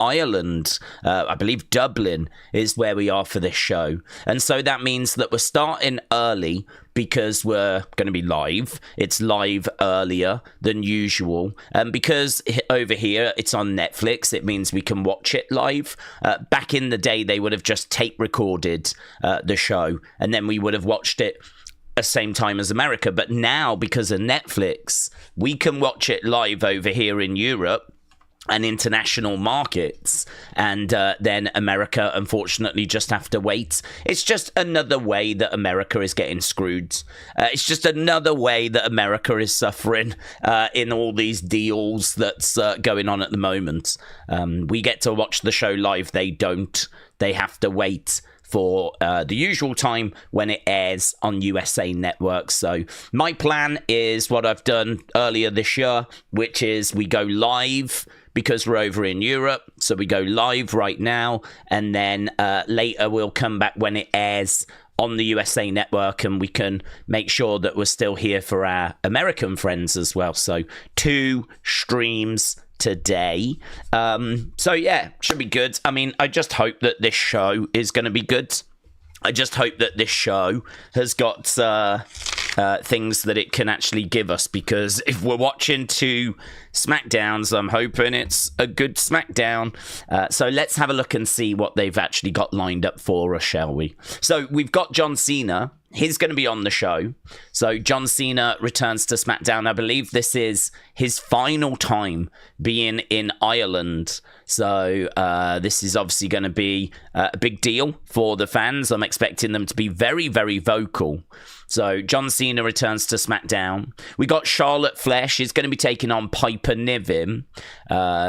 Ireland. I believe Dublin is where we are for this show. And so that means that we're starting early because we're going to be live. It's live earlier than usual. And because over here it's on Netflix, it means we can watch it live. Back in the day, they would have just tape recorded the show, and then we would have watched it the same time as America. But now, because of Netflix, we can watch it live over here in Europe and international markets, and then America unfortunately just have to wait. It's just another way that America is getting screwed. It's just another way that America is suffering in all these deals that's going on at the moment. We get to watch the show live, they don't. They have to wait for the usual time when it airs on USA Network. So my plan is what I've done earlier this year, which is we go live because we're over in Europe. So we go live right now, and then later we'll come back when it airs on the USA Network, and we can make sure that we're still here for our American friends as well. So 2 streams today. So yeah, should be good. I mean, I just hope that this show is going to be good. I just hope that this show has got things that it can actually give us, because if we're watching 2 Smackdowns, I'm hoping it's a good Smackdown. So let's have a look and see what they've actually got lined up for us, shall we? So we've got John Cena. He's going to be on the show. So John Cena returns to SmackDown. I believe this is his final time being in Ireland. So this is obviously going to be a big deal for the fans. I'm expecting them to be very, very vocal. So John Cena returns to SmackDown. We got Charlotte Flair. She's going to be taking on Piper Niven.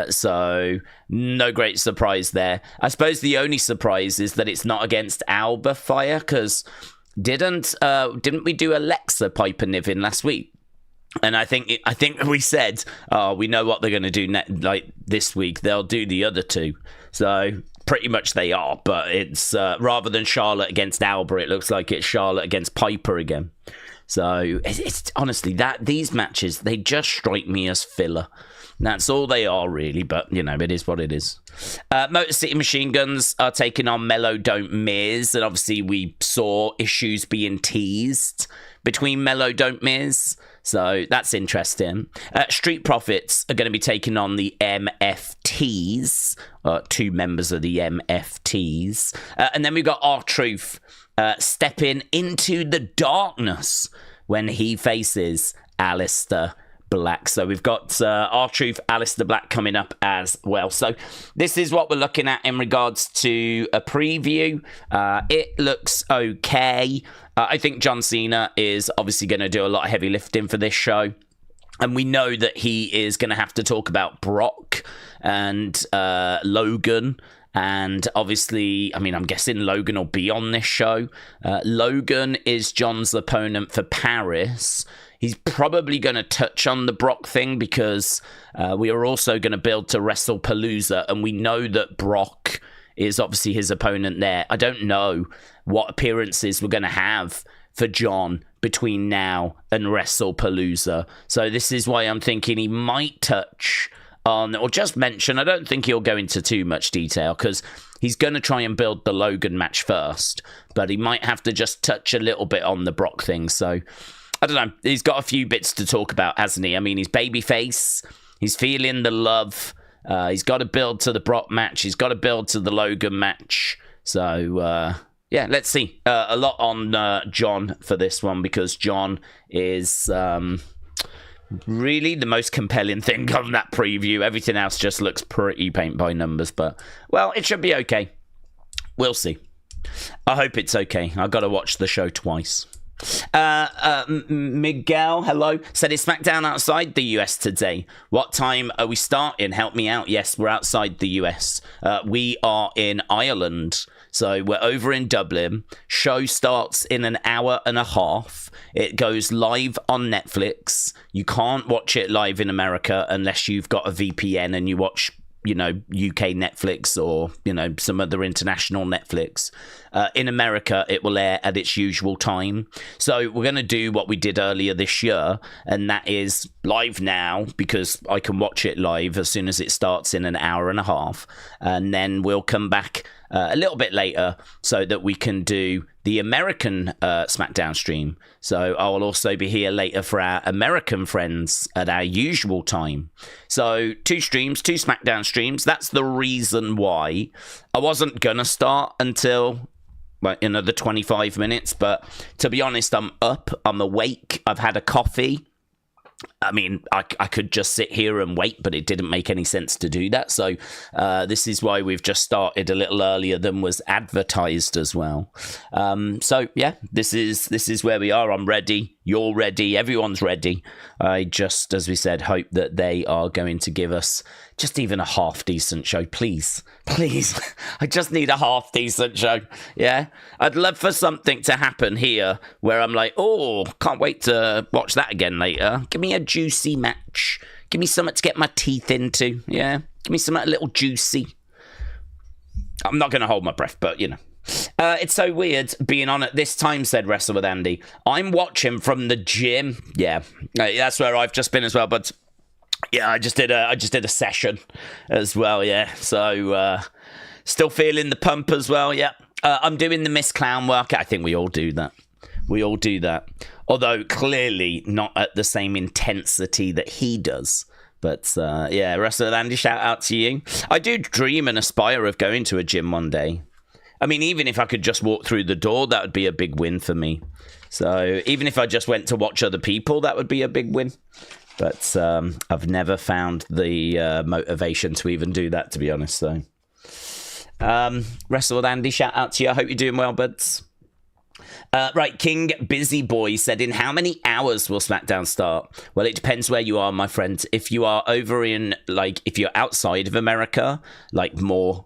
So no great surprise there. I suppose the only surprise is that it's not against Alba Fire, because didn't we do Alexa Piper Niven last week? And I think we said, oh, we know what they're going to do like this week. They'll do the other 2. So pretty much they are, but it's rather than Charlotte against Alba, it looks like it's Charlotte against Piper again. So it's honestly that these matches, they just strike me as filler. That's all they are, really, but, you know, it is what it is. Motor City Machine Guns are taking on Melo Don't Miz, and obviously we saw issues being teased between Melo Don't Miz, so that's interesting. Street Profits are going to be taking on the MFTs, 2 members of the MFTs, and then we've got R-Truth stepping into the darkness when he faces Aleister Black. So we've got R-Truth, Aleister Black coming up as well. So this is what we're looking at in regards to a preview. It looks okay. I think John Cena is obviously going to do a lot of heavy lifting for this show. And we know that he is going to have to talk about Brock and Logan. And obviously, I mean, I'm guessing Logan will be on this show. Logan is John's opponent for Paris. He's probably going to touch on the Brock thing, because we are also going to build to WrestlePalooza, and we know that Brock is obviously his opponent there. I don't know what appearances we're going to have for John between now and WrestlePalooza. So this is why I'm thinking he might touch on, or just mention, I don't think he'll go into too much detail, because he's going to try and build the Logan match first, but he might have to just touch a little bit on the Brock thing. So I don't know. He's got a few bits to talk about, hasn't he? I mean, he's babyface. He's feeling the love. He's got to build to the Brock match. He's got to build to the Logan match. So, yeah, let's see. A lot on John for this one, because John is really the most compelling thing on that preview. Everything else just looks pretty paint by numbers. But, well, it should be okay. We'll see. I hope it's okay. I've got to watch the show twice. Miguel, hello, said, is SmackDown outside the US today? What time are we starting? Help me out. Yes, we're outside the US. We are in Ireland. So we're over in Dublin. Show starts in an hour and a half. It goes live on Netflix. You can't watch it live in America unless you've got a VPN and you watch UK Netflix or, some other international Netflix. In America, it will air at its usual time. So we're going to do what we did earlier this year, and that is live now, because I can watch it live as soon as it starts in an hour and a half. And then we'll come back a little bit later so that we can do the American Smackdown stream. So I'll also be here later for our American friends at our usual time. So 2 streams, 2 Smackdown streams. That's the reason why I wasn't going to start until another 25 minutes. But to be honest, I'm up, I'm awake, I've had a coffee. I mean, I could just sit here and wait, but it didn't make any sense to do that. So this is why we've just started a little earlier than was advertised as well. So yeah, this is where we are. I'm ready. You're ready. Everyone's ready. I just, as we said, hope that they are going to give us just even a half decent show. Please. I just need a half decent show. Yeah. I'd love for something to happen here where I'm like, oh, can't wait to watch that again later. Give me a juicy match. Give me something to get my teeth into. Yeah. Give me something a little juicy. I'm not going to hold my breath, but it's so weird being on at this time, said Wrestle with Andy. I'm watching from the gym. Yeah, that's where I've just been as well. But yeah, I just did a session as well. Yeah, so still feeling the pump as well. Yeah, I'm doing the Miss Clown workout. I think we all do that. Although clearly not at the same intensity that he does. But yeah, Wrestle with Andy, shout out to you. I do dream and aspire of going to a gym one day. I mean, even if I could just walk through the door, that would be a big win for me. So even if I just went to watch other people, that would be a big win. But I've never found the motivation to even do that, to be honest. So Wrestle with Andy, shout out to you. I hope you're doing well, buds. Right, King Busy Boy said, in how many hours will SmackDown start? Well, it depends where you are, my friend. If you are over in, if you're outside of America, more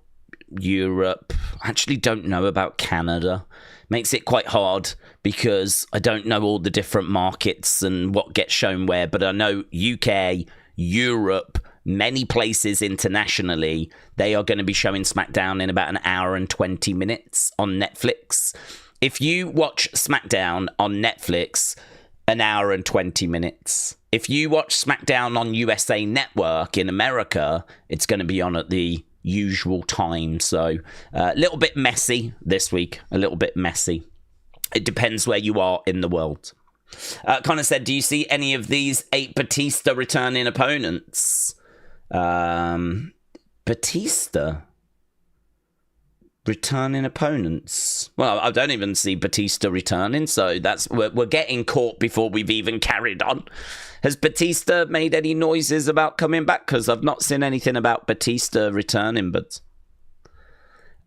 Europe, I actually don't know about Canada. Makes it quite hard because I don't know all the different markets and what gets shown where, but I know UK, Europe, many places internationally, they are going to be showing SmackDown in about an hour and 20 minutes on Netflix. If you watch SmackDown on Netflix, an hour and 20 minutes. If you watch SmackDown on USA Network in America, it's going to be on at the usual time. So a little bit messy this week, a little bit messy. It depends where you are in the world. Connor said, do you see any of these 8 Batista returning opponents? Batista returning opponents? Well, I don't even see Batista returning, so we're getting caught before we've even carried on. Has Batista made any noises about coming back? Because I've not seen anything about Batista returning, but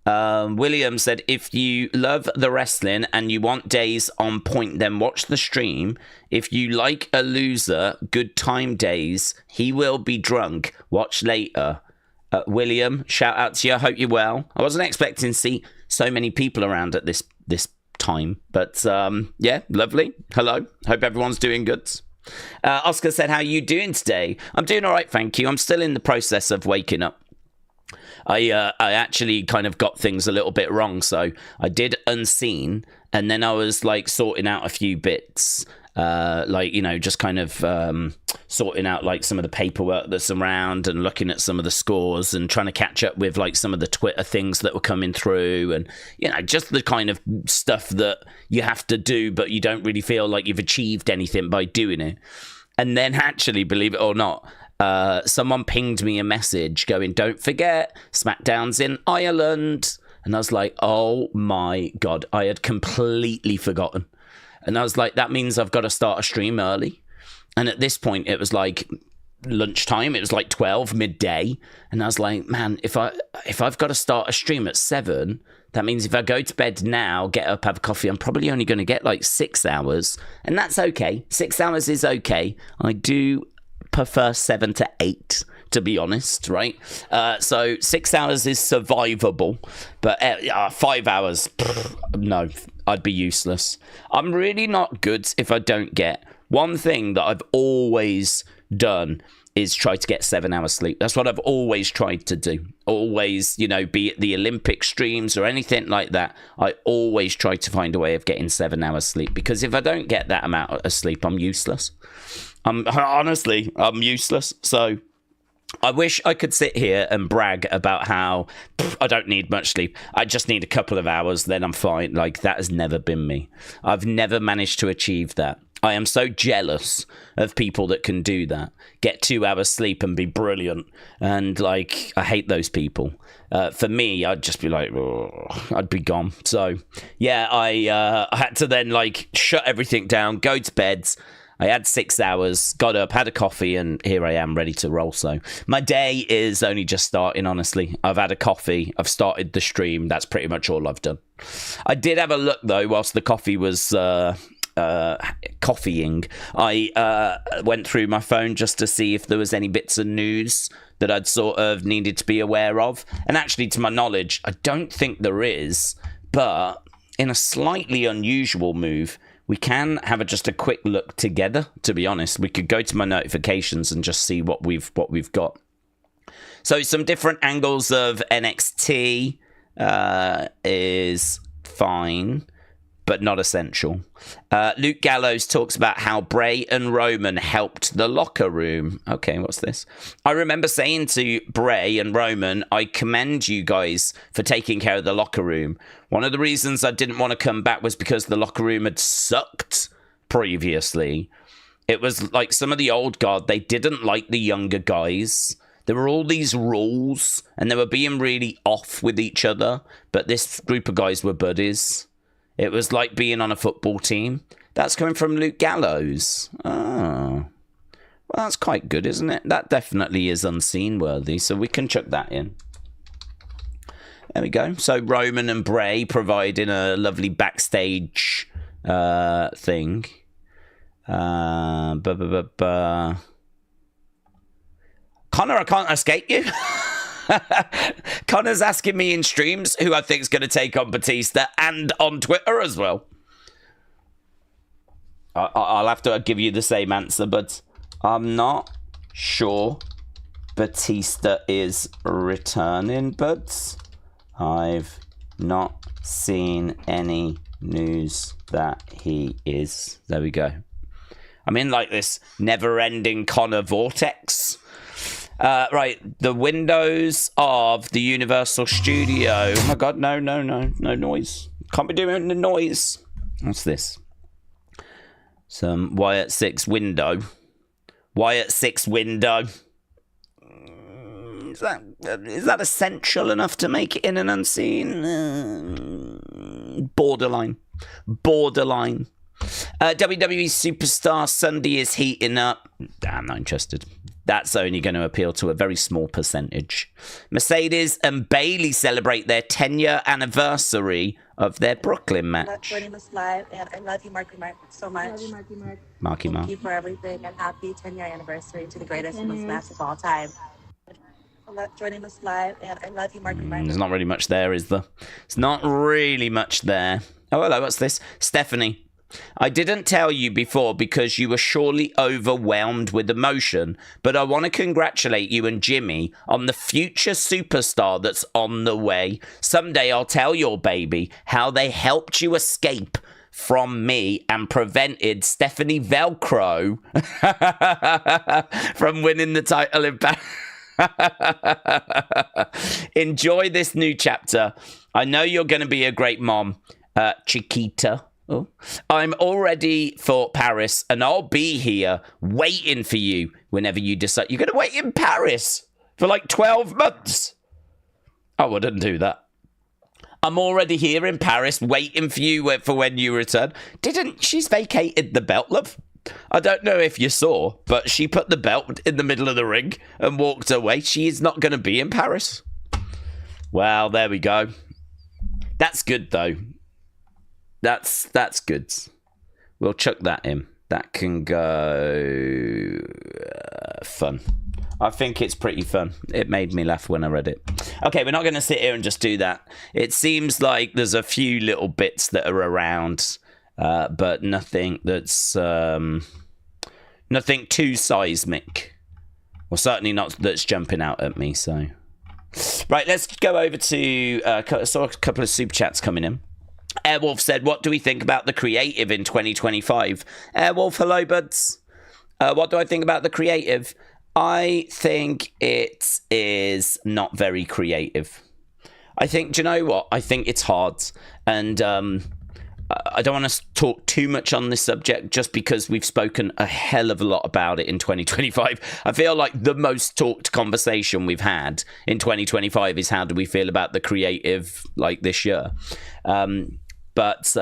William said, if you love the wrestling and you want Daze on point, then watch the stream. If you like a loser, good time Daze. He will be drunk. Watch later. William, shout out to you. I hope you're well. I wasn't expecting to see so many people around at this time, but yeah, lovely. Hello. Hope everyone's doing good. Oscar said, how are you doing today? I'm doing all right, thank you. I'm still in the process of waking up. I actually kind of got things a little bit wrong, so I did Unseen, and then I was sorting out a few bits, just kind of sorting out some of the paperwork that's around and looking at some of the scores and trying to catch up with some of the Twitter things that were coming through, and just the kind of stuff that you have to do but you don't really feel like you've achieved anything by doing it. And then actually, believe it or not, someone pinged me a message going, don't forget, SmackDown's in Ireland. And I was like, oh my God, I had completely forgotten. And I was like, that means I've got to start a stream early. And at this point, it was lunchtime. It was 12, midday. And I was like, man, if I've got to start a stream at 7, that means if I go to bed now, get up, have a coffee, I'm probably only going to get 6 hours. And that's okay. 6 hours is okay. I do prefer 7 to 8, to be honest, right? So 6 hours is survivable, but 5 hours, no, I'd be useless. I'm really not good if I don't get one thing that I've always done is try to get 7 hours sleep. That's what I've always tried to do. Always, you know, be it the Olympic streams or anything like that, I always try to find a way of getting 7 hours sleep, because if I don't get that amount of sleep, I'm useless. I'm useless. So I wish I could sit here and brag about how I don't need much sleep. I just need a couple of hours, then I'm fine. Like, that has never been me. I've never managed to achieve that. I am so jealous of people that can do that. Get 2 hours sleep and be brilliant. And, like, I hate those people. For me, I'd just be like, oh, I'd be gone. So, yeah, I had to then, like, shut everything down, go to bed. I had 6 hours, got up, had a coffee, and here I am ready to roll. So my day is only just starting, honestly. I've had a coffee. I've started the stream. That's pretty much all I've done. I did have a look, though, whilst the coffee was coffeeing. I went through my phone just to see if there was any bits of news that I'd sort of needed to be aware of. And actually, to my knowledge, I don't think there is. But in a slightly unusual move, we can have just a quick look together, to be honest. We could go to my notifications and just see what we've got. So some different angles of NXT is fine, but not essential. Luke Gallows talks about how Bray and Roman helped the locker room. Okay, what's this? I remember saying to Bray and Roman, I commend you guys for taking care of the locker room. One of the reasons I didn't want to come back was because the locker room had sucked previously. It was like some of the old guard, they didn't like the younger guys. There were all these rules, and they were being really off with each other, but this group of guys were buddies. It was like being on a football team. That's coming from Luke Gallows. Oh. Well, that's quite good, isn't it? That definitely is unseen worthy, so we can chuck that in. There we go. So Roman and Bray providing a lovely backstage thing. Connor, I can't escape you. Connor's asking me in streams who I think is going to take on Batista, and on Twitter as well. I'll have to give you the same answer, but I'm not sure Batista is returning, but I've not seen any news that he is. There we go. I'm in like this never-ending Connor vortex. Right, the windows of the Universal Studio. Oh my god, no noise. Can't be doing the noise. What's this? Some Wyatt 6 window. Wyatt 6 window. Is that essential enough to make it in an unseen? Borderline. WWE Superstar Sunday is heating up. I'm not interested. That's only going to appeal to a very small percentage. Mercedes and Bayley celebrate their 10-year anniversary of their Brooklyn match. Joining us live, and I love you, Marky Mark, so much. Love you, Marky Mark. Marky Mark. Thank you for everything, and happy 10-year anniversary to the greatest women's match of all time. Joining us live, and I love you, Marky Mark. There's not really much there, is there? It's not really much there. Oh, hello, what's this? Stephanie. I didn't tell you before because you were surely overwhelmed with emotion, but I want to congratulate you and Jimmy on the future superstar that's on the way. Someday I'll tell your baby how they helped you escape from me and prevented Stephanie Velcro from winning the title in Enjoy this new chapter. I know you're going to be a great mom, Chiquita. Oh. I'm all ready for Paris, and I'll be here waiting for you whenever you decide. You're going to wait in Paris for like 12 months? I wouldn't do that. I'm already here in Paris waiting for you for when you return. She's vacated the belt, love? I don't know if you saw, but she put the belt in the middle of the ring and walked away. She is not going to be in Paris. Well, there we go. That's good, though. That's good. We'll chuck that in. That can go fun. I think it's pretty fun. It made me laugh when I read it. Okay, we're not going to sit here and just do that. It seems like there's a few little bits that are around, but nothing that's nothing too seismic. Well, certainly not that's jumping out at me, so... Right, let's go over to... I saw a couple of super chats coming in. Airwolf said, what do we think about the creative in 2025? Airwolf, hello, buds. What do I think about the creative? I think it is not very creative. I think, do you know what? I think it's hard. And I don't want to talk too much on this subject just because we've spoken a hell of a lot about it in 2025. I feel like the most talked conversation we've had in 2025 is how do we feel about the creative like this year. But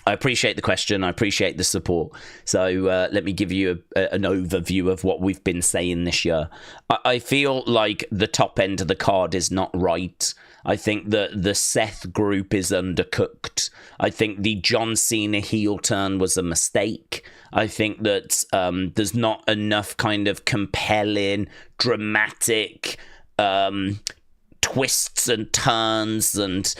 I appreciate the question. I appreciate the support. So let me give you an overview of what we've been saying this year. I feel like the top end of the card is not right. I think that the Seth group is undercooked. I think the John Cena heel turn was a mistake. I think that there's not enough kind of compelling, dramatic twists and turns and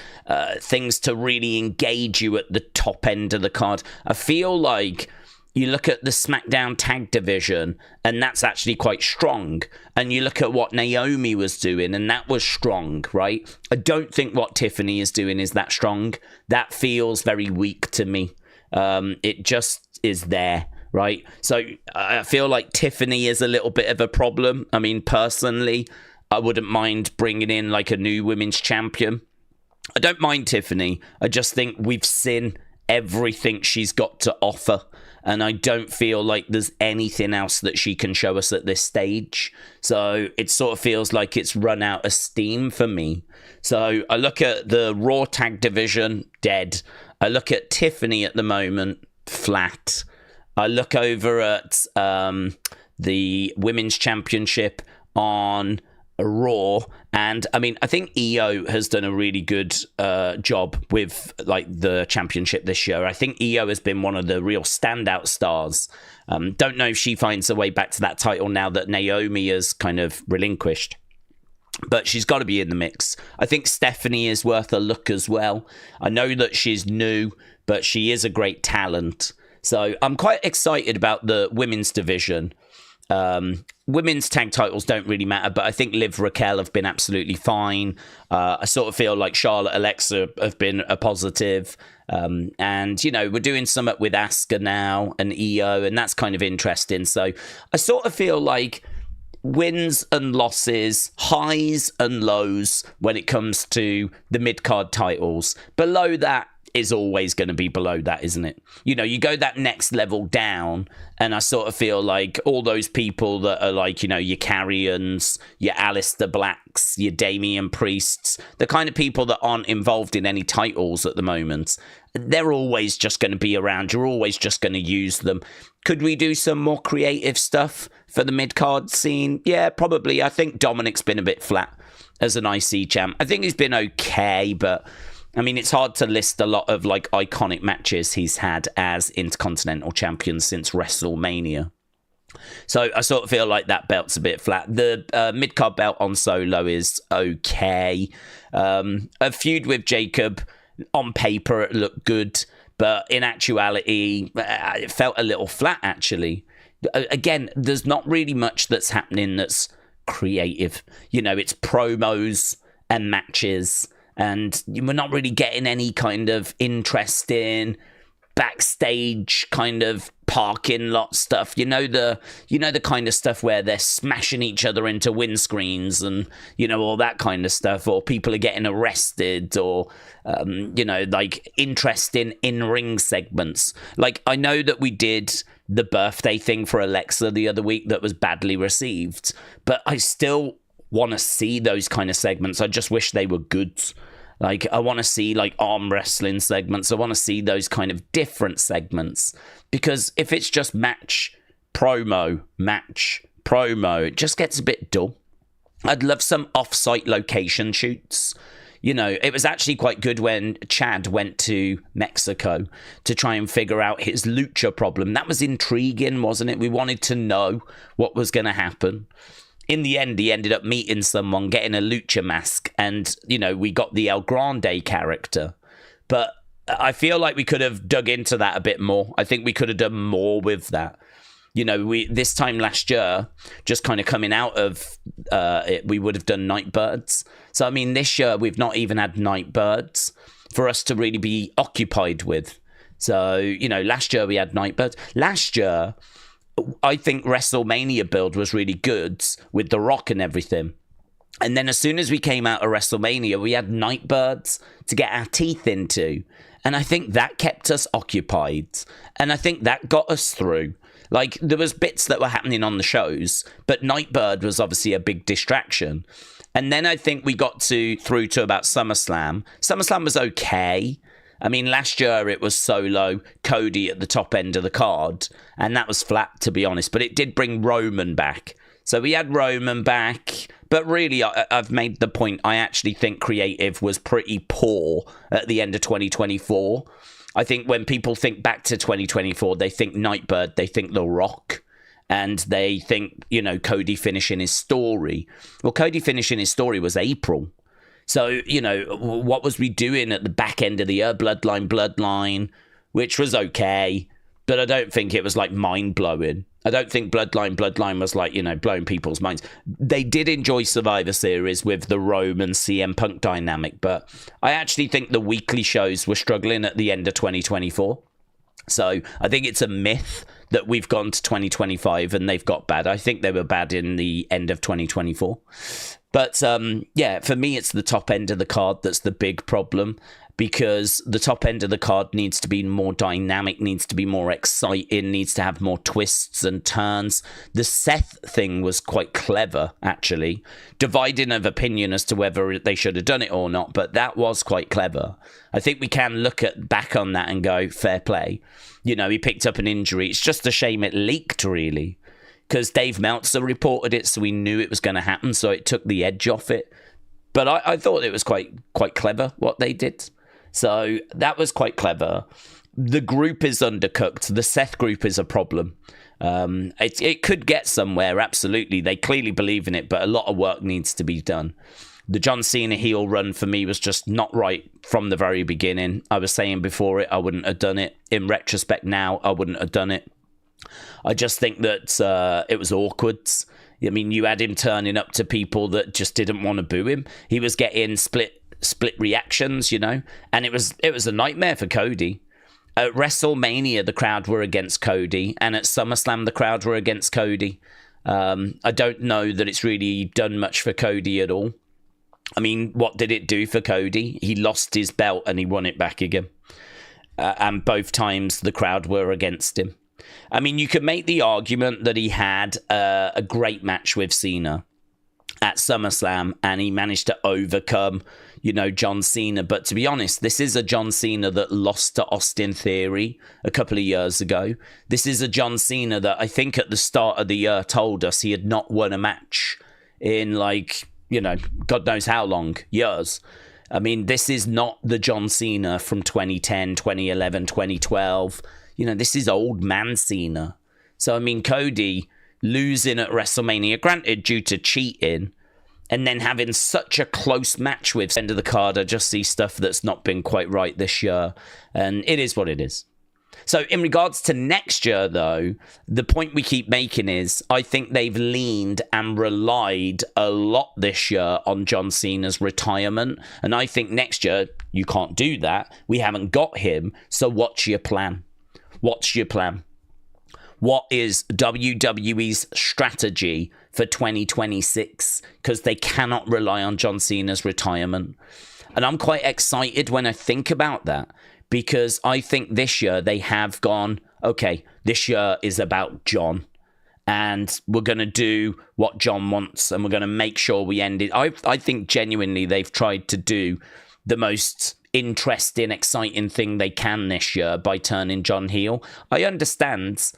things to really engage you at the top end of the card. I feel like you look at the SmackDown tag division and that's actually quite strong. And you look at what Naomi was doing and that was strong, right? I don't think what Tiffany is doing is that strong. That feels very weak to me. It just is there, right? So I feel like Tiffany is a little bit of a problem. I mean, personally, I wouldn't mind bringing in like a new women's champion. I don't mind Tiffany. I just think we've seen everything she's got to offer. And I don't feel like there's anything else that she can show us at this stage. So it sort of feels like it's run out of steam for me. So I look at the Raw tag division, dead. I look at Tiffany at the moment, flat. I look over at the Women's Championship on Raw, and I mean, I think EO has done a really good job with like the championship this year. I think EO has been one of the real standout stars. Don't know if she finds her way back to that title now that Naomi has kind of relinquished, but she's got to be in the mix. I think Stephanie is worth a look as well. I know that she's new, but she is a great talent. So I'm quite excited about the women's division. Women's tag titles don't really matter, but I think Liv Raquel have been absolutely fine. I sort of feel like Charlotte Alexa have been a positive. And, you know, we're doing something with Asuka now and EO, and that's kind of interesting. So I sort of feel like wins and losses, highs and lows when it comes to the mid-card titles. Below that is always going to be below that, isn't it? You know, you go that next level down, and I sort of feel like all those people that are like, you know, your Carrions, your Aleister Blacks, your Damian Priests, the kind of people that aren't involved in any titles at the moment, they're always just going to be around. You're always just going to use them. Could we do some more creative stuff for the mid-card scene? Yeah, probably. I think Dominic's been a bit flat as an IC champ. I think he's been okay, but I mean, it's hard to list a lot of like iconic matches he's had as Intercontinental Champion since WrestleMania. So I sort of feel like that belt's a bit flat. The mid-card belt on Solo is okay. A feud with Jacob, on paper, it looked good, but in actuality, it felt a little flat, actually. Again, there's not really much that's happening that's creative. You know, it's promos and matches, and we're not really getting any kind of interesting backstage kind of parking lot stuff. You know the kind of stuff where they're smashing each other into windscreens and, you know, all that kind of stuff, or people are getting arrested, or you know, like interesting in-ring segments. Like, I know that we did the birthday thing for Alexa the other week that was badly received, but I still want to see those kind of segments. I just wish they were good. Like, I want to see like arm wrestling segments. I want to see those kind of different segments, because if it's just match, promo, it just gets a bit dull. I'd love some off-site location shoots. You know, it was actually quite good when Chad went to Mexico to try and figure out his lucha problem. That was intriguing, wasn't it? We wanted to know what was going to happen. In the end, he ended up meeting someone, getting a lucha mask, and, you know, we got the El Grande character. But I feel like we could have dug into that a bit more. I think we could have done more with that. You know, this time last year, just kind of coming out of it, we would have done Nightbirds. So, I mean, this year, we've not even had Nightbirds for us to really be occupied with. So, you know, last year we had Nightbirds. Last year, I think WrestleMania build was really good with The Rock and everything. And then as soon as we came out of WrestleMania, we had Nightbirds to get our teeth into. And I think that kept us occupied. And I think that got us through. Like, there was bits that were happening on the shows, but Nightbird was obviously a big distraction. And then I think we got through to about SummerSlam. SummerSlam was okay. I mean, last year it was Solo, Cody at the top end of the card, and that was flat, to be honest. But it did bring Roman back. So we had Roman back, but really, I've made the point, I actually think creative was pretty poor at the end of 2024. I think when people think back to 2024, they think Nightbird, they think The Rock, and they think, you know, Cody finishing his story. Well, Cody finishing his story was April. So, you know, what was we doing at the back end of the year? Bloodline, which was okay, but I don't think it was, like, mind-blowing. I don't think Bloodline was, like, you know, blowing people's minds. They did enjoy Survivor Series with the Roman CM Punk dynamic, but I actually think the weekly shows were struggling at the end of 2024. So I think it's a myth that we've gone to 2025 and they've got bad. I think they were bad in the end of 2024. But, yeah, for me, it's the top end of the card that's the big problem, because the top end of the card needs to be more dynamic, needs to be more exciting, needs to have more twists and turns. The Seth thing was quite clever, actually. Dividing of opinion as to whether they should have done it or not, but that was quite clever. I think we can look back on that and go, fair play. You know, he picked up an injury. It's just a shame it leaked, really, because Dave Meltzer reported it, so we knew it was going to happen, so it took the edge off it. But I thought it was quite clever what they did. So that was quite clever. The group is undercooked. The Seth group is a problem. It could get somewhere, absolutely. They clearly believe in it, but a lot of work needs to be done. The John Cena heel run for me was just not right from the very beginning. I was saying before it, I wouldn't have done it. In retrospect now, I wouldn't have done it. I just think that it was awkward. I mean, you had him turning up to people that just didn't want to boo him. He was getting split reactions, you know, and it was a nightmare for Cody. At WrestleMania, the crowd were against Cody, and at SummerSlam, the crowd were against Cody. I don't know that it's really done much for Cody at all. I mean, what did it do for Cody? He lost his belt and he won it back again. And both times the crowd were against him. I mean, you could make the argument that he had a great match with Cena at SummerSlam, and he managed to overcome, you know, John Cena. But to be honest, this is a John Cena that lost to Austin Theory a couple of years ago. This is a John Cena that I think at the start of the year told us he had not won a match in, like, you know, God knows how long, years. I mean, this is not the John Cena from 2010, 2011, 2012. You know, this is old man Cena. So, I mean, Cody losing at WrestleMania, granted due to cheating, and then having such a close match with end of the card, I just see stuff that's not been quite right this year, and it is what it is. So in regards to next year, though, the point we keep making is I think they've leaned and relied a lot this year on John Cena's retirement, and I think next year you can't do that. We haven't got him, so what's your plan? What's your plan? What is WWE's strategy for 2026? Because they cannot rely on John Cena's retirement. And I'm quite excited when I think about that, because I think this year they have gone, okay, this year is about John, and we're going to do what John wants, and we're going to make sure we end it. I think genuinely they've tried to do the most interesting, exciting thing they can this year by turning John heel. I understand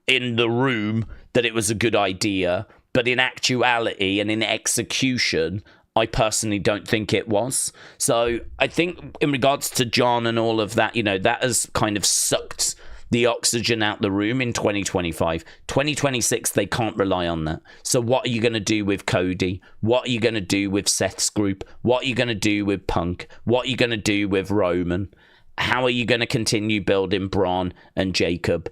in the room that it was a good idea, but in actuality and in execution, I personally don't think it was. So I think in regards to John and all of that, you know, that has kind of sucked the oxygen out the room in 2025. 2026, they can't rely on that. So what are you going to do with Cody? What are you going to do with Seth's group? What are you going to do with Punk? What are you going to do with Roman? How are you going to continue building Braun and Jacob?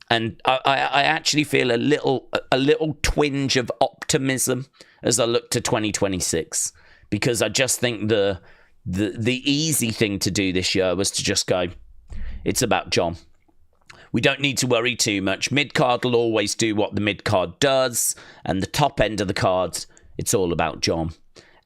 And I actually feel a little twinge of optimism as I look to 2026, because I just think the easy thing to do this year was to just go, it's about John. We don't need to worry too much. Midcard will always do what the midcard does, and the top end of the cards, it's all about John.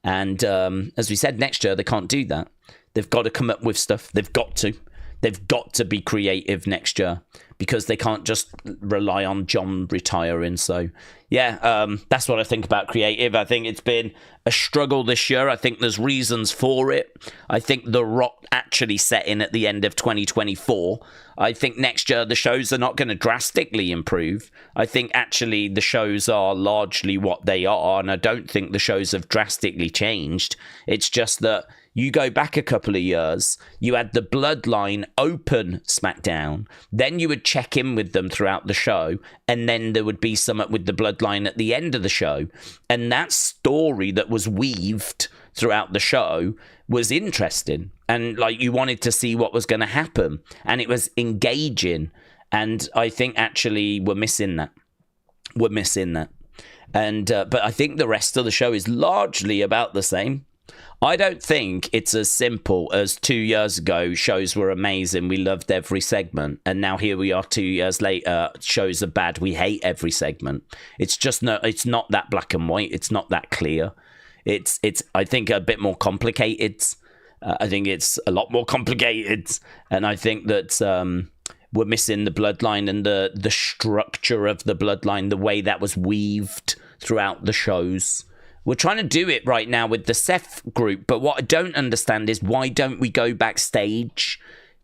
And as we said, next year they can't do that. They've got to come up with stuff. They've got to be creative next year, because they can't just rely on John retiring. So, yeah, that's what I think about creative. I think it's been a struggle this year. I think there's reasons for it. I think The Rock actually set in at the end of 2024. I think next year the shows are not going to drastically improve. I think actually the shows are largely what they are, and I don't think the shows have drastically changed. It's just that you go back a couple of years, you had the Bloodline open SmackDown, then you would check in with them throughout the show, and then there would be something with the Bloodline at the end of the show. And that story that was weaved throughout the show was interesting. And like, you wanted to see what was going to happen, and it was engaging. And I think actually we're missing that. And but I think the rest of the show is largely about the same. I don't think it's as simple as 2 years ago, shows were amazing, we loved every segment, and now here we are 2 years later, shows are bad, we hate every segment. It's not that black and white, it's not that clear. It's I think a bit more complicated. I think it's a lot more complicated, and I think that we're missing the Bloodline and the structure of the Bloodline, the way that was weaved throughout the shows. We're trying to do it right now with the Seth group, but what I don't understand is, why don't we go backstage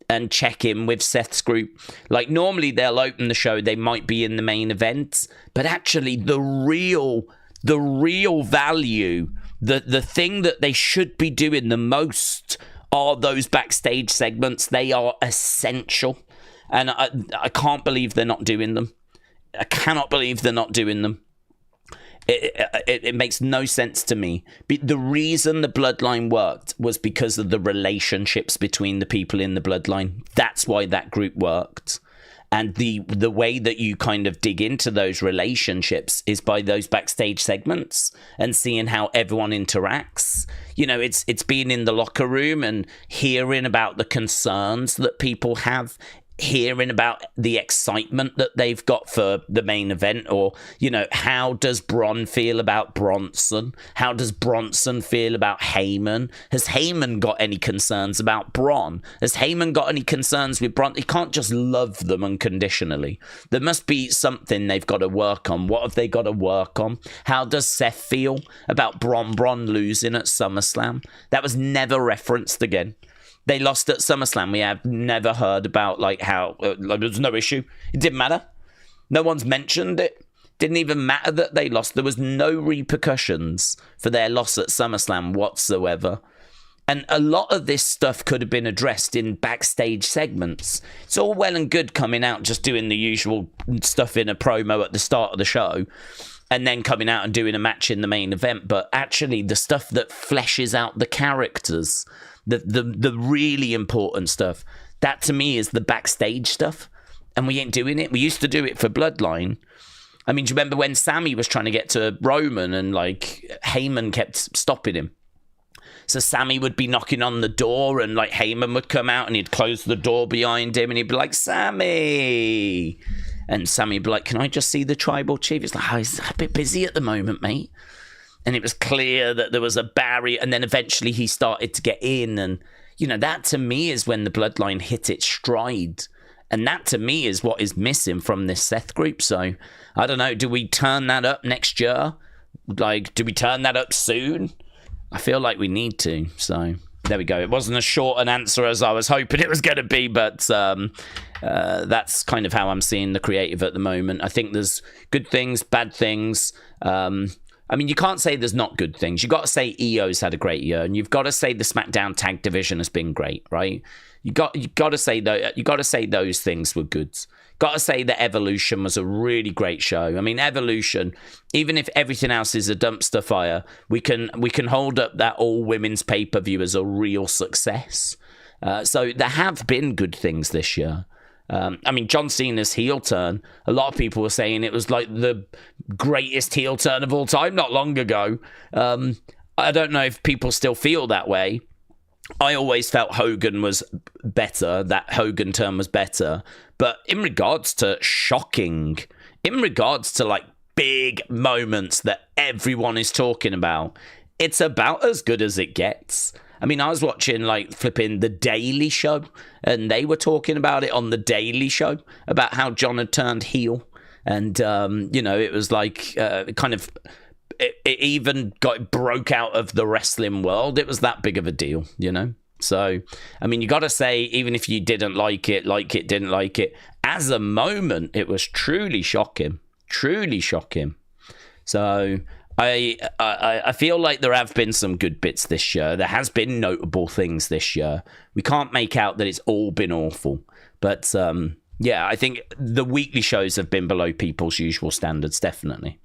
and check in with Seth's group? Like, normally they'll open the show, they might be in the main event, but actually the real value, the thing that they should be doing the most are those backstage segments. They are essential, and I can't believe they're not doing them. I cannot believe they're not doing them. It makes no sense to me. The reason the Bloodline worked was because of the relationships between the people in the Bloodline. That's why that group worked. And the way that you kind of dig into those relationships is by those backstage segments and seeing how everyone interacts. You know, it's being in the locker room and hearing about the concerns that people have, hearing about the excitement that they've got for the main event, or, you know, how does Braun feel about Bronson? How does Bronson feel about Heyman? Has Heyman got any concerns about Braun? Has Heyman got any concerns with Braun? He can't just love them unconditionally. There must be something they've got to work on. What have they got to work on? How does Seth feel about Braun losing at SummerSlam? That was never referenced again. They lost at SummerSlam. We have never heard about, like, how there was no issue. It didn't matter. No one's mentioned it. Didn't even matter that they lost. There was no repercussions for their loss at SummerSlam whatsoever. And a lot of this stuff could have been addressed in backstage segments. It's all well and good coming out, just doing the usual stuff in a promo at the start of the show, and then coming out and doing a match in the main event. But actually, the stuff that fleshes out the characters, the really important stuff, that to me is the backstage stuff, and we ain't doing it. We used to do it for Bloodline. I mean, do you remember when Sammy was trying to get to Roman and, like, Heyman kept stopping him? So Sammy would be knocking on the door, and, like, Heyman would come out and he'd close the door behind him and he'd be like, Sammy! And Sammy would be like, can I just see the tribal chief? It's like, oh, he's a bit busy at the moment, mate. And it was clear that there was a barrier, and then eventually he started to get in. And, you know, that to me is when the Bloodline hit its stride. And that to me is what is missing from this Seth group. So, I don't know, do we turn that up next year? Like, do we turn that up soon? I feel like we need to. So, there we go. It wasn't as short an answer as I was hoping it was going to be, but that's kind of how I'm seeing the creative at the moment. I think there's good things, bad things. I mean, you can't say there's not good things. You've got to say EO's had a great year, and you've got to say the SmackDown tag division has been great, right? You got to say those things were good. Got to say that Evolution was a really great show. I mean, Evolution, even if everything else is a dumpster fire, we can hold up that all women's pay-per-view as a real success. So there have been good things this year. I mean, John Cena's heel turn, a lot of people were saying it was like the greatest heel turn of all time not long ago. I don't know if people still feel that way. I always felt Hogan was better. That Hogan turn was better. But in regards to shocking, in regards to like big moments that everyone is talking about, it's about as good as it gets. I mean, I was watching like flipping The Daily Show, and they were talking about it on The Daily Show about how John had turned heel. And, it was like it even broke out of the wrestling world. It was that big of a deal, So, I mean, you got to say, even if you didn't didn't like it, as a moment, it was truly shocking. So, I feel like there have been some good bits this year. There has been notable things this year. We can't make out that it's all been awful. But, I think the weekly shows have been below people's usual standards, definitely.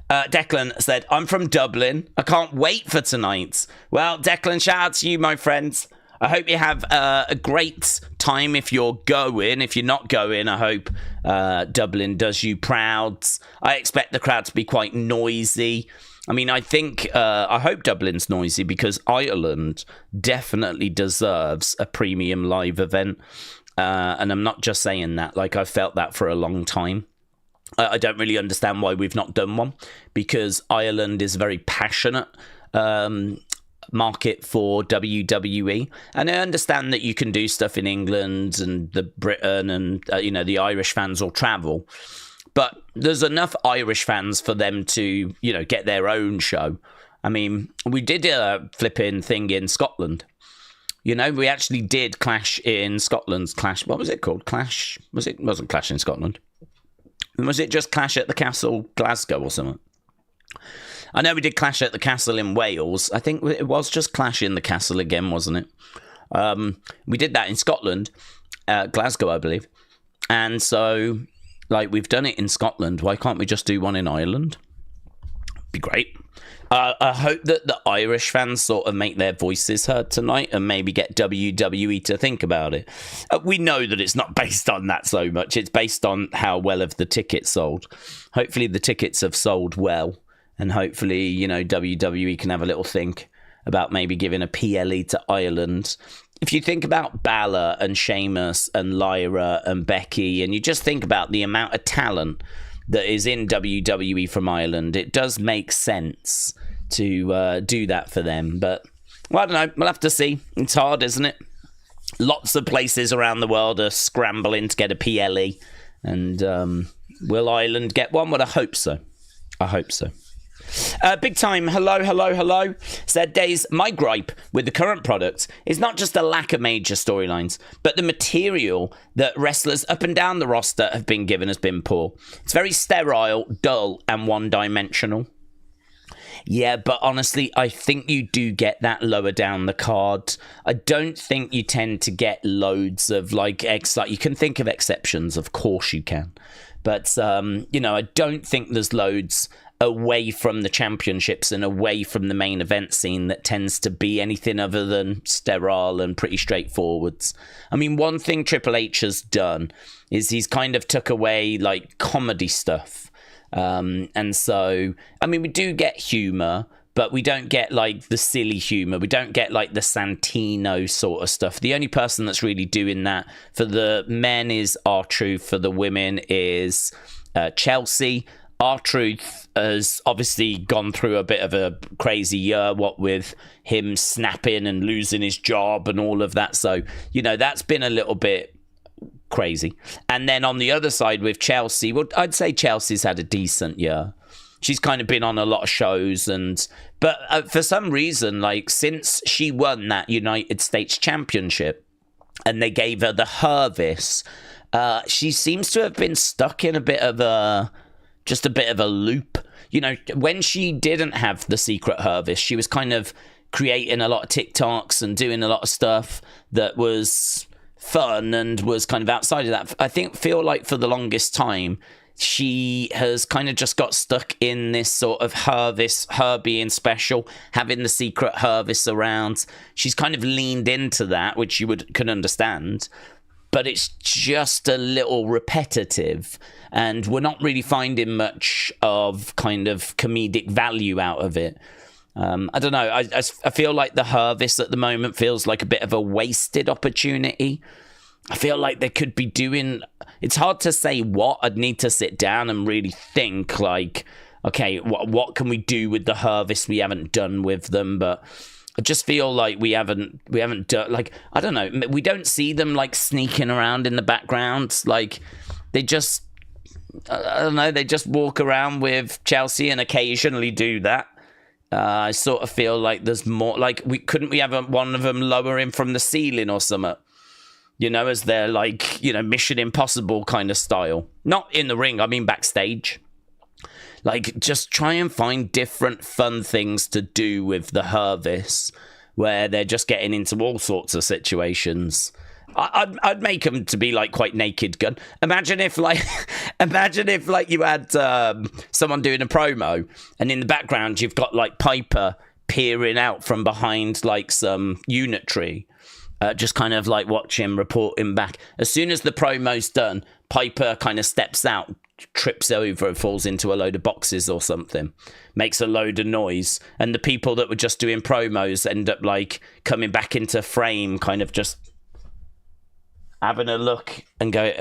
Declan said, I'm from Dublin. I can't wait for tonight. Well, Declan, shout out to you, my friends. I hope you have a great time if you're going. If you're not going, I hope Dublin does you proud. I expect the crowd to be quite noisy. I mean, I hope Dublin's noisy because Ireland definitely deserves a premium live event. And I'm not just saying that. Like, I've felt that for a long time. I don't really understand why we've not done one, because Ireland is a very passionate market for WWE, and I understand that you can do stuff in England and Britain and the Irish fans will travel, but there's enough Irish fans for them to get their own show. I mean, we did a flipping thing in Scotland. We actually did Clash in Scotland's Clash. What was it called? Clash? It wasn't Clash in Scotland. Was it just Clash at the Castle, Glasgow or something? I know we did Clash at the Castle in Wales. I think it was just Clash in the Castle again, wasn't it? We did that in Scotland, Glasgow, I believe. And so, we've done it in Scotland. Why can't we just do one in Ireland? Be great. I hope that the Irish fans sort of make their voices heard tonight and maybe get WWE to think about it. We know that it's not based on that so much. It's based on how well have the tickets sold. Hopefully the tickets have sold well, and hopefully, WWE can have a little think about maybe giving a PLE to Ireland. If you think about Balor and Sheamus and Lyra and Becky, and you just think about the amount of talent that is in WWE from Ireland, it does make sense to do that for them. But, well, I don't know. We'll have to see. It's hard, isn't it? Lots of places around the world are scrambling to get a PLE. And will Ireland get one? Well, I hope so. Big time, hello, said Daze, my gripe with the current product is not just a lack of major storylines, but the material that wrestlers up and down the roster have been given has been poor. It's very sterile, dull, and one-dimensional. Yeah, but honestly, I think you do get that lower down the card. I don't think you tend to get loads of, you can think of exceptions, of course you can. But, I don't think there's loads away from the championships and away from the main event scene that tends to be anything other than sterile and pretty straightforward. I mean, one thing Triple H has done is he's kind of took away comedy stuff. And so, I mean, we do get humor, but we don't get the silly humor. We don't get the Santino sort of stuff. The only person that's really doing that for the men is R-Truth. For the women is Chelsea. R-Truth has obviously gone through a bit of a crazy year, what with him snapping and losing his job and all of that. So, that's been a little bit crazy. And then on the other side with Chelsea, well, I'd say Chelsea's had a decent year. She's kind of been on a lot of shows, but for some reason, since she won that United States Championship and they gave her the Hervis, she seems to have been stuck in a bit of a loop. When she didn't have the secret Hervis, she was kind of creating a lot of TikToks and doing a lot of stuff that was fun and was kind of outside of that. I feel like for the longest time, she has kind of just got stuck in this sort of Hervis, her being special, having the secret Hervis around. She's kind of leaned into that, which you can understand. but it's just a little repetitive, and we're not really finding much of kind of comedic value out of it. I don't know. I feel like the Hervis at the moment feels like a bit of a wasted opportunity. I feel like they could be doing... It's hard to say what. I'd need to sit down and really think, like, okay, what can we do with the Hervis we haven't done with them? But I just feel like we haven't done... Like, I don't know. We don't see them, like, sneaking around in the background. Like, they just... I don't know. They just walk around with Chelsea and occasionally do that. I sort of feel like there's more... Like, couldn't we have one of them lower him from the ceiling or something? You know, as they're like, you know, Mission Impossible kind of style. Not in the ring, I mean backstage. Like, just try and find different fun things to do with the Hervis, where they're just getting into all sorts of situations. I'd make them to be like quite Naked Gun. Imagine if you had someone doing a promo, and in the background you've got like Piper peering out from behind like some unitary. Just kind of like watch him, reporting back. As soon as the promo's done, Piper kind of steps out, trips over and falls into a load of boxes or something, makes a load of noise, and the people that were just doing promos end up like coming back into frame, kind of just having a look and go,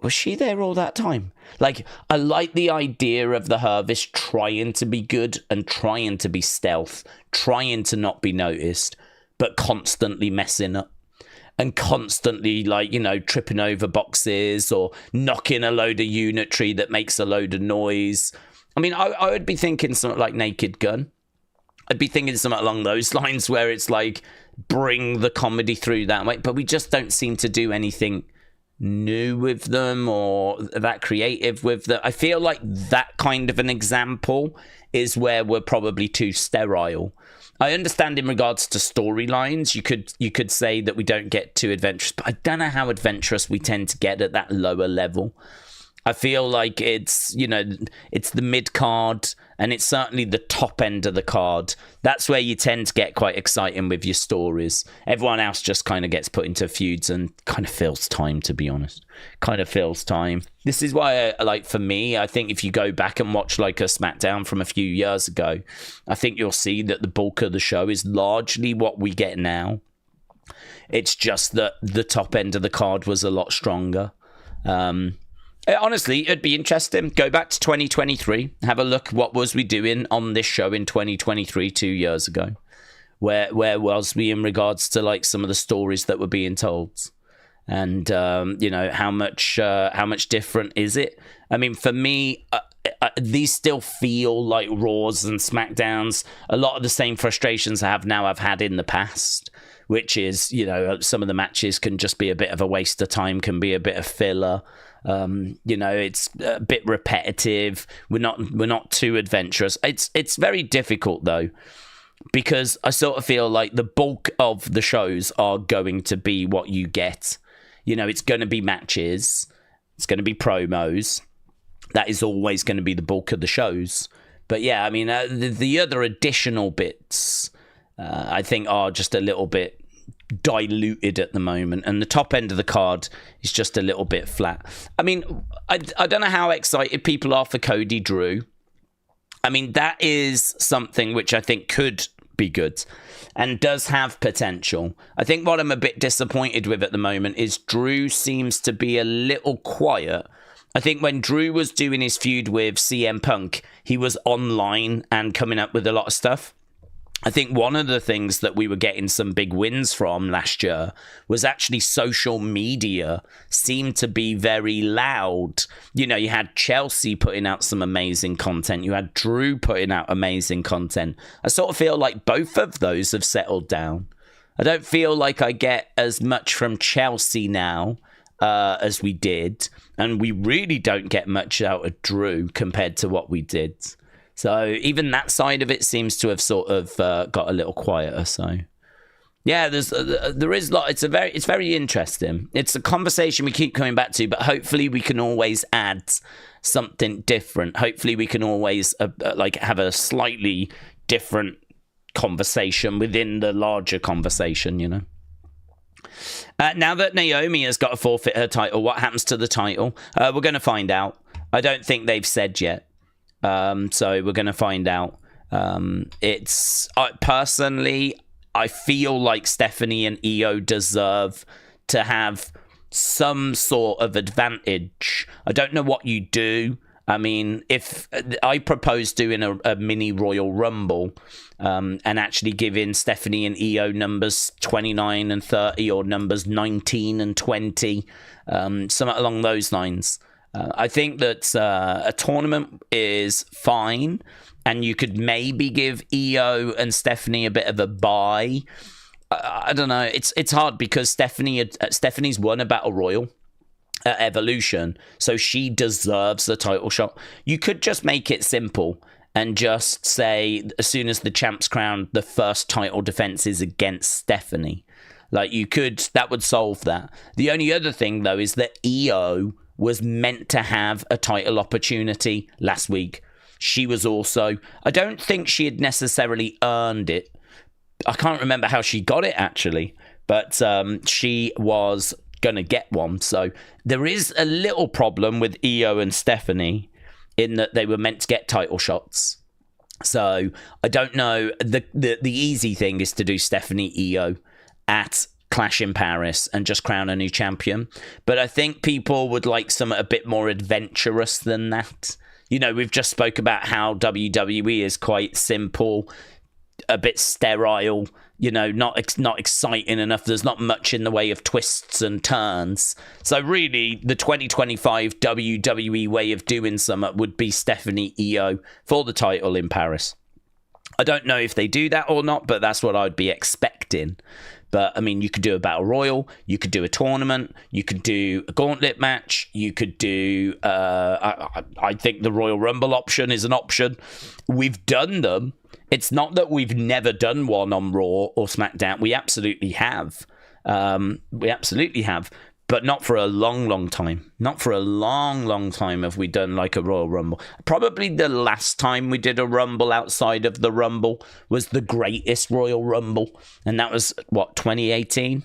was she there all that time? Like, I like the idea of the Hervis trying to be good and trying to be stealth, trying to not be noticed, but constantly messing up. And constantly, like, you know, tripping over boxes or knocking a load of unitary that makes a load of noise. I mean, I would be thinking something like Naked Gun. I'd be thinking something along those lines where it's like, bring the comedy through that way. But we just don't seem to do anything new with them or that creative with them. I feel like that kind of an example is where we're probably too sterile. I understand in regards to storylines, you could say that we don't get too adventurous, but I don't know how adventurous we tend to get at that lower level. I feel like it's, you know, it's the mid-card, and it's certainly the top end of the card. That's where you tend to get quite exciting with your stories. Everyone else just kind of gets put into feuds and kind of fills time, to be honest. Kind of fills time. This is why, like, for me, I think if you go back and watch, like, a Smackdown from a few years ago, I think you'll see that the bulk of the show is largely what we get now. It's just that the top end of the card was a lot stronger. Honestly, it'd be interesting. Go back to 2023. Have a look. What was we doing on this show in 2023, 2 years ago? Where was we in regards to like some of the stories that were being told? And you know, how much different is it? I mean, for me, these still feel like Raws and Smackdowns. A lot of the same frustrations I have now I've had in the past, which is, you know, some of the matches can just be a bit of a waste of time, can be a bit of filler. You know, it's a bit repetitive. We're not too adventurous. It's very difficult though, because I sort of feel like the bulk of the shows are going to be what you get. You know, it's going to be matches, it's going to be promos. That is always going to be the bulk of the shows. But yeah, I mean, the other additional bits, I think, are just a little bit diluted at the moment, and the top end of the card is just a little bit flat. I mean, I don't know how excited people are for Cody Drew. I mean, that is something which I think could be good and does have potential. I think what I'm a bit disappointed with at the moment is Drew seems to be a little quiet. I think when Drew was doing his feud with CM Punk, he was online and coming up with a lot of stuff. I think one of the things that we were getting some big wins from last year was actually social media seemed to be very loud. You know, you had Chelsea putting out some amazing content. You had Drew putting out amazing content. I sort of feel like both of those have settled down. I don't feel like I get as much from Chelsea now as we did. And we really don't get much out of Drew compared to what we did. So even that side of it seems to have sort of got a little quieter. So yeah, there is a lot. It's very interesting. It's a conversation we keep coming back to, but hopefully we can always add something different. Hopefully we can always like have a slightly different conversation within the larger conversation, you know. Now that Naomi has got to forfeit her title, what happens to the title? We're going to find out. I don't think they've said yet. So we're going to find out. Personally, I feel like Stephanie and Io deserve to have some sort of advantage. I don't know what you do. I mean, if I propose doing a mini Royal Rumble and actually giving Stephanie and Io numbers 29 and 30 or numbers 19 and 20, something along those lines. I think that a tournament is fine, and you could maybe give Io and Stephanie a bit of a bye. I don't know. It's hard because Stephanie's won a Battle Royal at Evolution, so she deserves the title shot. You could just make it simple and just say, as soon as the champ's crowned, the first title defense is against Stephanie. Like, that would solve that. The only other thing, though, is that Io was meant to have a title opportunity last week. She was also... I don't think she had necessarily earned it. I can't remember how she got it, actually. But she was going to get one. So there is a little problem with Io and Stephanie in that they were meant to get title shots. So I don't know. The easy thing is to do Stephanie Io at Clash in Paris and just crown a new champion. But I think people would like something a bit more adventurous than that. You know, we've just spoke about how WWE is quite simple, a bit sterile, you know, not exciting enough. There's not much in the way of twists and turns. So really, the 2025 WWE way of doing something would be Stephanie Io for the title in Paris. I don't know if they do that or not, but that's what I'd be expecting. But, I mean, you could do a Battle Royal, you could do a tournament, you could do a gauntlet match, you could do... I think the Royal Rumble option is an option. We've done them. It's not that we've never done one on Raw or SmackDown. We absolutely have. But not for a long, long time. Not for a long, long time have we done like a Royal Rumble. Probably the last time we did a Rumble outside of the Rumble was the Greatest Royal Rumble. And that was, 2018?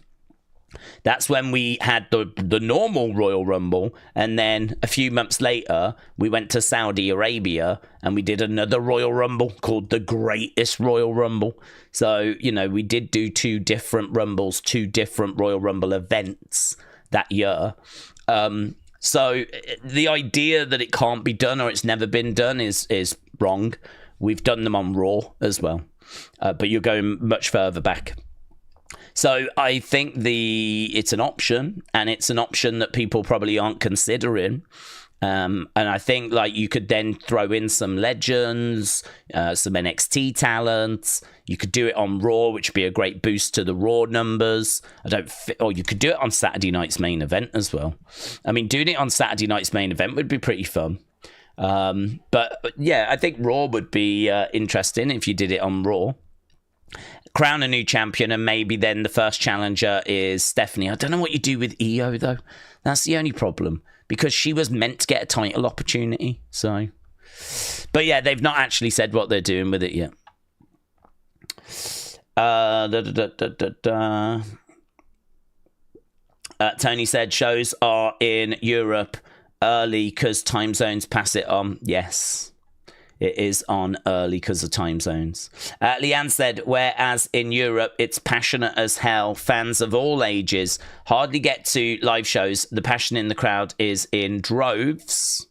That's when we had the normal Royal Rumble. And then a few months later, we went to Saudi Arabia and we did another Royal Rumble called the Greatest Royal Rumble. So, you know, we did do 2 different Rumbles, 2 different Royal Rumble events that year. So the idea that it can't be done or it's never been done is wrong. We've done them on Raw as well, but you're going much further back. So I think it's an option, and it's an option that people probably aren't considering. And I think like you could then throw in some legends, some NXT talents. You could do it on Raw, which would be a great boost to the Raw numbers. Or you could do it on Saturday night's main event as well. I mean, doing it on Saturday night's main event would be pretty fun. But yeah, I think Raw would be interesting if you did it on Raw. Crown a new champion, and maybe then the first challenger is Stephanie. I don't know what you do with Io though. That's the only problem, because she was meant to get a title opportunity. So, but yeah, they've not actually said what they're doing with it yet. Tony said shows are in Europe early because time zones pass it on. Yes, it is on early because of time zones. Leanne said, whereas in Europe, it's passionate as hell. Fans of all ages hardly get to live shows. The passion in the crowd is in droves.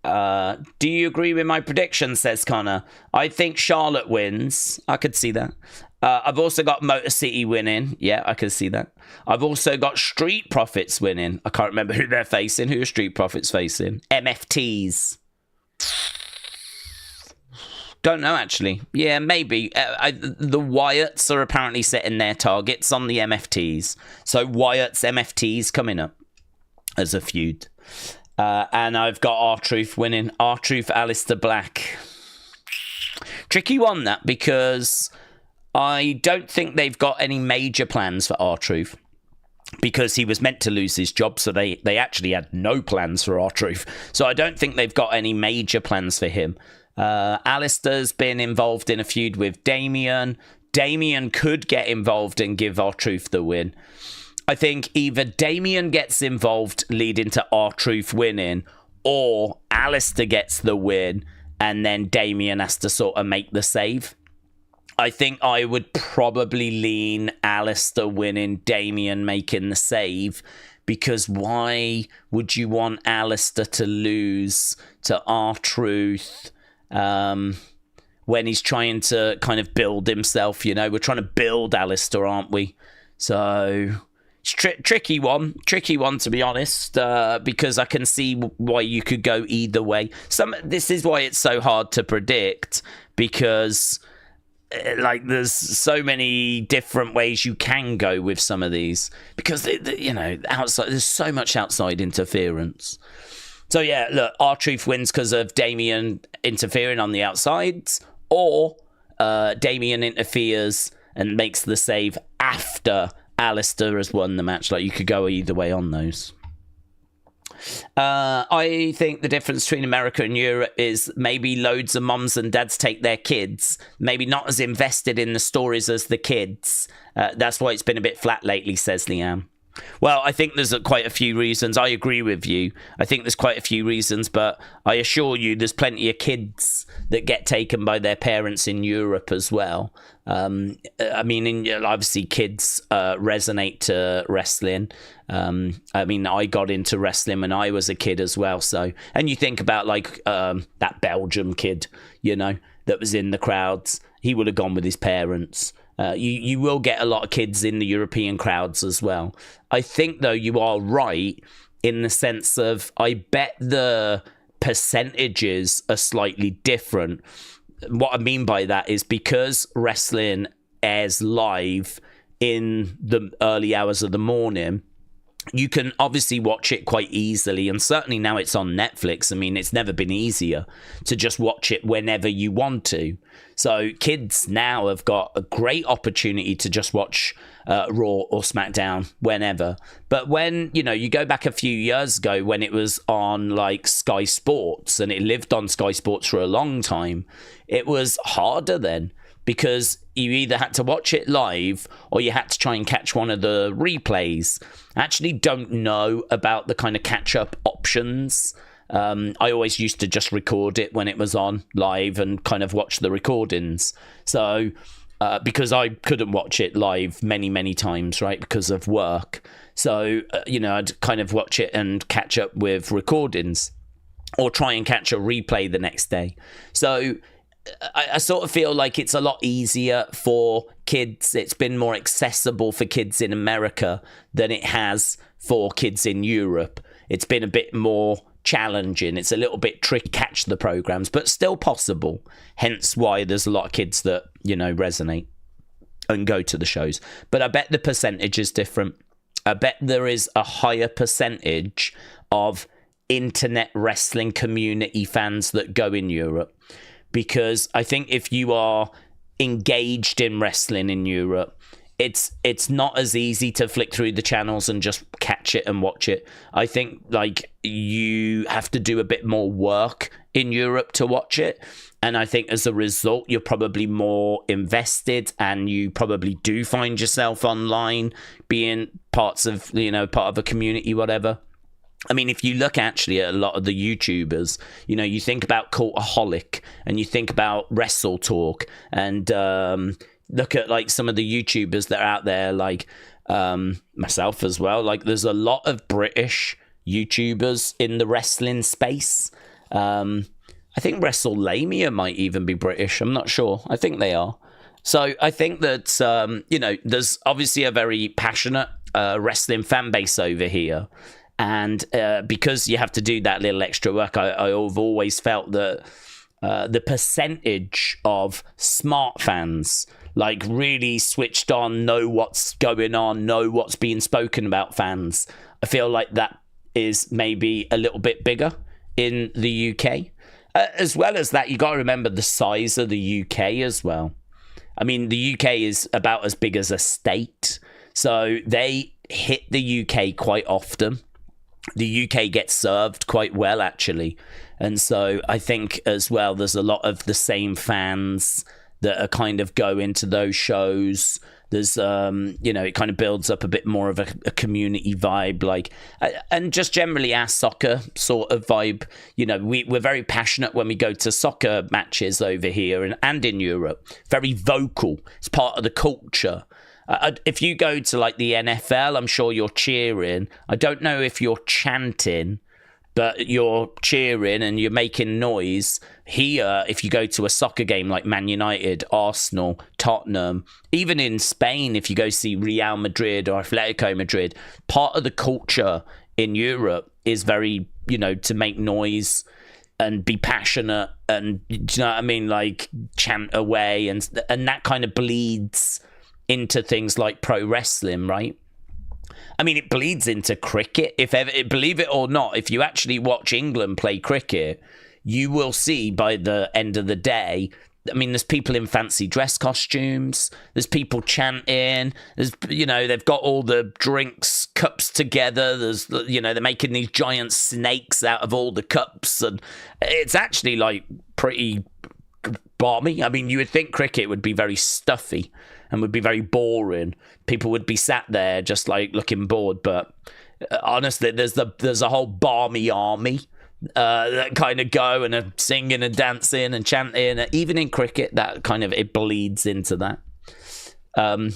Do you agree with my prediction, says Connor? I think Charlotte wins. I could see that. I've also got Motor City winning. Yeah, I can see that. I've also got Street Profits winning. I can't remember who they're facing. Who are Street Profits facing? MFTs. Don't know, actually. Yeah, maybe. The Wyatts are apparently setting their targets on the MFTs. So Wyatt's MFTs coming up as a feud. And I've got R-Truth winning. R-Truth, Aleister Black. Tricky one, that, because I don't think they've got any major plans for R-Truth. Because he was meant to lose his job, so they actually had no plans for R-Truth. So I don't think they've got any major plans for him. Aleister's been involved in a feud with Damian. Damien could get involved and give R-Truth the win. I think either Damien gets involved leading to R-Truth winning, or Aleister gets the win and then Damien has to sort of make the save. I think I would probably lean Aleister winning, Damien making the save, because why would you want Aleister to lose to R-Truth when he's trying to kind of build himself? You know, we're trying to build Aleister, aren't we? So it's tricky one to be honest, because I can see why you could go either way. This is why it's so hard to predict, because like there's so many different ways you can go with some of these, because you know, outside there's so much outside interference. So yeah, look, R-Truth wins because of Damien interfering on the outsides, or Damien interferes and makes the save after Aleister has won the match. Like, you could go either way on those. I think the difference between America and Europe is maybe loads of moms and dads take their kids, maybe not as invested in the stories as the kids. That's why it's been a bit flat lately, says Liam. Well, I think there's quite a few reasons. I agree with you. I think there's quite a few reasons, but I assure you there's plenty of kids that get taken by their parents in Europe as well. I mean, obviously kids resonate to wrestling. I mean, I got into wrestling when I was a kid as well. So, and you think about like that Belgium kid, you know, that was in the crowds. He would have gone with his parents. You will get a lot of kids in the European crowds as well. I think, though, you are right in the sense of, I bet the percentages are slightly different. What I mean by that is because wrestling airs live in the early hours of the morning, you can obviously watch it quite easily, and certainly now it's on Netflix. I mean, it's never been easier to just watch it whenever you want to. So kids now have got a great opportunity to just watch Raw or SmackDown whenever. But when, you know, you go back a few years ago when it was on like Sky Sports, and it lived on Sky Sports for a long time, it was harder then, because you either had to watch it live or you had to try and catch one of the replays. I actually don't know about the kind of catch-up options. I always used to just record it when it was on live and kind of watch the recordings. So, because I couldn't watch it live many times, right, because of work. So, you know, I'd kind of watch it and catch up with recordings, or try and catch a replay the next day. So I sort of feel like it's a lot easier for kids. It's been more accessible for kids in America than it has for kids in Europe. It's been a bit more challenging. It's a little bit tricky to catch the programs, but still possible. Hence why there's a lot of kids that, you know, resonate and go to the shows. But I bet the percentage is different. I bet there is a higher percentage of internet wrestling community fans that go in Europe. Because I think if you are engaged in wrestling in Europe, it's not as easy to flick through the channels and just catch it and watch it. I think like you have to do a bit more work in Europe to watch it. And I think as a result, you're probably more invested, and you probably do find yourself online being part of a community, whatever. I mean, if you look actually at a lot of the YouTubers, you know, you think about Cultaholic and you think about Wrestle Talk, and look at like some of the YouTubers that are out there, like myself as well. Like, there's a lot of British YouTubers in the wrestling space. I think WrestleMania might even be British. I'm not sure. I think they are. So I think that, you know, there's obviously a very passionate wrestling fan base over here. And because you have to do that little extra work, I've always felt that the percentage of smart fans, like really switched on, know what's going on, know what's being spoken about fans, I feel like that is maybe a little bit bigger in the UK. As well as that, you got to remember the size of the UK as well. I mean, the UK is about as big as a state. So they hit the UK quite often. The UK gets served quite well, actually. And so I think as well, there's a lot of the same fans that are kind of go into those shows. There's, it kind of builds up a bit more of a community vibe, like, and just generally our soccer sort of vibe. We're very passionate when we go to soccer matches over here and in Europe. Very vocal. It's part of the culture. If you go to like the NFL, I'm sure you're cheering. I don't know if you're chanting, but you're cheering and you're making noise. Here, if you go to a soccer game like Man United, Arsenal, Tottenham, even in Spain, if you go see Real Madrid or Atletico Madrid, part of the culture in Europe is very, to make noise and be passionate and, do you know what I mean, like chant away, and that kind of bleeds into things like pro wrestling, right? I mean, it bleeds into cricket. If ever, believe it or not, if you actually watch England play cricket, you will see by the end of the day, I mean, there's people in fancy dress costumes. There's people chanting. There's, they've got all the drinks cups together. There's, they're making these giant snakes out of all the cups. And it's actually like pretty balmy. I mean, you would think cricket would be very stuffy and would be very boring. People would be sat there just like looking bored. But honestly, there's a whole balmy army that kind of go and are singing and dancing and chanting. Even in cricket, that kind of, it bleeds into that. One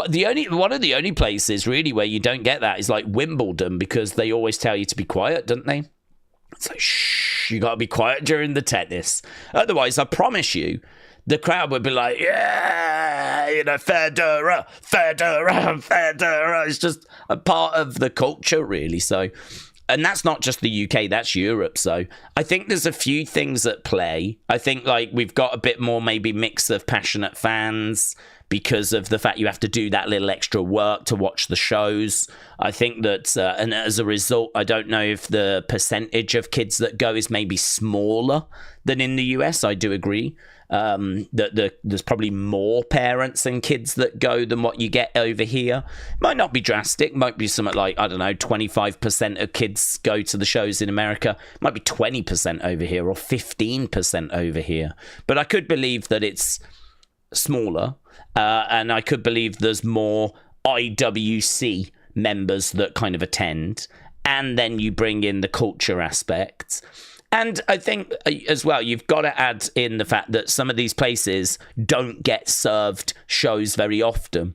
of the only places really where you don't get that is like Wimbledon, because they always tell you to be quiet, don't they? It's like, shh, you got to be quiet during the tennis. Otherwise, I promise you, the crowd would be like, yeah, Federer. It's just a part of the culture, really. So, and that's not just the UK, that's Europe. So I think there's a few things at play. I think like we've got a bit more maybe mix of passionate fans because of the fact you have to do that little extra work to watch the shows. I think that, and as a result, I don't know if the percentage of kids that go is maybe smaller than in the US. I do agree. There's probably more parents and kids that go than what you get over here. Might not be drastic, might be something like, I don't know, 25% of kids go to the shows in America. Might be 20% over here or 15% over here. But I could believe that it's smaller, and I could believe there's more IWC members that kind of attend, and then you bring in the culture aspect. And I think as well, you've got to add in the fact that some of these places don't get served shows very often.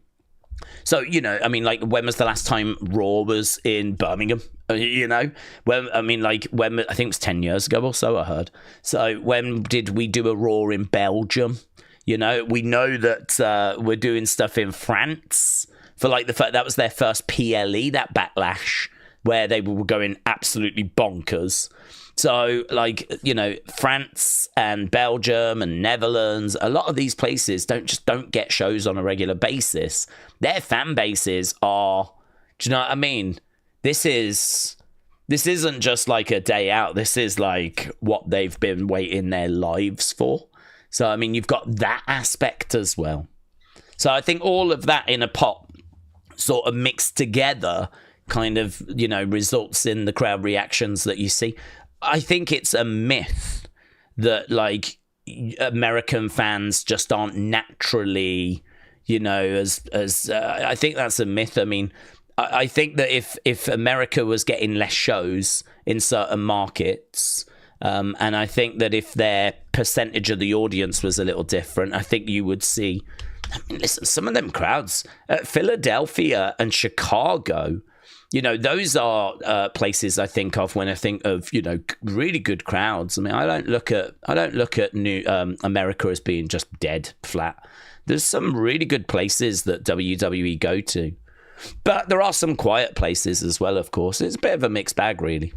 So, I mean, like, when was the last time Raw was in Birmingham? When I think it was 10 years ago or so, I heard. So when did we do a Raw in Belgium? We know that we're doing stuff in France for like the fact that was their first PLE, that Backlash, where they were going absolutely bonkers. So, like, France and Belgium and Netherlands, a lot of these places don't get shows on a regular basis. Their fan bases are, do you know what I mean? This isn't just like a day out. This is like what they've been waiting their lives for. So, I mean, you've got that aspect as well. So I think all of that in a pot sort of mixed together kind of, results in the crowd reactions that you see. I think it's a myth that, like, American fans just aren't naturally, I think that's a myth. I mean, I think that if America was getting less shows in certain markets, and I think that if their percentage of the audience was a little different, I think you would see, I mean, listen, some of them crowds at Philadelphia and Chicago, those are places I think of when I think of, really good crowds. I mean, I don't look at New America as being just dead flat. There's some really good places that WWE go to, but there are some quiet places as well. Of course, it's a bit of a mixed bag, really.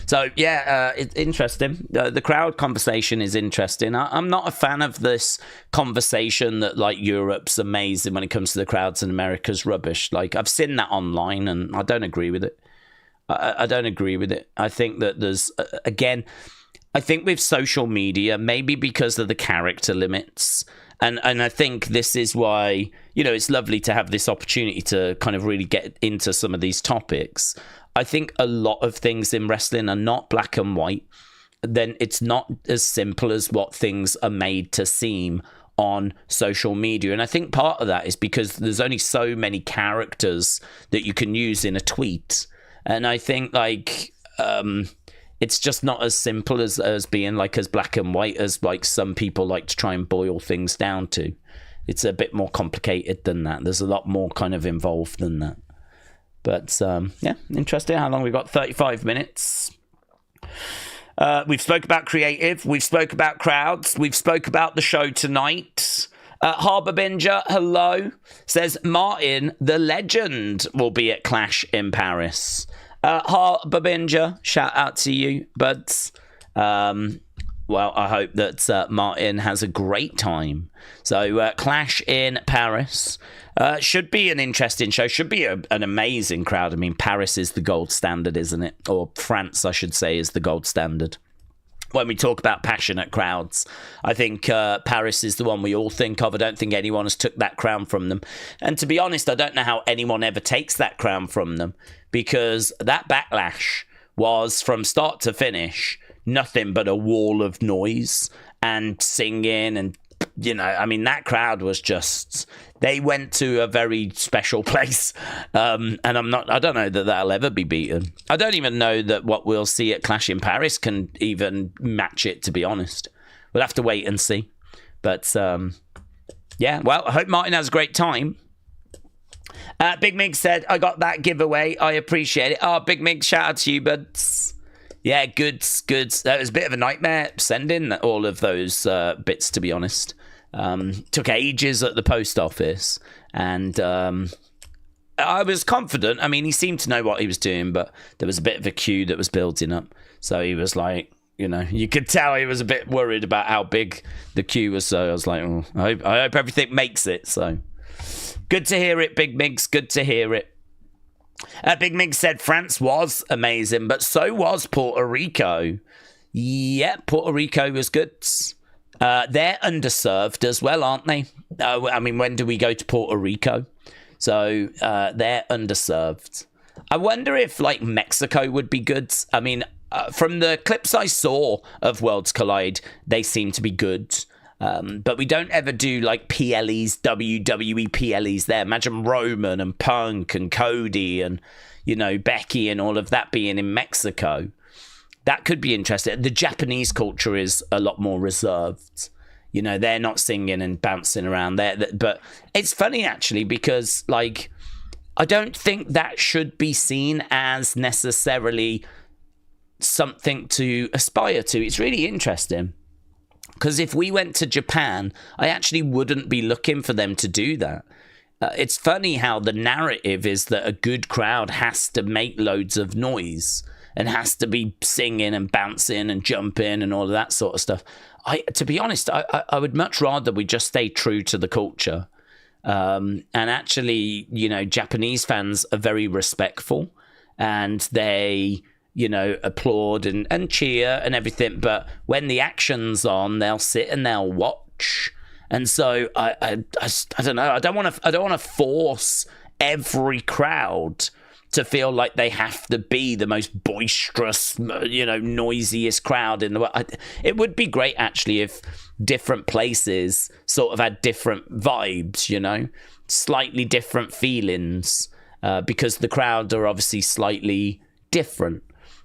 So yeah, it's interesting. The crowd conversation is interesting. I'm not a fan of this conversation that like Europe's amazing when it comes to the crowds and America's rubbish. Like, I've seen that online and I don't agree with it. I don't agree with it. I think that there's, again, I think with social media, maybe because of the character limits, and I think this is why, it's lovely to have this opportunity to kind of really get into some of these topics. I think a lot of things in wrestling are not black and white. Then it's not as simple as what things are made to seem on social media. And I think part of that is because there's only so many characters that you can use in a tweet. And I think like it's just not as simple as being like as black and white as like some people like to try and boil things down to. It's a bit more complicated than that. There's a lot more kind of involved than that. But yeah, interesting. How long we've got? 35 minutes. We've spoke about creative. We've spoke about crowds. We've spoke about the show tonight. Harbour Binger, hello, says Martin, the legend, will be at Clash in Paris. Harbour Binger, shout out to you. But, well, I hope that Martin has a great time. So, Clash in Paris. Should be an interesting show. Should be an amazing crowd. I mean, Paris is the gold standard, isn't it? Or France, I should say, is the gold standard. When we talk about passionate crowds, I think Paris is the one we all think of. I don't think anyone has took that crown from them. And to be honest, I don't know how anyone ever takes that crown from them, because that backlash was, from start to finish, nothing but a wall of noise and singing and, you know, I mean, that crowd was just, they went to a very special place. And I don't know that that'll ever be beaten. I don't even know that what we'll see at Clash in Paris can even match it, to be honest. We'll have to wait and see. But, yeah, well, I hope Martin has a great time. Big Mig said, I got that giveaway. I appreciate it. Oh, Big Mig, shout out to you, but yeah, goods. That was a bit of a nightmare sending all of those bits, to be honest. Took ages at the post office, and I was confident. I mean, he seemed to know what he was doing, but there was a bit of a queue that was building up. So he was like, you know, you could tell he was a bit worried about how big the queue was. So I was like, oh, I hope everything makes it. So good to hear it, Big Migs. Good to hear it. Big Mig said France was amazing, but so was Puerto Rico. Yeah, Puerto Rico was good. They're underserved as well, aren't they? I mean, when do we go to Puerto Rico? So they're underserved. I wonder if, like, Mexico would be good. I mean, from the clips I saw of Worlds Collide, they seem to be good. But we don't ever do, like, PLEs, WWE PLEs there. Imagine Roman and Punk and Cody and, you know, Becky and all of that being in Mexico. That could be interesting. The Japanese culture is a lot more reserved. You know, they're not singing and bouncing around there. But it's funny, actually, because, like, I don't think that should be seen as necessarily something to aspire to. It's really interesting. Because if we went to Japan, I actually wouldn't be looking for them to do that. It's funny how the narrative is that a good crowd has to make loads of noise and has to be singing and bouncing and jumping and all of that sort of stuff. To be honest, I would much rather we just stay true to the culture. And actually, you know, Japanese fans are very respectful, and they, you know, applaud and cheer and everything. But when the action's on, they'll sit and they'll watch. And so I don't know. I don't want to force every crowd to feel like they have to be the most boisterous, you know, noisiest crowd in the world. It would be great, actually, if different places sort of had different vibes, you know, slightly different feelings, because the crowd are obviously slightly different,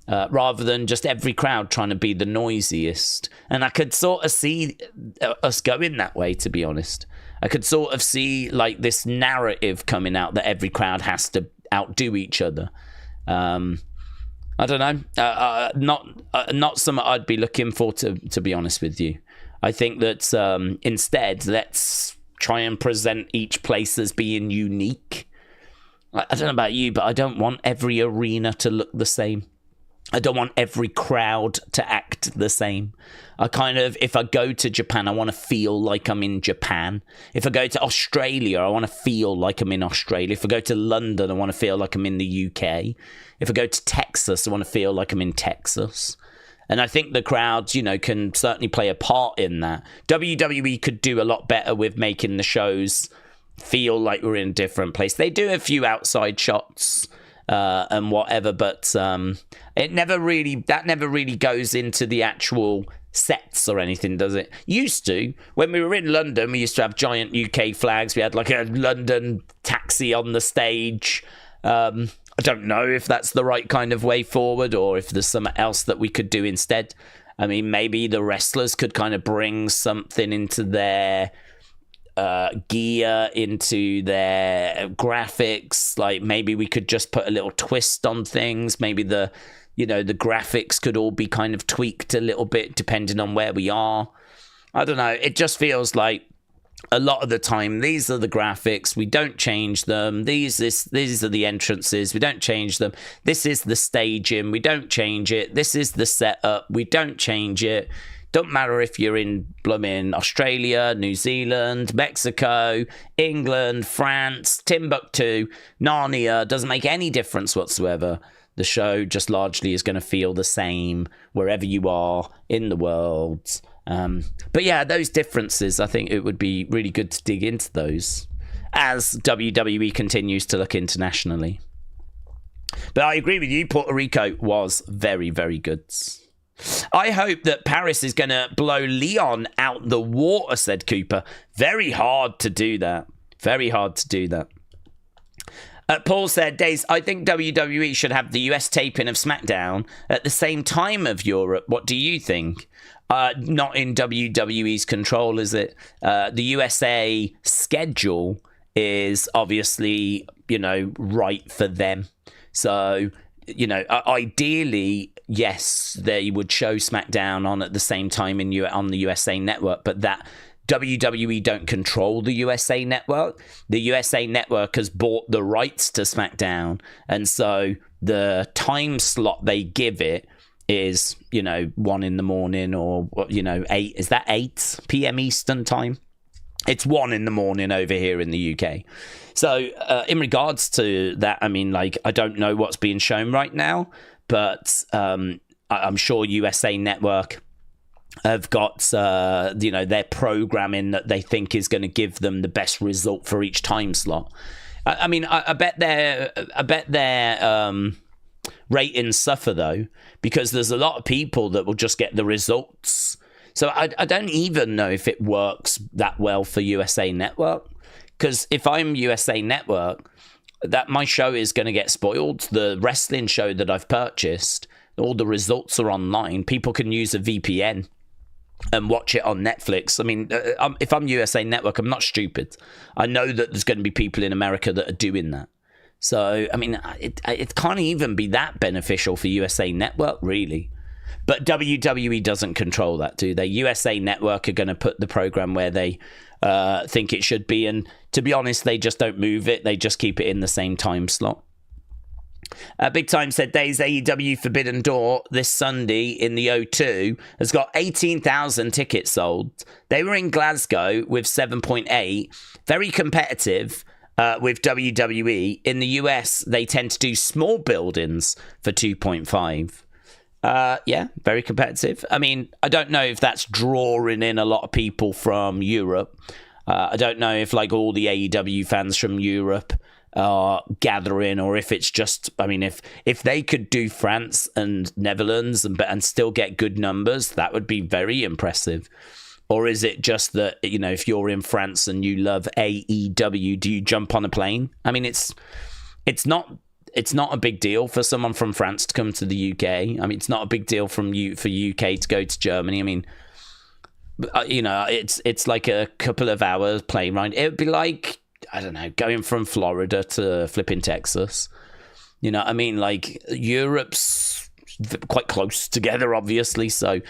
rather than just every crowd trying to be the noisiest. And I could sort of see us going that way, to be honest. I could sort of see, like, this narrative coming out that every crowd has to outdo each other. I don't know. Not something I'd be looking for, to be honest with you. I think that instead, let's try and present each place as being unique. I don't know about you, but I don't want every arena to look the same. I don't want every crowd to act the same. If I go to Japan, I want to feel like I'm in Japan. If I go to Australia, I want to feel like I'm in Australia. If I go to London, I want to feel like I'm in the UK. If I go to Texas, I want to feel like I'm in Texas. And I think the crowds, you know, can certainly play a part in that. WWE could do a lot better with making the shows feel like we're in a different place. They do a few outside shots and whatever, but that never really goes into the actual sets or anything, does it? Used to. When we were in London, we used to have giant UK flags. We had like a London taxi on the stage. I don't know if that's the right kind of way forward or if there's something else that we could do instead. I mean, maybe the wrestlers could kind of bring something into their gear, into their graphics. Like maybe we could just put a little twist on things. Maybe the graphics could all be kind of tweaked a little bit depending on where we are. I don't know. It just feels like a lot of the time, these are the graphics. We don't change them. These are the entrances. We don't change them. This is the staging. We don't change it. This is the setup. We don't change it. Don't matter if you're in blooming Australia, New Zealand, Mexico, England, France, Timbuktu, Narnia. Doesn't make any difference whatsoever. The show just largely is going to feel the same wherever you are in the world. But yeah, those differences, I think it would be really good to dig into those as WWE continues to look internationally. But I agree with you, Puerto Rico was very, very good. I hope that Paris is going to blow Leon out the water, said Cooper. Very hard to do that. Very hard to do that. Paul said, Daze, I think WWE should have the US taping of SmackDown at the same time of Europe. What do you think? Not in WWE's control, is it? The USA schedule is obviously, right for them. So, ideally, yes, they would show SmackDown on at the same time on the USA Network, but that WWE don't control the USA Network. The USA Network has bought the rights to SmackDown, and so the time slot they give it is 1 in the morning or 8. Is that 8 p.m. Eastern time? It's 1 in the morning over here in the UK. So in regards to that, I mean, I don't know what's being shown right now, but I'm sure USA Network have got their programming that they think is going to give them the best result for each time slot. I bet their ratings suffer though, because there's a lot of people that will just get the results. So I don't even know if it works that well for USA Network, because if I'm USA Network, that my show is going to get spoiled. The wrestling show that I've purchased, all the results are online. People can use a VPN and watch it on Netflix. I mean, if I'm USA Network, I'm not stupid. I know that there's going to be people in America that are doing that. So, I mean, it can't even be that beneficial for USA Network, really. But WWE doesn't control that, do they? USA Network are going to put the program where they think it should be. And to be honest, they just don't move it. They just keep it in the same time slot. Big Time said, Daze, AEW Forbidden Door this Sunday in the O2 has got 18,000 tickets sold. They were in Glasgow with 7.8. Very competitive with WWE. In the US, they tend to do small buildings for 2.5. Yeah, very competitive. I mean, I don't know if that's drawing in a lot of people from Europe. I don't know if all the AEW fans from Europe are gathering, or if it's just, I mean, if they could do France and Netherlands and still get good numbers, that would be very impressive. Or is it just that, if you're in France and you love AEW, do you jump on a plane? I mean, it's not a big deal for someone from France to come to the UK. I mean, it's not a big deal for UK to go to Germany. I mean, it's like a couple of hours plane ride. It would be like, I don't know, going from Florida to flipping Texas. I mean, Europe's quite close together, obviously. So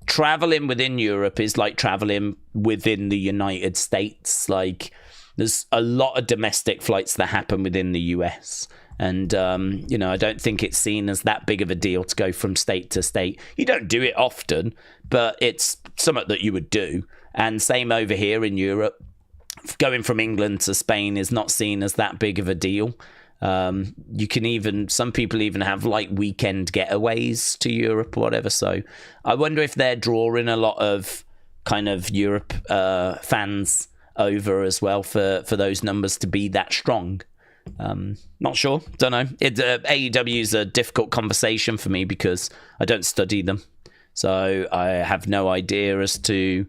traveling within Europe is like traveling within the United States. There's a lot of domestic flights that happen within the US. And, I don't think it's seen as that big of a deal to go from state to state. You don't do it often, but it's something that you would do. And same over here in Europe. Going from England to Spain is not seen as that big of a deal. Some people even have weekend getaways to Europe or whatever. So I wonder if they're drawing a lot of kind of Europe fans over as well for those numbers to be that strong. Not sure. Don't know. AEW is a difficult conversation for me because I don't study them. So I have no idea as to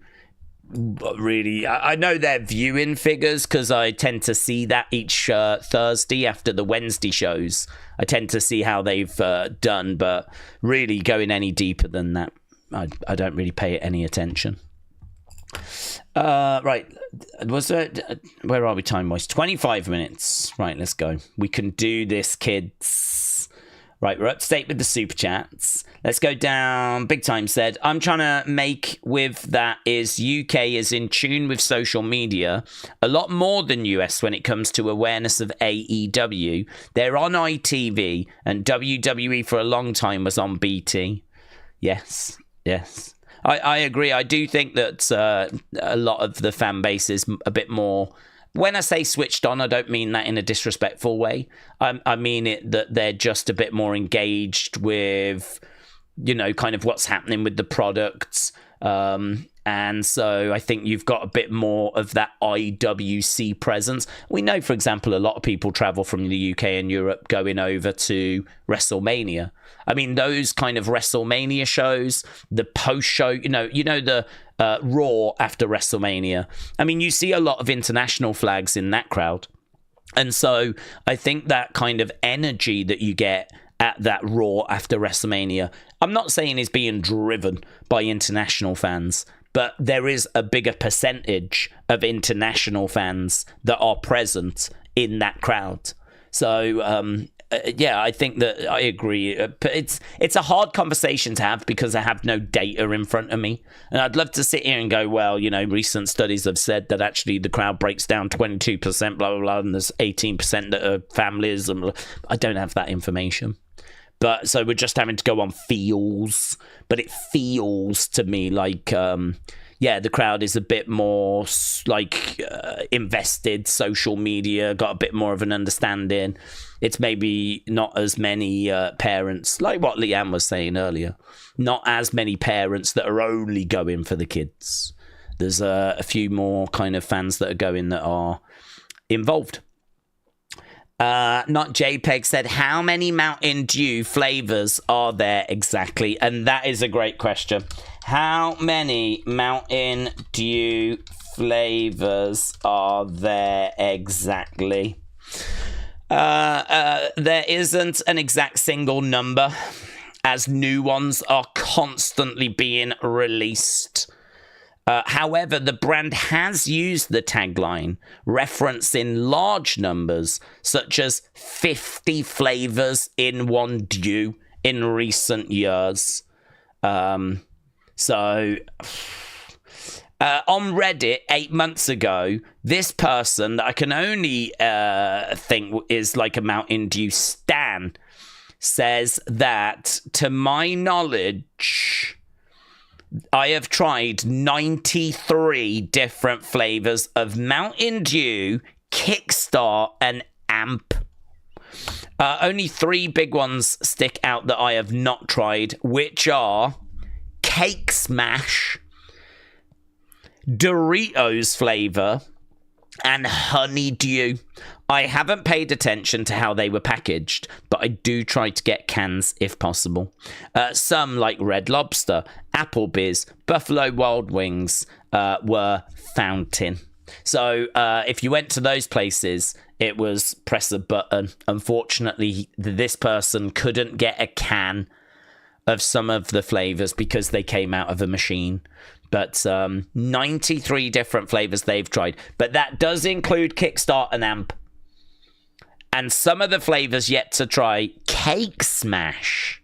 really. I know they're viewing figures because I tend to see that each Thursday after the Wednesday shows. I tend to see how they've done, but really going any deeper than that, I don't really pay it any attention. Right, was it? Where are we time-wise? 25 minutes. Right, let's go. We can do this, kids. Right, we're up to date with the super chats. Let's go down. Big Time said, I'm trying to make with that is UK is in tune with social media a lot more than US when it comes to awareness of AEW. They're on ITV and WWE for a long time was on BT. Yes. I agree. I do think that a lot of the fan base is a bit more... When I say switched on, I don't mean that in a disrespectful way. I mean it that they're just a bit more engaged with, kind of what's happening with the products. And so I think you've got a bit more of that IWC presence. We know, for example, a lot of people travel from the UK and Europe going over to WrestleMania. I mean, those kind of WrestleMania shows, the post-show, the Raw after WrestleMania. I mean, you see a lot of international flags in that crowd. And so I think that kind of energy that you get at that Raw after WrestleMania, I'm not saying is being driven by international fans, but there is a bigger percentage of international fans that are present in that crowd. So, I think that I agree. But it's a hard conversation to have because I have no data in front of me. And I'd love to sit here and go, well, recent studies have said that actually the crowd breaks down 22%, blah, blah, blah, and there's 18% that are families. And I don't have that information. But so we're just having to go on feels. But it feels to me like, the crowd is a bit more invested, social media, got a bit more of an understanding. It's maybe not as many parents, like what Leanne was saying earlier, not as many parents that are only going for the kids. There's a few more kind of fans that are going that are involved. Not JPEG said, how many Mountain Dew flavors are there exactly? And that is a great question. How many Mountain Dew flavors are there exactly? There isn't an exact single number, as new ones are constantly being released. However, the brand has used the tagline referencing large numbers, such as 50 flavors in one dew in recent years. On Reddit 8 months ago, this person that I can only think is like a Mountain Dew stan says that, to my knowledge, I have tried 93 different flavors of Mountain Dew, Kickstart, and Amp. Only 3 big ones stick out that I have not tried, which are Cake Smash, Doritos flavor, and Honeydew. I haven't paid attention to how they were packaged, but I do try to get cans if possible. Some, like Red Lobster, Applebee's, Buffalo Wild Wings, were fountain. So if you went to those places, it was press a button. Unfortunately, this person couldn't get a can of some of the flavors because they came out of a machine. But 93 different flavors they've tried. But that does include Kickstart and Amp. And some of the flavors yet to try, Cake Smash.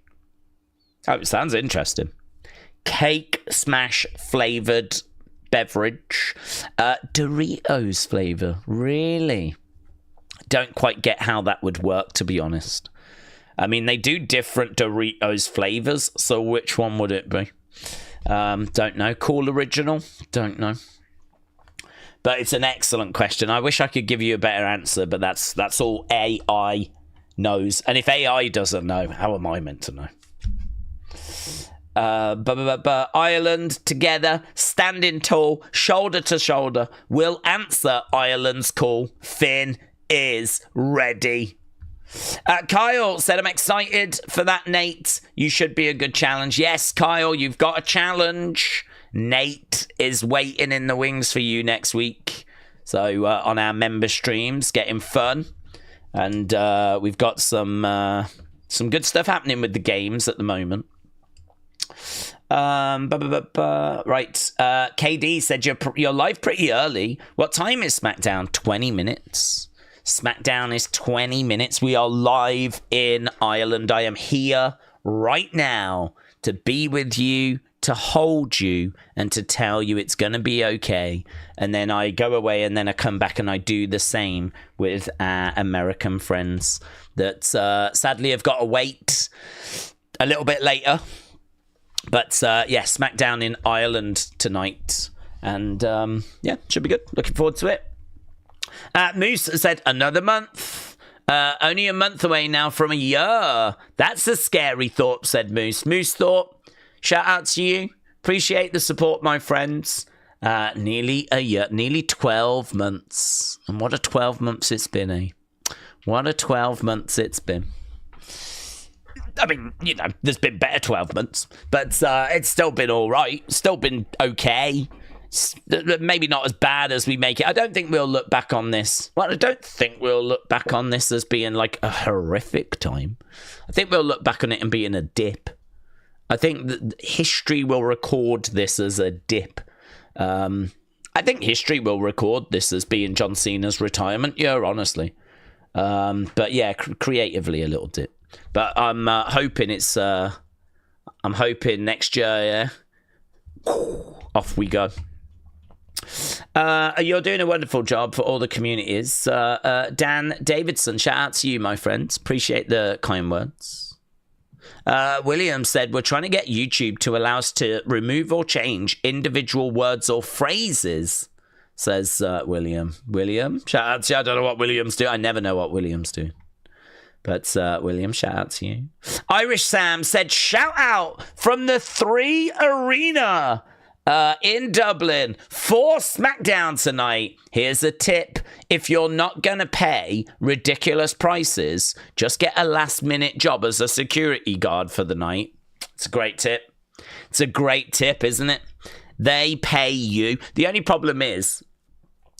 Oh, it sounds interesting. Cake Smash flavored beverage. Doritos flavor. Really? Don't quite get how that would work, to be honest. I mean, they do different Doritos flavors, so which one would it be? Don't know. Cool Original? Don't know. But it's an excellent question. I wish I could give you a better answer, but that's all AI knows. And if AI doesn't know, how am I meant to know? Ireland together, standing tall, shoulder to shoulder, will answer Ireland's call. Finn is ready. Kyle said, I'm excited for that, Nate. You should be a good challenge. Yes, Kyle, you've got a challenge. Nate is waiting in the wings for you next week. So on our member streams, getting fun. And we've got some good stuff happening with the games at the moment. Right. KD said you're live pretty early. What time is SmackDown? 20 minutes. SmackDown is 20 minutes. We are live in Ireland. I am here right now to be with you, to hold you, and to tell you it's going to be okay. And then I go away, and then I come back and I do the same with our American friends that sadly have got to wait a little bit later. But yeah, SmackDown in Ireland tonight. And yeah, should be good. Looking forward to it. Moose said, another month. Only a month away now from a year. That's a scary thought, said Moose. Moose thought, shout out to you. Appreciate the support, my friends. Nearly a year, nearly 12 months. And what a 12 months it's been, eh? What a 12 months it's been. I mean, you know, there's been better 12 months, but it's still been all right. Still been okay. Maybe not as bad as we make it. I don't think we'll look back on this. Well, I don't think we'll look back on this as being like a horrific time. I think we'll look back on it and be in a dip. I think that history will record this as a dip. I think history will record this as being John Cena's retirement year, honestly. But yeah, creatively a little dip. But I'm hoping it's. I'm hoping next year. Yeah, off we go. You're doing a wonderful job for all the communities. Dan Davidson, shout out to you, my friends. Appreciate the kind words. William said, we're trying to get YouTube to allow us to remove or change individual words or phrases, says William. William, shout out to you. I don't know what Williams do. I never know what Williams do. But William, shout out to you. Irish Sam said, shout out from the 3 Arena in Dublin for SmackDown tonight. Here's a tip. If you're not going to pay ridiculous prices, just get a last-minute job as a security guard for the night. It's a great tip. It's a great tip, isn't it? They pay you. The only problem is,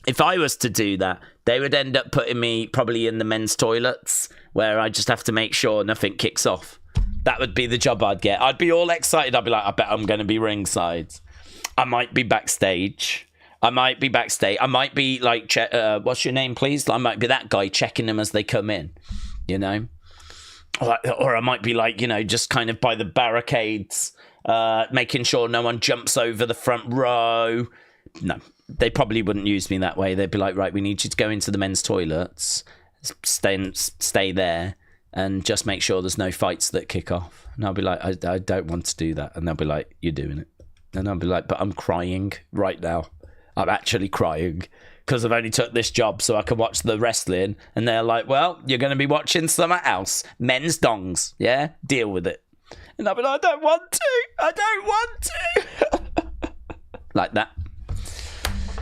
if I was to do that, they would end up putting me probably in the men's toilets, where I just have to make sure nothing kicks off. That would be the job I'd get. I'd be all excited. I'd be like, I bet I'm going to be ringside. I might be backstage. I might be like, what's your name, please? I might be that guy checking them as they come in, you know? Or I might be like, you know, just kind of by the barricades, making sure no one jumps over the front row. No, they probably wouldn't use me that way. They'd be like, right, we need you to go into the men's toilets, stay there, and just make sure there's no fights that kick off. And I'll be like, I don't want to do that. And they'll be like, you're doing it. And I'll be like, but I'm crying right now. I'm actually crying because I've only took this job so I can watch the wrestling. And they're like, well, you're going to be watching something else. Men's dongs. Yeah? Deal with it. And I'll be like, I don't want to. Like that.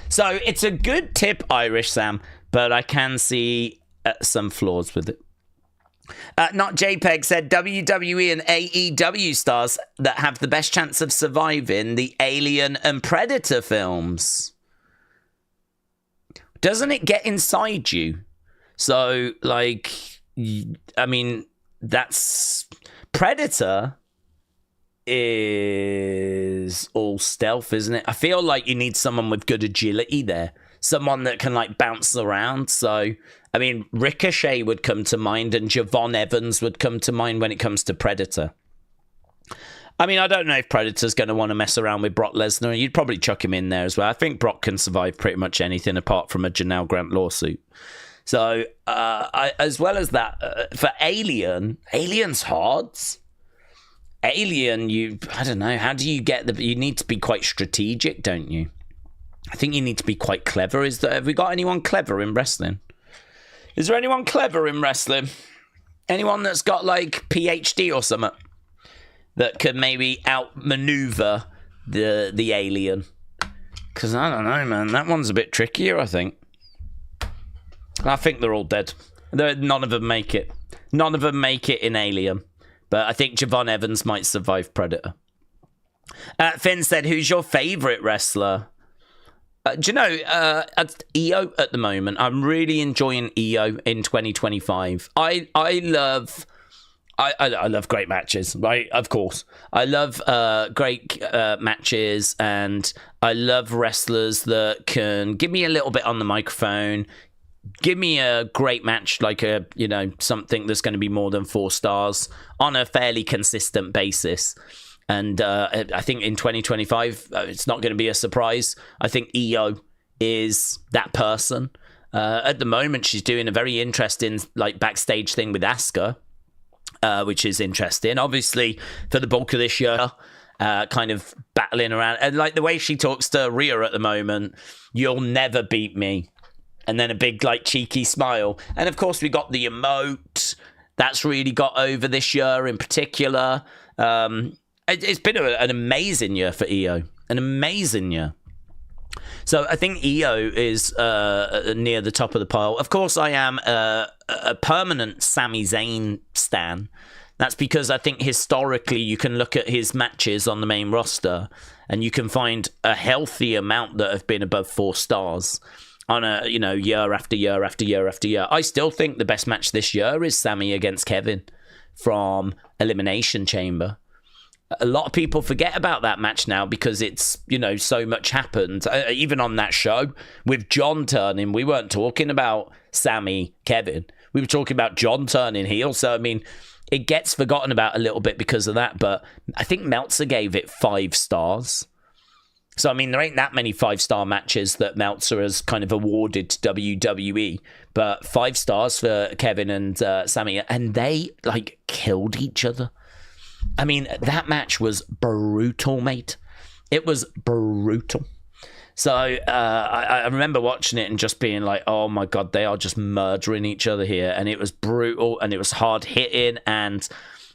So it's a good tip, Irish Sam, but I can see some flaws with it. Not JPEG said WWE and AEW stars that have the best chance of surviving the Alien and Predator films. Doesn't it get inside you? So, like, I mean, that's... Predator is all stealth, isn't it? I feel like you need someone with good agility there. Someone that can, like, bounce around. So, I mean, Ricochet would come to mind and Javon Evans would come to mind when it comes to Predator. I mean, I don't know if Predator's going to want to mess around with Brock Lesnar. You'd probably chuck him in there as well. I think Brock can survive pretty much anything apart from a Janelle Grant lawsuit. So, as well as that, for Alien's hard. Alien, I don't know, how do you get you need to be quite strategic, don't you? I think you need to be quite clever. Have we got anyone clever in wrestling? Is there anyone clever in wrestling? Anyone that's got, like, PhD or something that could maybe outmaneuver the alien? Because I don't know, man. That one's a bit trickier, I think. I think they're all dead. None of them make it. None of them make it in Alien. But I think Javon Evans might survive Predator. Finn said, who's your favourite wrestler? Do you know, EO at the moment, I'm really enjoying EO in 2025. I love great matches, right? Of course. I love great matches, and I love wrestlers that can give me a little bit on the microphone, give me a great match, like something that's going to be more than 4 stars on a fairly consistent basis. And I think in 2025, it's not going to be a surprise. I think EO is that person. At the moment, she's doing a very interesting backstage thing with Asuka, which is interesting. Obviously, for the bulk of this year, kind of battling around. And the way she talks to Rhea at the moment, you'll never beat me. And then a big, cheeky smile. And, of course, we got the emote. That's really got over this year in particular. It's been an amazing year for EO. An amazing year. So I think EO is near the top of the pile. Of course, I am a permanent Sami Zayn stan. That's because I think historically you can look at his matches on the main roster and you can find a healthy amount that have been above 4 stars on a year after year after year after year. I still think the best match this year is Sami against Kevin from Elimination Chamber. A lot of people forget about that match now because it's, so much happened. Even on that show with John turning, we weren't talking about Sami, Kevin. We were talking about John turning heel. So, I mean, it gets forgotten about a little bit because of that. But I think Meltzer gave it 5 stars. So, I mean, there ain't that many 5-star matches that Meltzer has kind of awarded to WWE. But 5 stars for Kevin and Sami. And they, killed each other. I mean, that match was brutal, mate. It was brutal. So I remember watching it and just being like, oh my God, they are just murdering each other here. And it was brutal and it was hard hitting and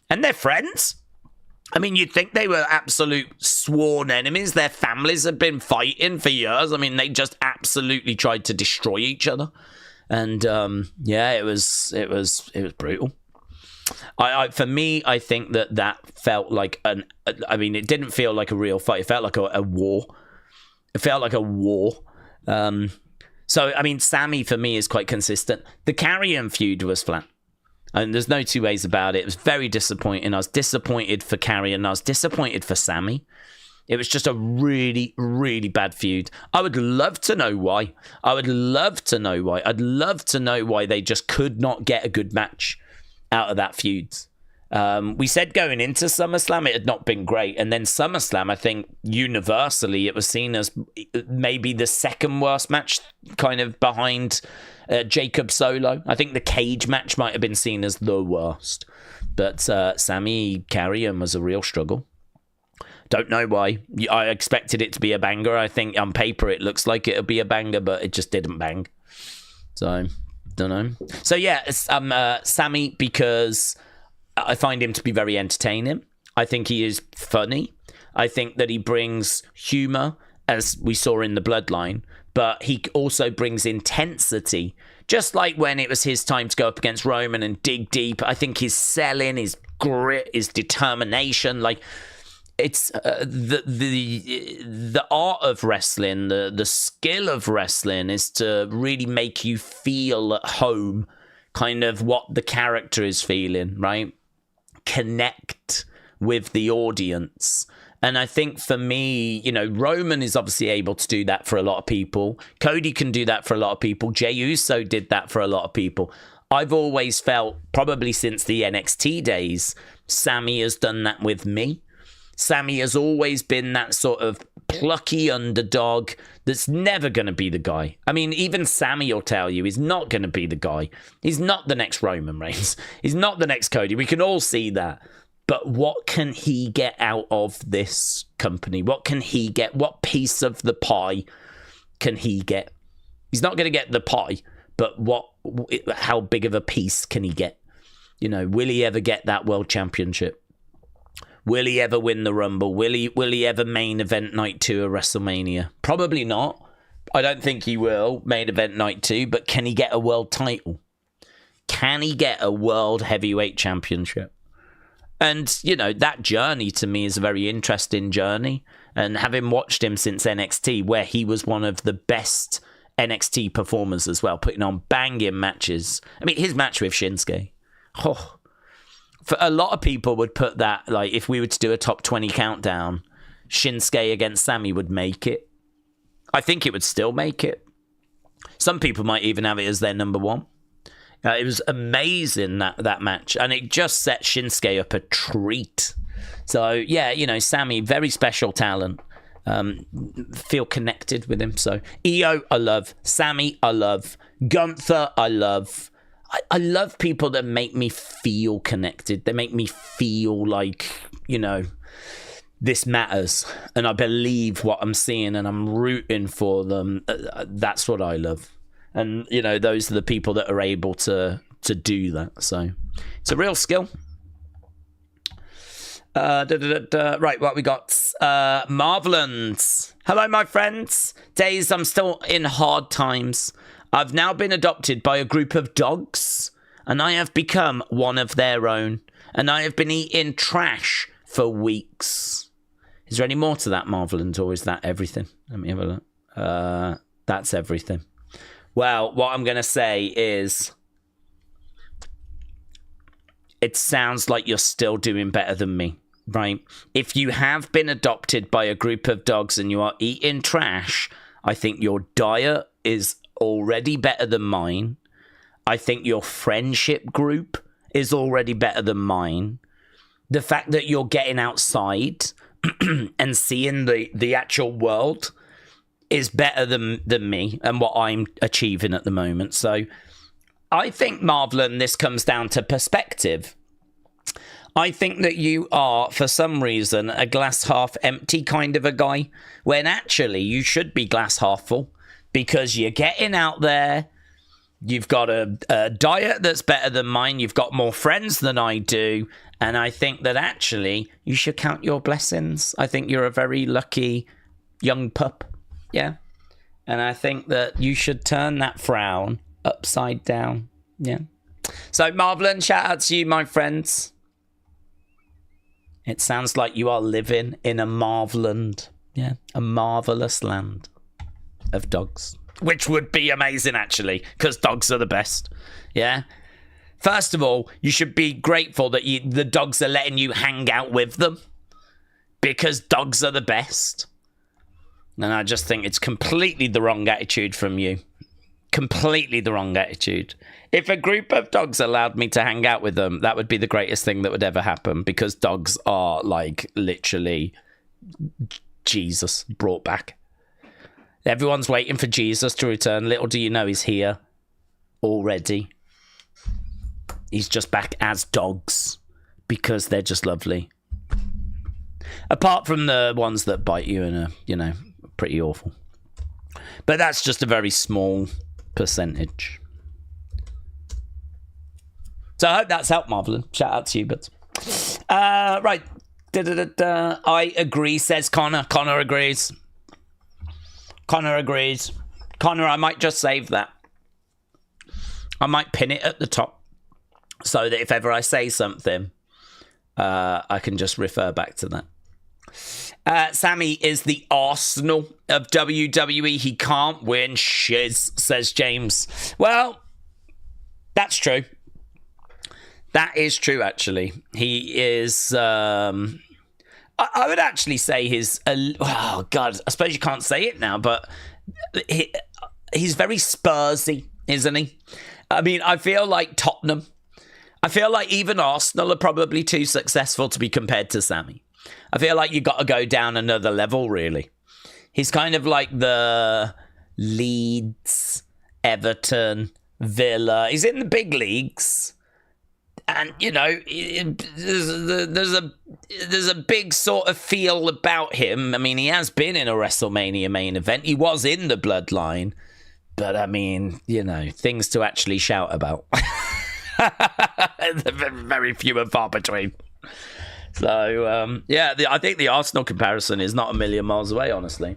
they're friends. I mean, you'd think they were absolute sworn enemies. Their families had been fighting for years. I mean, they just absolutely tried to destroy each other. And it was brutal. For me, I think that felt like it didn't feel like a real fight. It felt like a war. It felt like a war. So, I mean, Sami for me is quite consistent. The Carrion feud was flat. And there's no two ways about it. It was very disappointing. I was disappointed for Carrion. I was disappointed for Sami. It was just a really, really bad feud. I would love to know why. I'd love to know why they just could not get a good match out of that feud. We said going into SummerSlam it had not been great, and then SummerSlam, I think universally it was seen as maybe the second worst match, kind of behind Jacob Solo. I think the cage match might have been seen as the worst, but Sami Carrion was a real struggle. Don't know why. I expected it to be a banger. I think on paper it looks like it'll be a banger, but it just didn't bang. So don't know. So yeah, Sami, because I find him to be very entertaining. I think he is funny. I think that he brings humor, as we saw in the Bloodline, but he also brings intensity. Just like when it was his time to go up against Roman and dig deep. I think his selling, his grit, his determination, it's the art of wrestling, the skill of wrestling is to really make you feel at home, kind of what the character is feeling, right? Connect with the audience. And I think for me, Roman is obviously able to do that for a lot of people. Cody can do that for a lot of people. Jey Uso did that for a lot of people. I've always felt, probably since the NXT days, Sami has done that with me. Sami has always been that sort of plucky underdog that's never going to be the guy. I mean, even Sami will tell you he's not going to be the guy. He's not the next Roman Reigns. He's not the next Cody. We can all see that. But what can he get out of this company? What can he get? What piece of the pie can he get? He's not going to get the pie, but how big of a piece can he get? Will he ever get that world championship? Will he ever win the Rumble? Will he ever main event night 2 of WrestleMania? Probably not. I don't think he will main event night 2, but can he get a world title? can he get a World Heavyweight Championship? And, you know, that journey to me is a very interesting journey. And having watched him since NXT, where he was one of the best NXT performers as well, putting on banging matches. I mean, his match with Shinsuke. Oh, for a lot of people would put that, like, if we were to do a top 20 countdown, Shinsuke against Sammy would make it. I think it would still make it. Some people might even have it as their number one. It was amazing, that match. And it just set Shinsuke up a treat. So, yeah, you know, Sammy, very special talent. Feel connected with him. So, Io, I love. Sammy, I love. Gunther, I love. I love people that make me feel connected. They make me feel like, you know, this matters. And I believe what I'm seeing and I'm rooting for them. That's what I love. And, you know, those are the people that are able to do that. So it's a real skill. Right, what we got? Marveland. Hello, my friends. Daze, I'm still in hard times. I've now been adopted by a group of dogs, and I have become one of their own. And I have been eating trash for weeks. Is there any more to that, Marveland, or is that everything? Let me have a look. That's everything. Well, what I'm going to say is, it sounds like you're still doing better than me, right? If you have been adopted by a group of dogs and you are eating trash, I think your diet is already better than mine. I think your friendship group is already better than mine. The fact that you're getting outside and seeing the actual world is better than me and what I'm achieving at the moment. So I think, Marvelan, this comes down to perspective. I think that you are, for some reason, a glass half empty kind of a guy, when actually you should be glass half full, because you're getting out there, you've got a diet that's better than mine, you've got more friends than I do, and I think that actually you should count your blessings. I think you're a very lucky young pup. Yeah. And I think that you should turn that frown upside down. Yeah. So, Marvelan, shout out to you, my friends. It sounds like you are living in a Marveland. Yeah. A marvelous land of dogs. Which would be amazing, actually, because dogs are the best. Yeah. First of all, you should be grateful that the dogs are letting you hang out with them, because dogs are the best. And I just think it's completely the wrong attitude from you. Completely the wrong attitude. If a group of dogs allowed me to hang out with them, that would be the greatest thing that would ever happen, because dogs are like literally Jesus brought back. Everyone's waiting for Jesus to return. Little do you know, he's here already. He's just back as dogs because they're just lovely. Apart from the ones that bite you and are, you know, pretty awful. But that's just a very small percentage. So I hope that's helped, Marvelin. Shout out to you, but right. I agree, says Connor. Connor agrees. Connor agrees. Connor, I might just save that. I might pin it at the top so that if ever I say something, I can just refer back to that. Sammy is the Arsenal of WWE. He can't win shiz, says James. Well, that's true. That is true, actually. He is... I would actually say his... oh, God. I suppose you can't say it now, but he's very Spursy, isn't he? I mean, I feel like Tottenham. I feel like even Arsenal are probably too successful to be compared to Sammy. I feel like you got to go down another level, really. He's kind of like the Leeds, Everton, Villa. He's in the big leagues. And, you know, there's a big sort of feel about him. I mean, he has been in a WrestleMania main event. He was in the Bloodline. But, I mean, you know, things to actually shout about. Very few and far between. So, yeah, I think the Arsenal comparison is not a million miles away, honestly.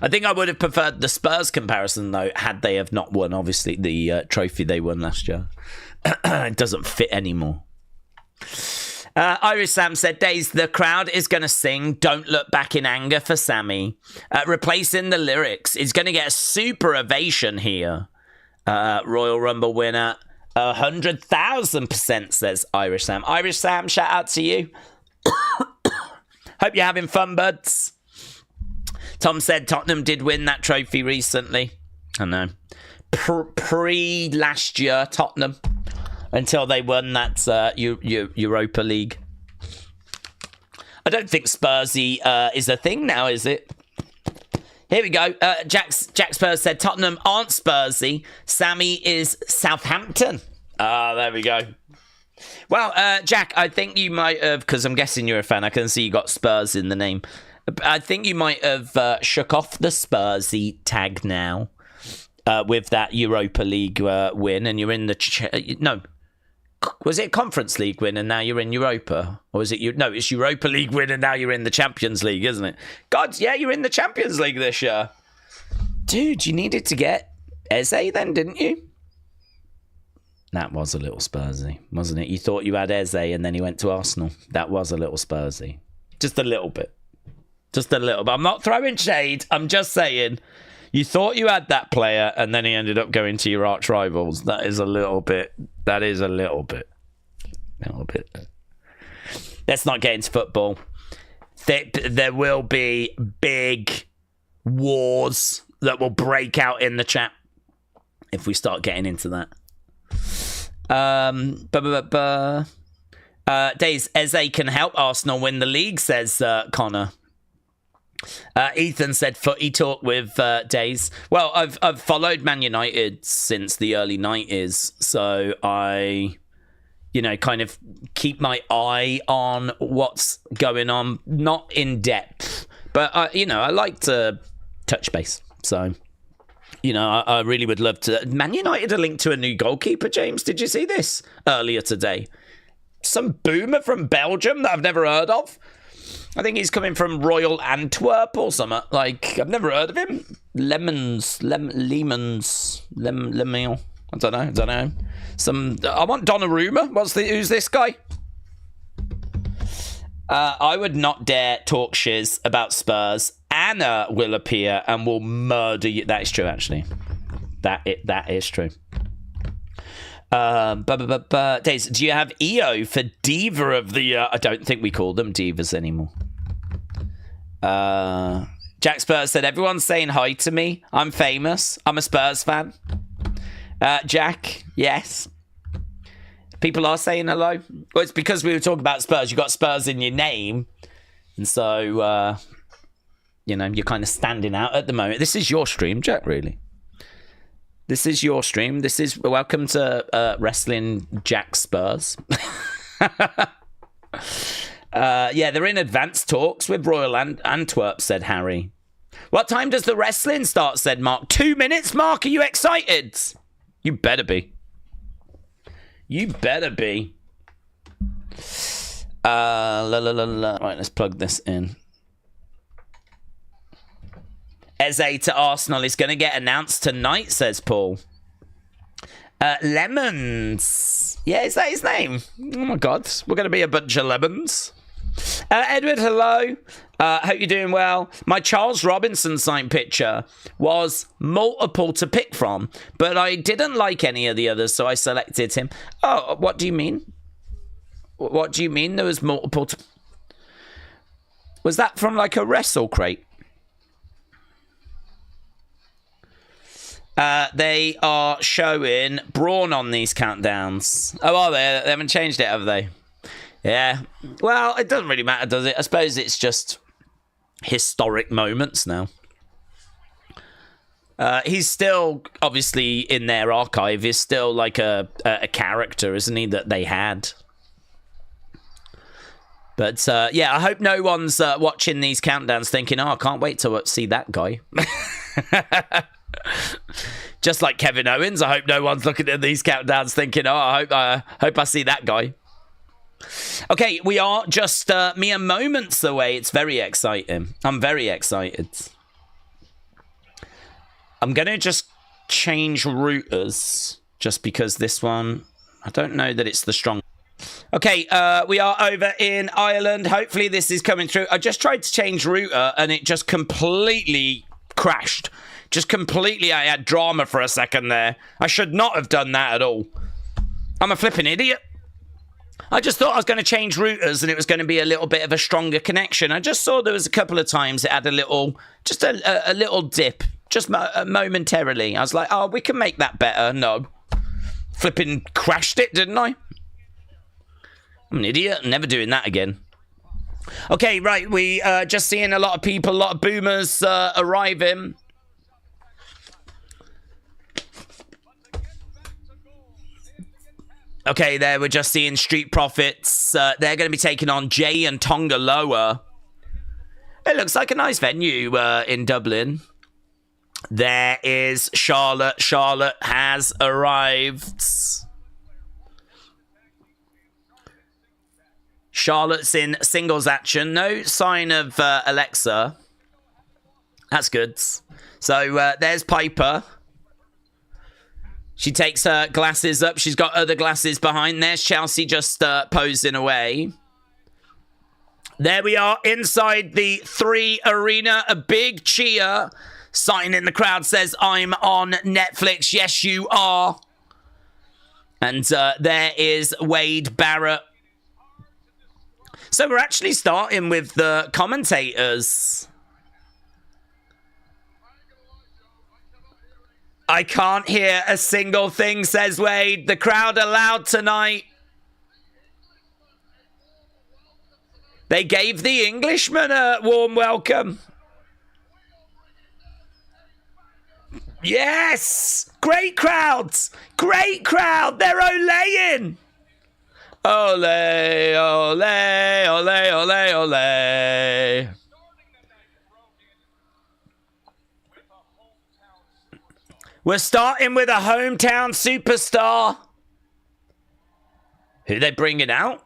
I think I would have preferred the Spurs comparison, though, had they have not won, obviously, the trophy they won last year. It doesn't fit anymore. Irish Sam said, Daze, the crowd is going to sing Don't Look Back in Anger for Sammy. Replacing the lyrics. Is going to get a super ovation here. Royal Rumble winner. 100,000%, says Irish Sam. Irish Sam, shout out to you. Hope you're having fun, buds. Tom said Tottenham did win that trophy recently. I know. Pre-last year, Tottenham. Until they won that Europa League. I don't think Spursy is a thing now, is it? Here we go. Jack Spurs said Tottenham aren't Spursy. Sammy is Southampton. There we go. Well, Jack, I think you might have, because I'm guessing you're a fan. I can see you got Spurs in the name. I think you might have shook off the Spursy tag now with that Europa League win, and you're in the... No. Was it Conference League win and now you're in Europa? Or is it... No, it's Europa League win and now you're in the Champions League, isn't it? God, yeah, you're in the Champions League this year. Dude, you needed to get Eze then, didn't you? That was a little Spursy, wasn't it? You thought you had Eze and then he went to Arsenal. That was a little Spursy. Just a little bit. Just a little bit. I'm not throwing shade. I'm just saying... You thought you had that player, and then he ended up going to your arch rivals. That is a little bit. That is a little bit. A little bit. Let's not get into football. There will be big wars that will break out in the chat if we start getting into that. Daze, Eze can help Arsenal win the league, says Connor. Ethan said footy talk with Daze. Well, I've followed Man United since the early 90s, so I, kind of keep my eye on what's going on. Not in depth, but I like to touch base. So, I really would love to. Man United are linked to a new goalkeeper, James. Did you see this earlier today? Some boomer from Belgium that I've never heard of. I think he's coming from Royal Antwerp or something. Like, I've never heard of him. Lemons. I don't know. I want Donnarumma. Who's this guy? I would not dare talk shiz about Spurs. Anna will appear and will murder you. That is true, actually. That is true. Daze, do you have EO for Diva of the Year? I don't think we call them Divas anymore. Jack Spurs said, everyone's saying hi to me. I'm famous. I'm a Spurs fan. Jack, yes. People are saying hello. Well, it's because we were talking about Spurs. You got Spurs in your name. And so, you're kind of standing out at the moment. This is your stream, Jack, really. This is your stream. This is welcome to Wrestling Jack Spurs. They're in advanced talks with Royal Antwerp, said Harry. What time does the wrestling start, said Mark. 2 minutes, Mark. Are you excited? You better be. You better be. Right, let's plug this in. Eze to Arsenal is going to get announced tonight, says Paul. Lemons. Yeah, is that his name? Oh, my God. We're going to be a bunch of lemons. Edward, hello. Hope you're doing well. My Charles Robinson signed picture was multiple to pick from, but I didn't like any of the others, so I selected him. Oh, what do you mean? What do you mean there was multiple? Was that from like a Wrestle Crate? They are showing Braun on these countdowns. Oh, are they? They haven't changed it, have they? Yeah. Well, it doesn't really matter, does it? I suppose it's just historic moments now. He's still, obviously, in their archive. He's still like a character, isn't he, that they had. But, I hope no one's watching these countdowns thinking, I can't wait to see that guy. Just like Kevin Owens, I hope no one's looking at these countdowns thinking, I hope I see that guy. Okay, we are just mere moments away. It's very exciting. I'm very excited. I'm going to just change routers just because this one I don't know that it's the strong. Okay, we are over in Ireland. Hopefully this is coming through. I just tried to change router and it just completely crashed. Just completely, I had drama for a second there. I should not have done that at all. I'm a flipping idiot. I just thought I was going to change routers and it was going to be a little bit of a stronger connection. I just saw there was a couple of times it had a little, just a little dip, just momentarily. I was like, oh, we can make that better. No. Flipping crashed it, didn't I? I'm an idiot. I'm never doing that again. Okay, right. We just seeing a lot of people, a lot of boomers arriving. Okay, there we're just seeing Street Profits. They're going to be taking on Jay and Tonga Loa. It looks like a nice venue in Dublin. There is Charlotte. Charlotte has arrived. Charlotte's in singles action. No sign of Alexa. That's good. So there's Piper. She takes her glasses up. She's got other glasses behind. There's Chelsea just posing away. There we are inside the 3 arena. A big cheer. Sign in the crowd says, I'm on Netflix. Yes, you are. And there is Wade Barrett. So we're actually starting with the commentators. I can't hear a single thing, says Wade. The crowd are loud tonight. They gave the Englishman a warm welcome. Yes! Great crowds! Great crowd! They're olaying! Ole, ole, ole, ole, ole. We're starting with a hometown superstar. Who are they bringing out?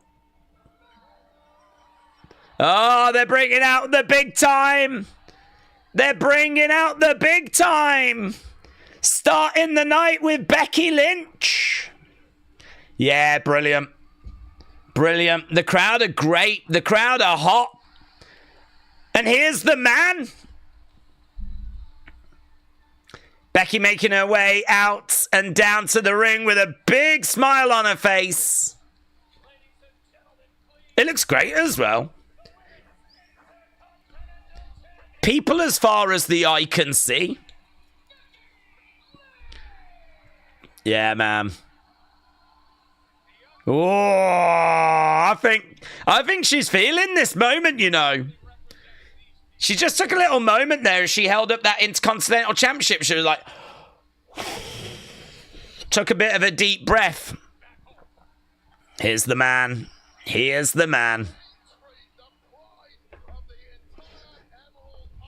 Oh, they're bringing out the big time. They're bringing out the big time. Starting the night with Becky Lynch. Yeah, brilliant. Brilliant. The crowd are great. The crowd are hot. And here's the man. Becky making her way out and down to the ring with a big smile on her face. It looks great as well. People as far as the eye can see. Yeah, man. Oh, I think she's feeling this moment, you know. She just took a little moment there as she held up that Intercontinental Championship. She was like, took a bit of a deep breath. Here's the man. Here's the man.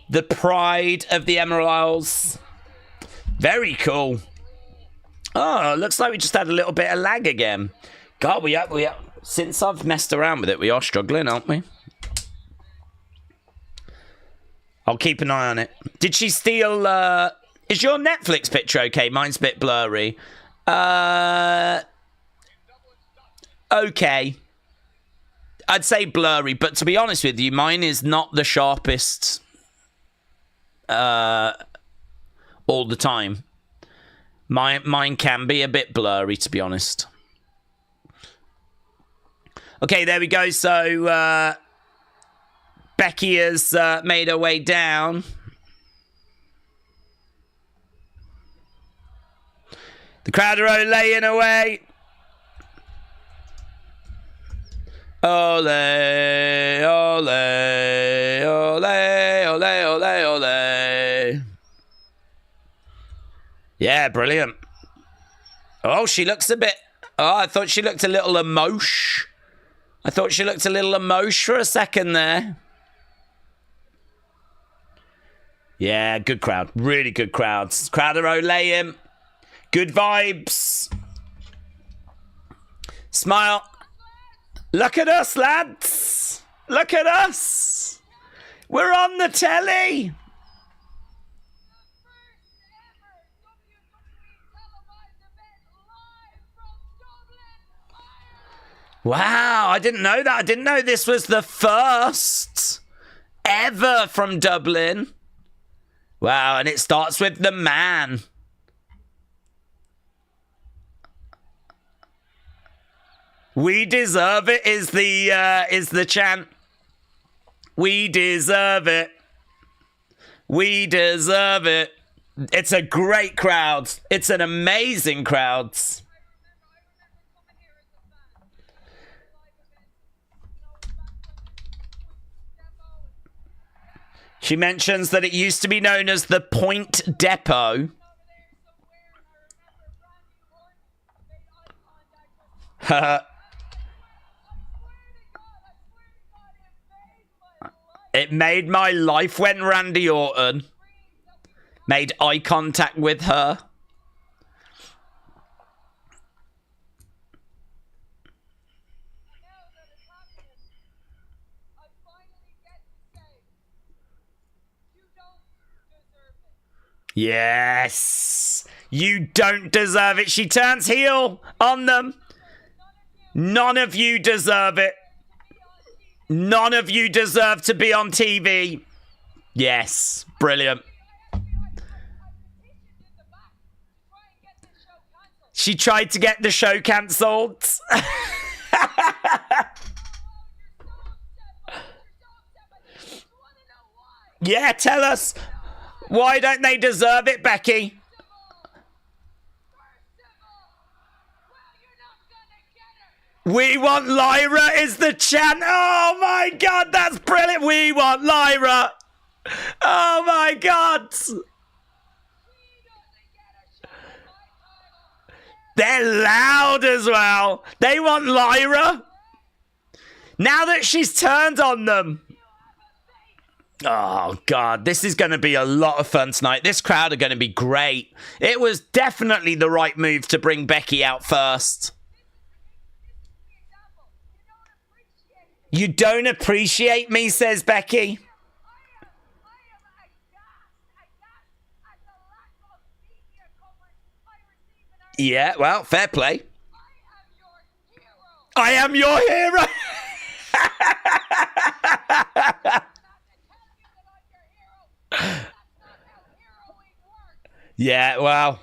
The pride of the Emerald Isles. Very cool. Oh, looks like we just had a little bit of lag again. God, we are. Since I've messed around with it, we are struggling, aren't we? I'll keep an eye on it. Did she steal... Is your Netflix picture okay? Mine's a bit blurry. Okay. I'd say blurry, but to be honest with you, mine is not the sharpest all the time. Mine can be a bit blurry, to be honest. Okay, there we go. So... Becky has made her way down. The crowd are laying away. Ole, ole, ole, ole, ole, ole. Yeah, brilliant. Oh, she looks a bit... Oh, I thought she looked a little emosh. I thought she looked a little emosh for a second there. Yeah, good crowd. Really good crowds. Crowd are olaying. Good vibes. Smile. Look at us, lads. Look at us. We're on the telly. Wow, I didn't know that. I didn't know this was the first ever from Dublin. Wow, and it starts with the man. We deserve it is the chant. We deserve it. We deserve it. It's a great crowd. It's an amazing crowd. She mentions that it used to be known as the Point Depot. It made my life when Randy Orton made eye contact with her. Yes, you don't deserve it. She turns heel on them. None of you deserve it. None of you deserve to be on TV. Yes, brilliant. She tried to get the show cancelled. Yeah, tell us. Why don't they deserve it, Becky? We want Lyra is the chant. Oh my God, that's brilliant. We want Lyra. Oh my God. They're loud as well. They want Lyra. Now that she's turned on them. Oh, God, this is going to be a lot of fun tonight. This crowd are going to be great. It was definitely the right move to bring Becky out first. You don't appreciate me, says Becky. Yeah, well, fair play. I am your hero. Yeah, well,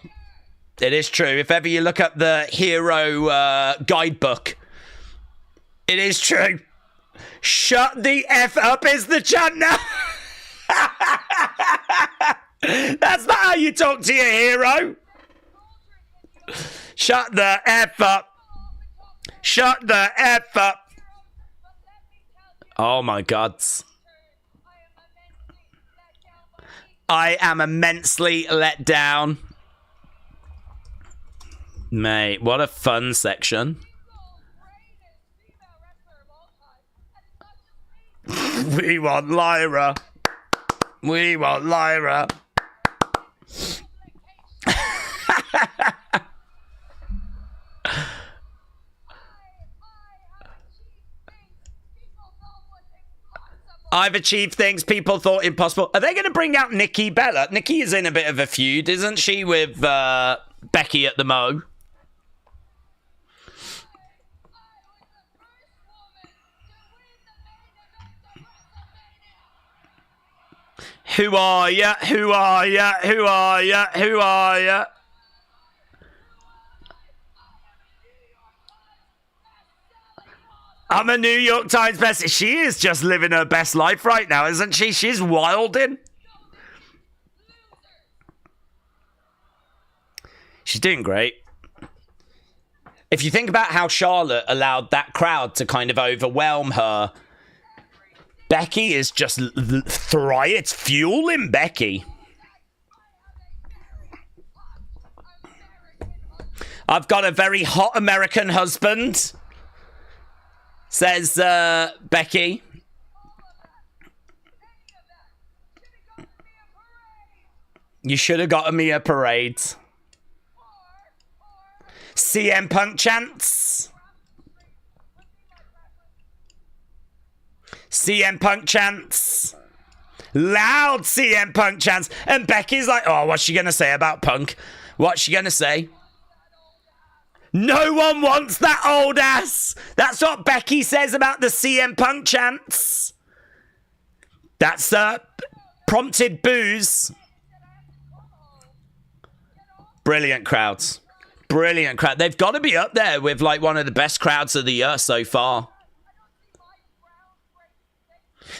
it is true. If ever you look up the hero guidebook, it is true. Shut the F up is the chant now. That's not how you talk to your hero. Shut the F up. Shut the F up. Oh my God. I am immensely let down. Mate, what a fun section. We want Lyra. We want Lyra. I've achieved things people thought impossible. Are they going to bring out Nikki Bella? Nikki is in a bit of a feud, isn't she, with Becky at the Mo? Who are ya? Who are ya? Who are ya? Who are ya? I'm a New York Times best. She is just living her best life right now, isn't she? She's wilding. She's doing great. If you think about how Charlotte allowed that crowd to kind of overwhelm her, Becky is just it's fueling Becky. I've got a very hot American husband, says Becky. You should have gotten me a parade. CM Punk chants. CM Punk chants. Loud CM Punk chants. And Becky's like, oh, what's she going to say about Punk? What's she going to say? No one wants that old ass. That's what Becky says about the CM Punk chants. That's prompted boos. Brilliant crowds. Brilliant crowd. They've got to be up there with like one of the best crowds of the year so far.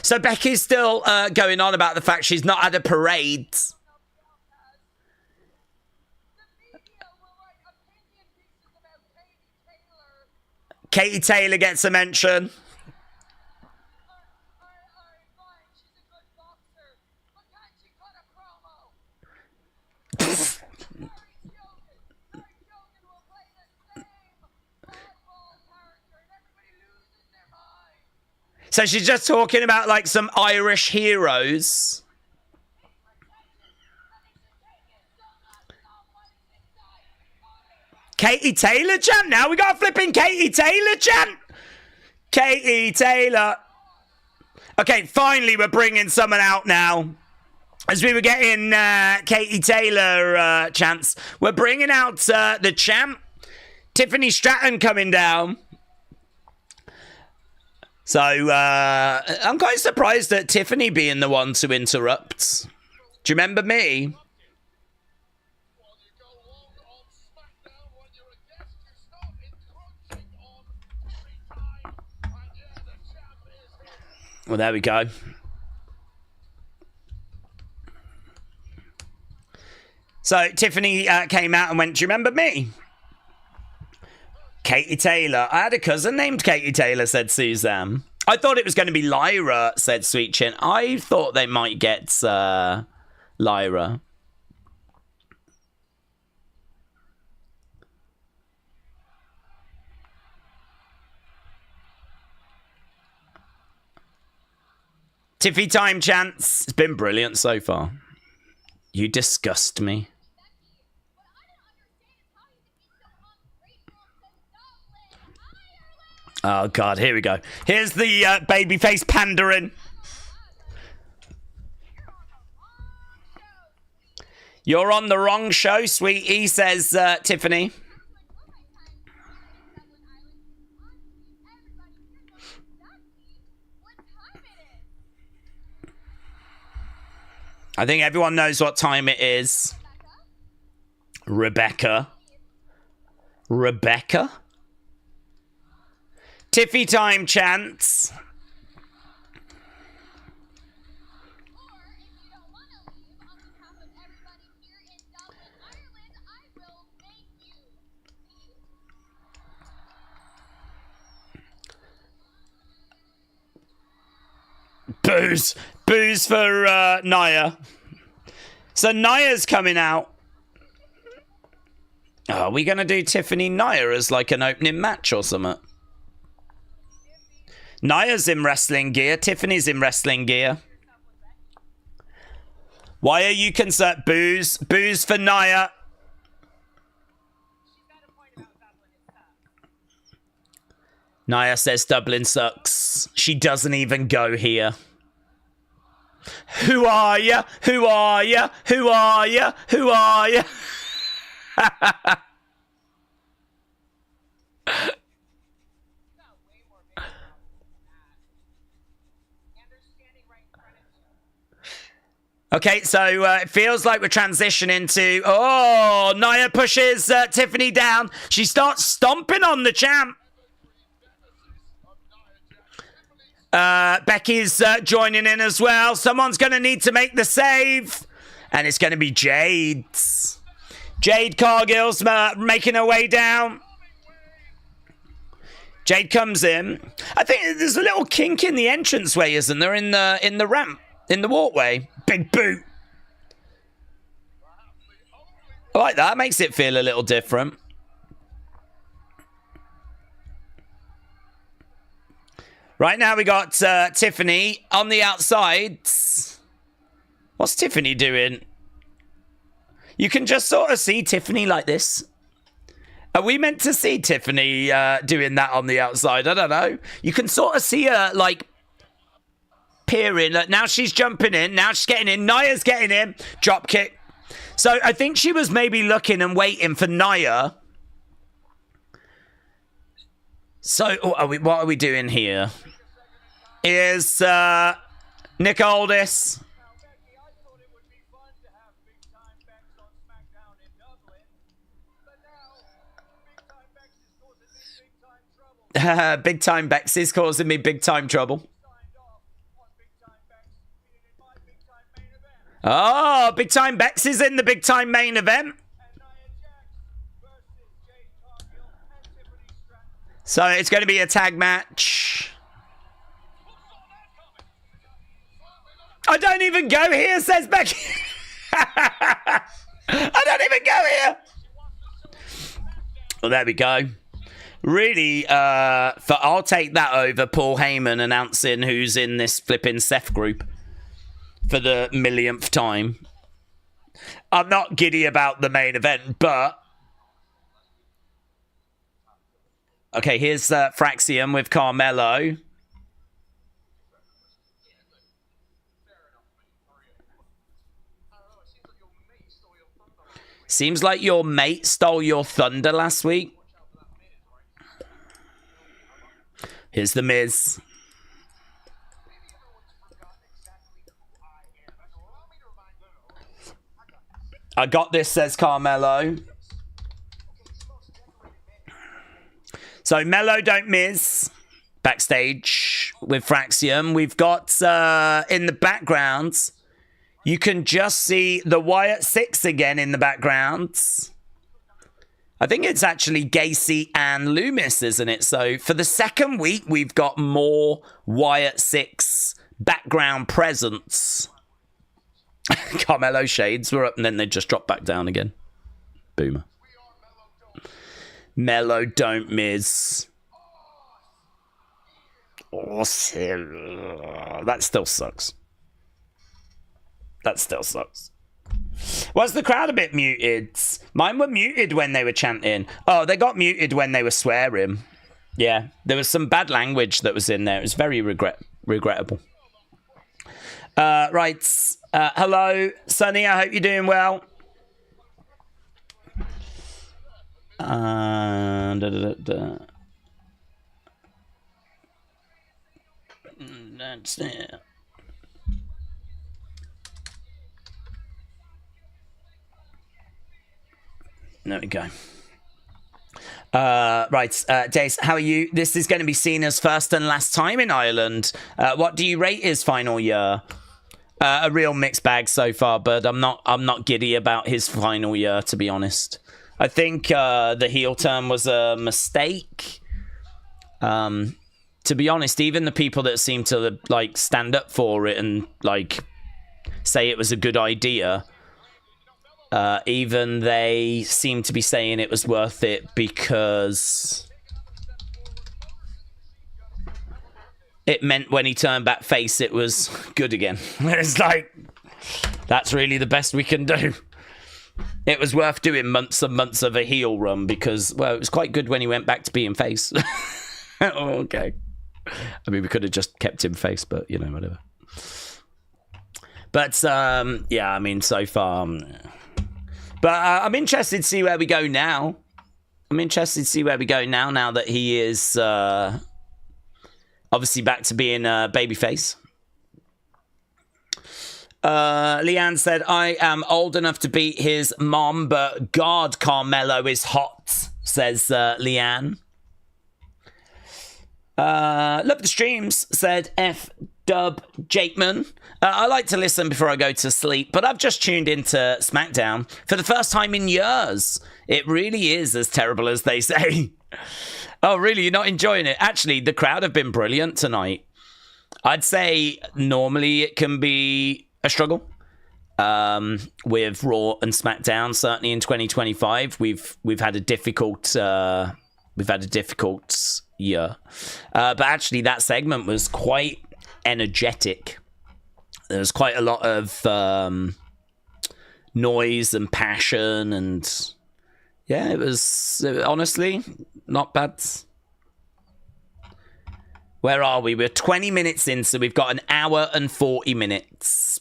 So Becky's still going on about the fact she's not had a parade. Katie Taylor gets a mention. So she's just talking about like some Irish heroes. Katie Taylor chant now. We got a flipping Katie Taylor chant. Katie Taylor. Okay, finally we're bringing someone out now. As we were getting Katie Taylor chants, we're bringing out the champ. Tiffany Stratton coming down. So, I'm quite surprised at Tiffany being the one to interrupt. Do you remember me? Well, there we go. So, Tiffany came out and went, do you remember me? Katie Taylor. I had a cousin named Katie Taylor, said Suzanne. I thought it was going to be Lyra, said Sweet Chin. I thought they might get Lyra. Tiffy time chance. It's been brilliant so far. You disgust me. Oh, God, here we go. Here's the babyface pandering. You're on the wrong show, sweetie, says Tiffany. I think everyone knows what time it is. Rebecca. Rebecca? Tiffy time chants. Booze. Booze for Nia. So Nia's coming out. Oh, are we going to do Tiffany Nia as like an opening match or something? Nia's in wrestling gear. Tiffany's in wrestling gear. Why are you concerned? Booze. Booze for Nia. Nia says Dublin sucks. She doesn't even go here. Who are ya? Who are ya? Who are ya? Who are ya? Okay, so it feels like we're transitioning to... Oh, Nia pushes Tiffany down. She starts stomping on the champ. Becky's joining in as well. Someone's going to need to make the save. And it's going to be Jade. Jade Cargill's making her way down. Jade comes in. I think there's a little kink in the entranceway, isn't there? In the ramp, in the walkway. Big boot. I like that. Makes it feel a little different. Right now we got Tiffany on the outside. What's Tiffany doing? You can just sort of see Tiffany like this. Are we meant to see Tiffany doing that on the outside? I don't know. You can sort of see her like peering. Now she's jumping in. Now she's getting in. Nia's getting in. Drop kick. So I think she was maybe looking and waiting for Nia So, what are we doing here? Is Nick Aldis? Big Time Bex is causing me big time trouble. Oh, Big Time Bex is in the Big Time main event. So it's going to be a tag match. I don't even go here, says Becky. I don't even go here. Well, there we go. Really, I'll take that over Paul Heyman announcing who's in this flipping Seth group for the millionth time. I'm not giddy about the main event, but... Okay, here's Fraxium with Carmelo. Seems like your mate stole your thunder last week. Here's the Miz. I got this, says Carmelo. So Melo don't miss. Backstage with Fraxium. We've got in the background, you can just see the Wyatt Six again in the background. I think it's actually Gacy and Loomis, isn't it? So for the second week, we've got more Wyatt Six background presence. Carmelo shades were up and then they just dropped back down again. Boomer. Melo don't miss. Awesome. That still sucks. That still sucks. Was the crowd a bit muted? Mine were muted when they were chanting. Oh, they got muted when they were swearing. Yeah, there was some bad language that was in there. It was very regrettable. Right. Hello, Sonny. I hope you're doing well. That's it. There we go. Right, Daze, how are you? This is going to be Cena's first and last time in Ireland. What do you rate his final year? A real mixed bag so far, but I'm not giddy about his final year, to be honest. I think the heel turn was a mistake. To be honest, even the people that seem to like stand up for it and like say it was a good idea, even they seem to be saying it was worth it because it meant when he turned back face, it was good again. It's like, that's really the best we can do. It was worth doing months and months of a heel run because, well, it was quite good when he went back to being face. Okay. I mean, we could have just kept him face, but, you know, whatever. But, yeah, I mean, so far... But I'm interested to see where we go now. Now that he is obviously back to being a babyface. Leanne said, I am old enough to beat his mom, but God, Carmelo is hot, says Leanne. Love the streams, said F. Dub Jakeman. I like to listen before I go to sleep, but I've just tuned into Smackdown for the first time in years. It really is as terrible as they say. Oh, really? You're not enjoying it? Actually, the crowd have been brilliant tonight. I'd say normally it can be a struggle with Raw and SmackDown. Certainly in 2025, we've had a difficult year. But actually, that segment was quite energetic. There was quite a lot of noise and passion, and yeah, it was honestly not bad. Where are we? We're 20 minutes in, so we've got an hour and 40 minutes.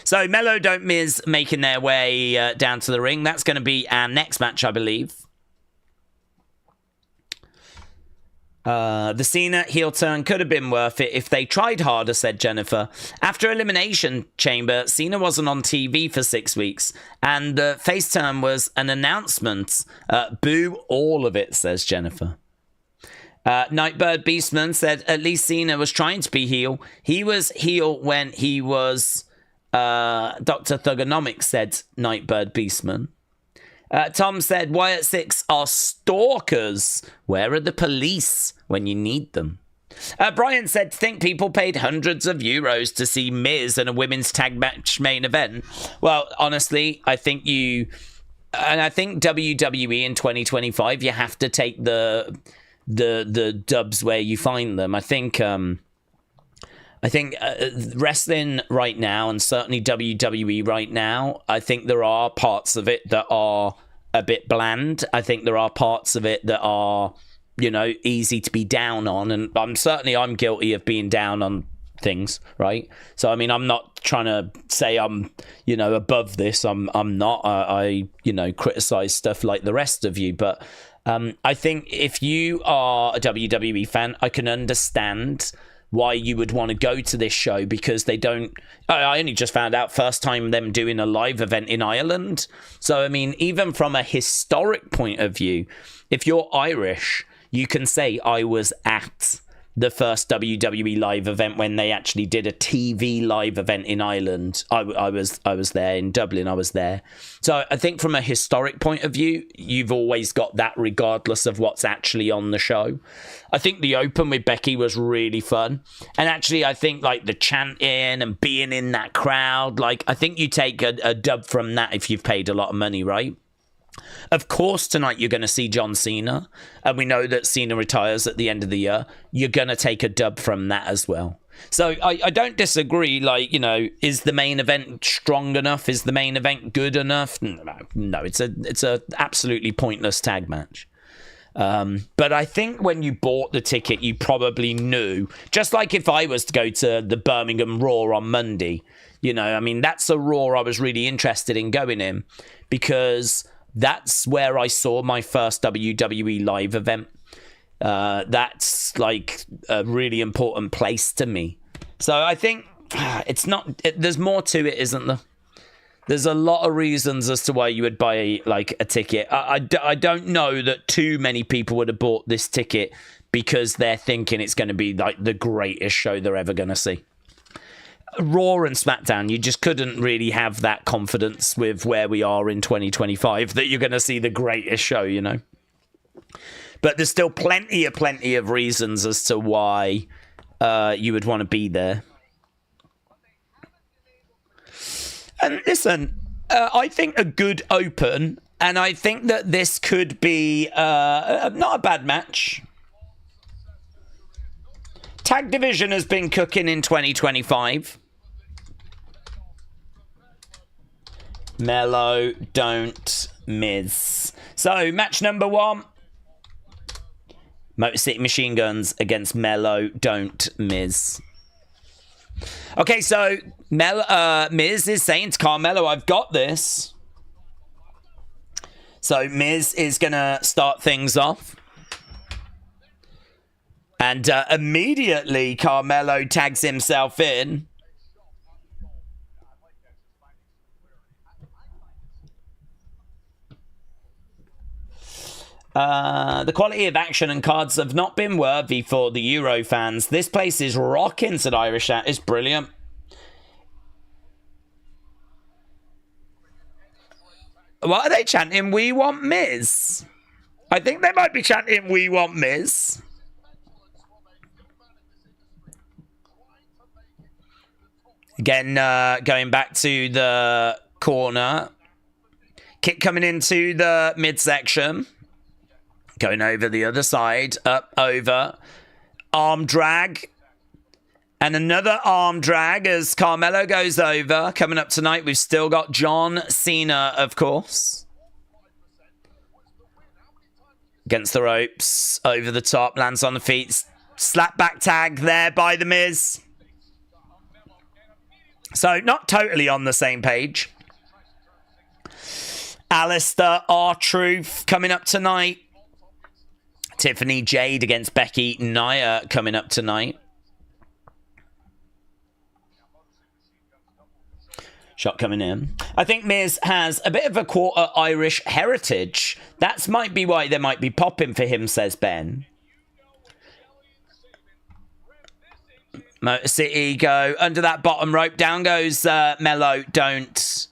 So Melo don't Miz making their way down to the ring. That's going to be our next match, I believe. The Cena heel turn could have been worth it if they tried harder, said Jennifer. After Elimination Chamber, Cena wasn't on TV for 6 weeks, and the face turn was an announcement. Boo all of it, says Jennifer. Nightbird Beastman said, at least Cena was trying to be heel. He was heel when he was Dr. Thugonomics, said Nightbird Beastman. Tom said, Wyatt 6 are stalkers. Where are the police when you need them? Brian said, think people paid hundreds of euros to see Miz in a women's tag match main event. Well, honestly, I think WWE in 2025, you have to take the dubs where you find them. I think wrestling right now, and certainly WWE right now, I think there are parts of it that are a bit bland. I think there are parts of it that are, easy to be down on. And I'm guilty of being down on things, right? So, I mean, I'm not trying to say I'm, above this. I'm not. I criticize stuff like the rest of you. But I think if you are a WWE fan, I can understand why you would want to go to this show, because they don't. I only just found out first time them doing a live event in Ireland. So, I mean, even from a historic point of view, if you're Irish, you can say I was at the first WWE live event when they actually did a TV live event in Ireland. I was there in Dublin. I was there. So I think from a historic point of view, you've always got that regardless of what's actually on the show. I think the open with Becky was really fun. And actually, I think like the chanting and being in that crowd, like I think you take a dub from that if you've paid a lot of money, right? Of course, tonight you're going to see John Cena, and we know that Cena retires at the end of the year. You're going to take a dub from that as well. So I don't disagree. Like, is the main event strong enough? Is the main event good enough? No, it's a absolutely pointless tag match. But I think when you bought the ticket, you probably knew. Just like if I was to go to the Birmingham Raw on Monday, I mean, that's a Raw I was really interested in going in, because that's where I saw my first WWE live event. That's like a really important place to me. So I think there's more to it, isn't there? There's a lot of reasons as to why you would buy like a ticket. I don't know that too many people would have bought this ticket because they're thinking it's going to be like the greatest show they're ever going to see. Raw and SmackDown, you just couldn't really have that confidence with where we are in 2025 that you're going to see the greatest show, But there's still plenty of reasons as to why you would want to be there. And listen, I think a good open, and I think that this could be not a bad match. Tag division has been cooking in 2025. Melo, don't Miz. So, match number 1. Motor City Machine Guns against Melo, don't Miz. Okay, so Miz is saying to Carmelo, I've got this. So, Miz is going to start things off. And immediately, Carmelo tags himself in. The quality of action and cards have not been worthy for the Euro fans. This place is rocking, said Irish Chat. It's brilliant. What are they chanting? We want Miz. I think they might be chanting We want Miz. Again, going back to the corner. Kick coming into the midsection. Going over the other side. Up, over. Arm drag. And another arm drag as Carmelo goes over. Coming up tonight, we've still got John Cena, of course. Against the ropes. Over the top. Lands on the feet. Slap back tag there by The Miz. So, not totally on the same page. Aleister, R-Truth, coming up tonight. Tiffany Jade against Becky Nia coming up tonight. Shot coming in. I think Miz has a bit of a quarter Irish heritage. That might be why they might be popping for him, says Ben. Motor City go under that bottom rope. Down goes Melo. Don't.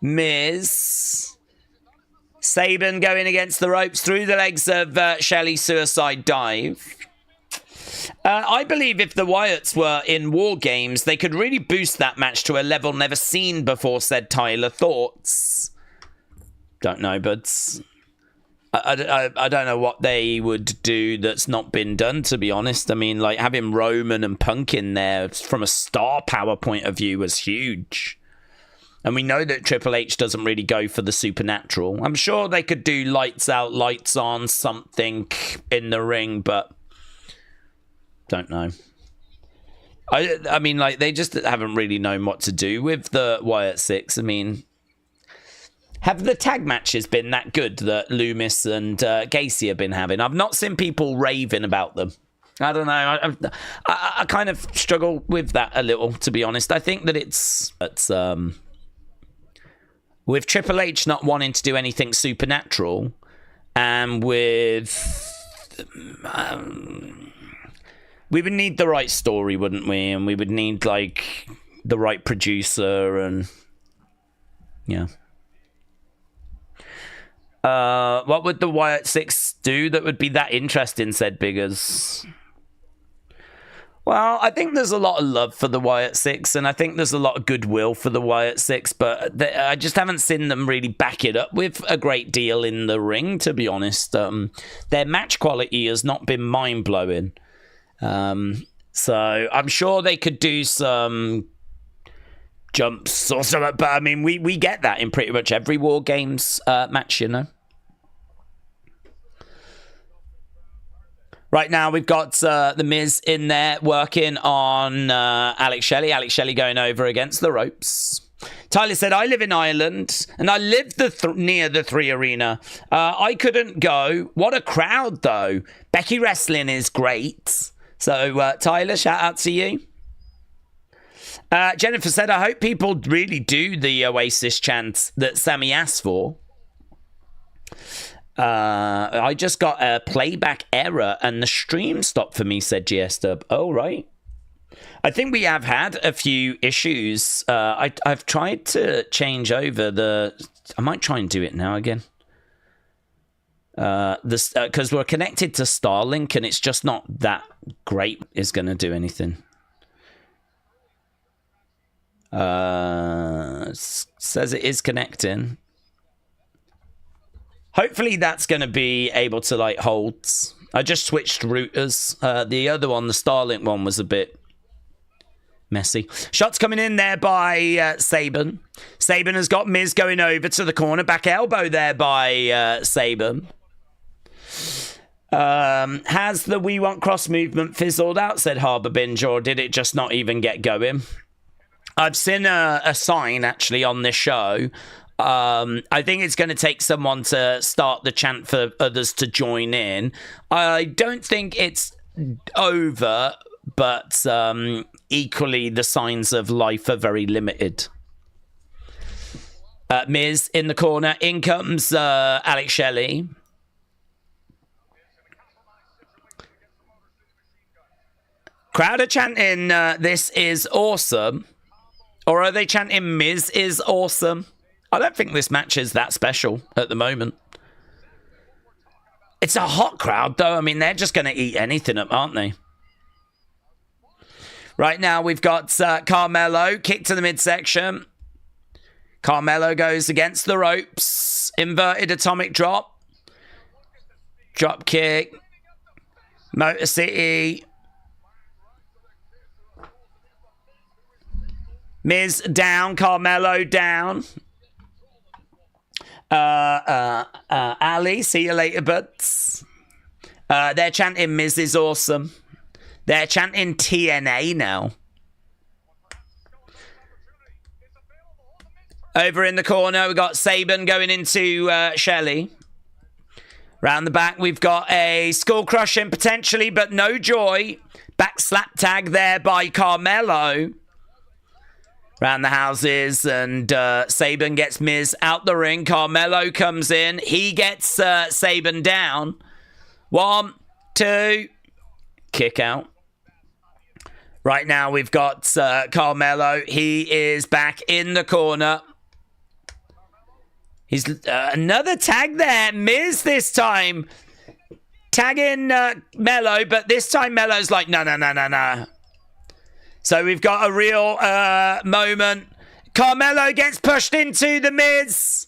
Miz. Sabin going against the ropes through the legs of Shelley. Suicide dive. I believe if the Wyatts were in War Games, they could really boost that match to a level never seen before, said Tyler. Thoughts? Don't know, but I don't know what they would do that's not been done, to be honest. I mean, like, having Roman and Punk in there from a star power point of view was huge. And we know that Triple H doesn't really go for the supernatural. I'm sure they could do lights out, lights on, something in the ring, but don't know. I mean, like, they just haven't really known what to do with the Wyatt Six. I mean, have the tag matches been that good that Loomis and Gacy have been having? I've not seen people raving about them. I don't know. I kind of struggle with that a little, to be honest. I think that it's with Triple H not wanting to do anything supernatural, and with we would need the right story, wouldn't we? And we would need, like, the right producer, and yeah. What would the Wyatt Six do that would be that interesting, said Biggers? Well, I think there's a lot of love for the Wyatt Six, and I think there's a lot of goodwill for the Wyatt Six, but I just haven't seen them really back it up with a great deal in the ring, to be honest. Their match quality has not been mind-blowing. So I'm sure they could do some jumps or something, but I mean, we get that in pretty much every War Games match, you know. Right now, we've got The Miz in there working on Alex Shelley. Alex Shelley going over against the ropes. Tyler said, I live in Ireland, and I live near the 3 Arena. I couldn't go. What a crowd, though. Becky Wrestling is great. So, Tyler, shout out to you. Jennifer said, I hope people really do the Oasis chant that Sammy asked for. I just got a playback error and the stream stopped for me, said GS-Dub. Oh, right. I think we have had a few issues. I've tried to change over I might try and do it now again. Because we're connected to Starlink and it's just not that great is going to do anything. Says it is connecting. Hopefully that's going to be able to, like, hold. I just switched routers. The other one, the Starlink one, was a bit messy. Shots coming in there by Sabin. Sabin has got Miz going over to the corner. Back elbow there by Sabin. Has the We Want Cross movement fizzled out, said Harbour Binge, or did it just not even get going? I've seen a sign, actually, on this show. I think it's going to take someone to start the chant for others to join in. I don't think it's over, but equally the signs of life are very limited. Miz in the corner. In comes Alex Shelley. Crowd are chanting, this is awesome. Or are they chanting Miz is awesome? I don't think this match is that special at the moment. It's a hot crowd, though. I mean, they're just going to eat anything up, aren't they? Right now, we've got Carmelo, kick to the midsection. Carmelo goes against the ropes. Inverted atomic drop. Drop kick. Motor City. Miz down, Carmelo down. Ali, see you later, buds. They're chanting Miz is awesome. They're chanting TNA now. Over in the corner, we've got Sabin going into Shelley. Round the back, we've got a skull crushing potentially, but no joy. Back slap tag there by Carmelo. Round the houses, and Saban gets Miz out the ring. Carmelo comes in. He gets Saban down. 1, 2, kick out. Right now, we've got Carmelo. He is back in the corner. He's another tag there. Miz this time. Tagging Melo, but this time Melo's like, no. So we've got a real moment. Carmelo gets pushed into the Miz,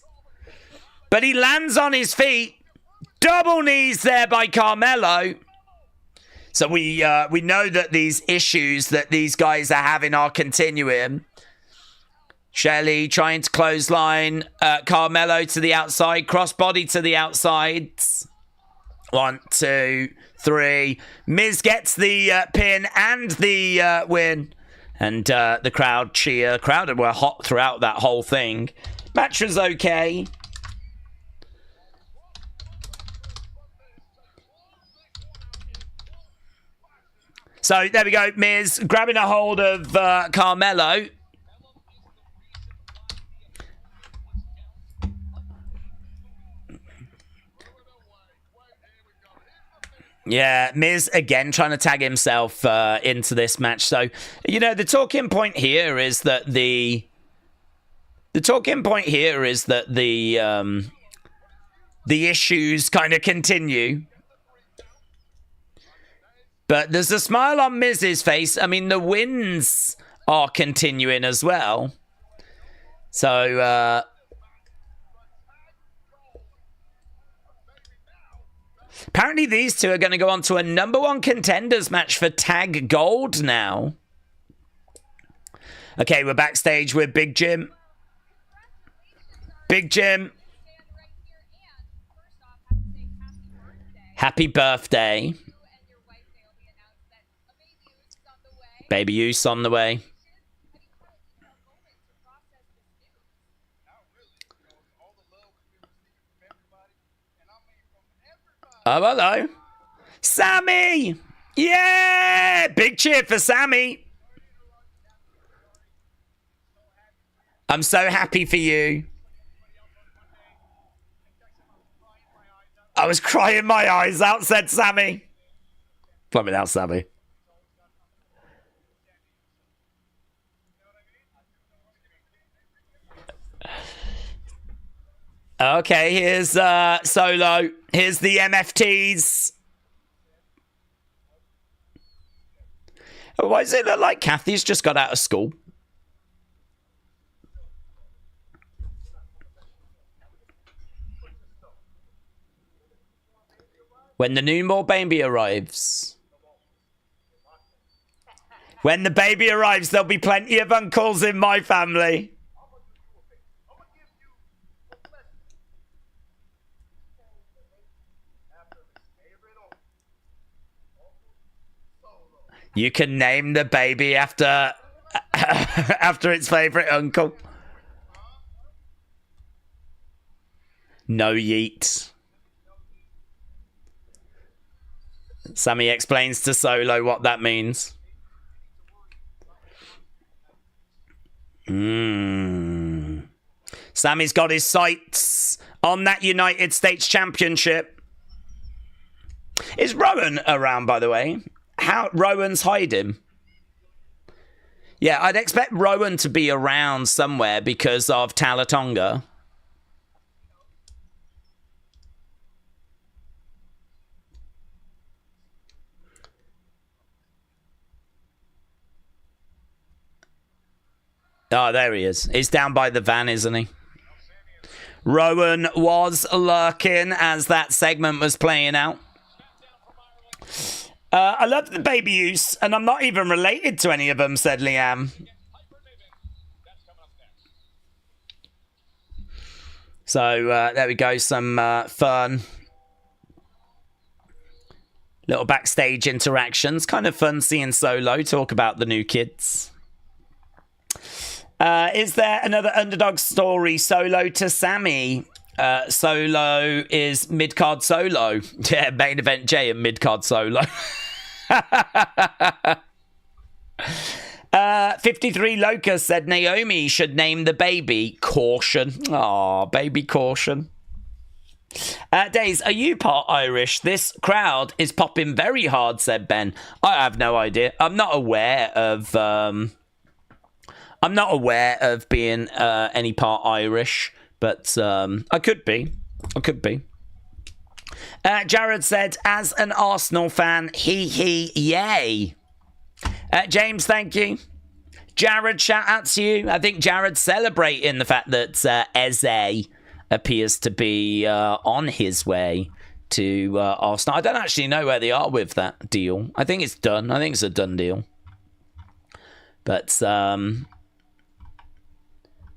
but he lands on his feet. Double knees there by Carmelo. So we know that these issues that these guys are having are continuing. Shelley trying to clothesline Carmelo to the outside. Crossbody to the outside. 1, 2, 3. Miz gets the pin and the win. And the crowd cheer. Crowd were hot throughout that whole thing. Match was okay. So there we go. Miz grabbing a hold of Carmelo. Yeah, Miz again trying to tag himself into this match. So, you know, the talking point here is that the issues kind of continue. But there's a smile on Miz's face. I mean, the wins are continuing as well. So, apparently these two are going to go on to a #1 contenders match for Tag Gold now. Okay, we're backstage with Big Jim. Big Jim. Happy birthday. Baby Use on the way. Oh, hello. Sammy! Yeah! Big cheer for Sammy. I'm so happy for you. I was crying my eyes out, said Sammy. Plumbing out, Sammy. Okay, here's Solo. Here's the MFTs. Why does it look like Kathy's just got out of school? When the newborn baby arrives. When the baby arrives, there'll be plenty of uncles in my family. You can name the baby after its favorite uncle. No yeet. Sammy explains to Solo what that means. Sammy's got his sights on that United States Championship. Is Rowan around, by the way? How Rowan's hiding? Yeah, I'd expect Rowan to be around somewhere because of Talatonga. Oh, there he is. He's down by the van, isn't he? Rowan was lurking as that segment was playing out. I love the baby use, and I'm not even related to any of them, said Liam. So, there we go, some fun little backstage interactions. Kind of fun seeing Solo talk about the new kids. Is there another underdog story, Solo to Sammy? Solo is Midcard Solo. Yeah, main event Jay and Midcard Solo. 53 Locust said Naomi should name the baby Caution. Aw, baby Caution. Daze, are you part Irish? This crowd is popping very hard, said Ben. I have no idea. I'm not aware of being any part Irish, but I could be. Jared said, as an Arsenal fan, yay. James, thank you. Jared, shout out to you. I think Jared's celebrating the fact that Eze appears to be on his way to Arsenal. I don't actually know where they are with that deal. I think it's done. I think it's a done deal. But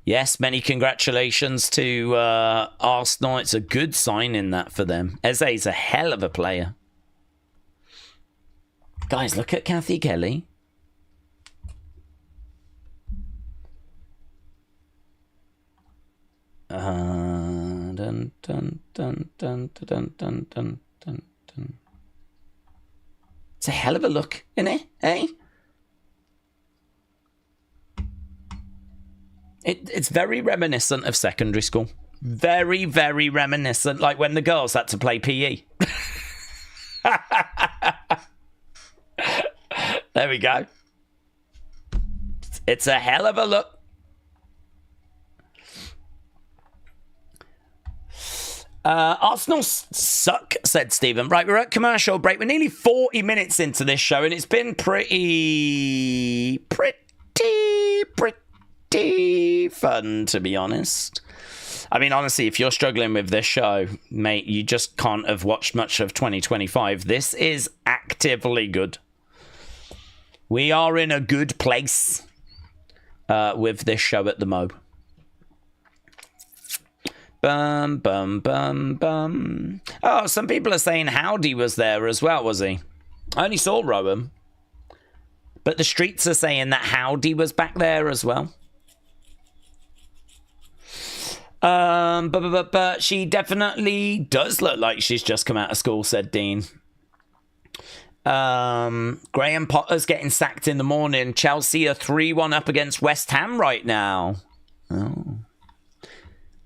yes, many congratulations to Arsenal. It's a good sign in that for them. Eze's a hell of a player. Guys, look at Kathy Kelly. Dun, dun, dun, dun, dun, dun, dun, dun, dun. It's a hell of a look, isn't it? Eh? It's very reminiscent of secondary school. Very, very reminiscent, like when the girls had to play PE. There we go. It's a hell of a look. Arsenal suck, said Stephen. Right, we're at commercial break. We're nearly 40 minutes into this show, and it's been pretty fun, to be honest. I mean, honestly, if you're struggling with this show, mate, you just can't have watched much of 2025. This is actively good. We are in a good place with this show at the mo. Bum, bum, bum, bum. Oh, some people are saying Howdy was there as well, was he? I only saw Rowan. But the streets are saying that Howdy was back there as well. But she definitely does look like she's just come out of school, said Dean. Graham Potter's getting sacked in the morning. Chelsea are 3-1 up against West Ham right now.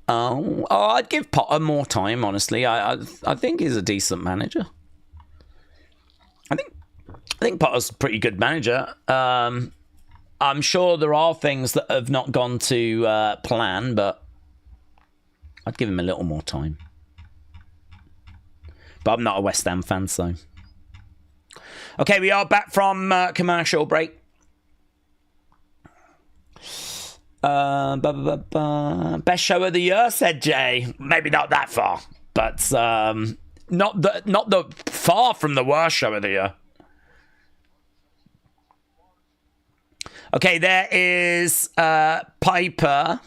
Oh, I'd give Potter more time, honestly. I think he's a decent manager. I think Potter's a pretty good manager. I'm sure there are things that have not gone to plan, but I'd give him a little more time. But I'm not a West Ham fan, so. Okay, we are back from commercial break. Best show of the year, said Jay. Maybe not that far, but not the far from the worst show of the year. Okay, there is Piper.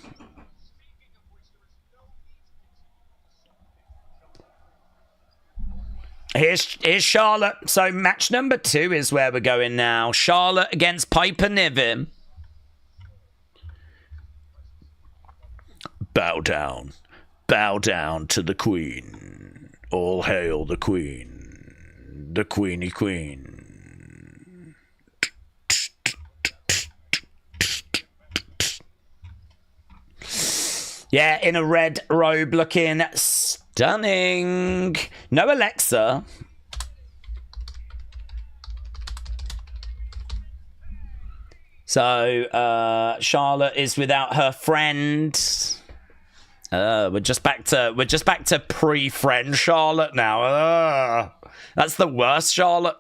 Here's Charlotte. So match number 2 is where we're going now. Charlotte against Piper Niven. Bow down to the Queen. All hail the Queen, the Queenie Queen. Yeah, in a red robe, looking stunning. No Alexa. So Charlotte is without her friend. We're just back to pre-friend Charlotte now. That's the worst Charlotte.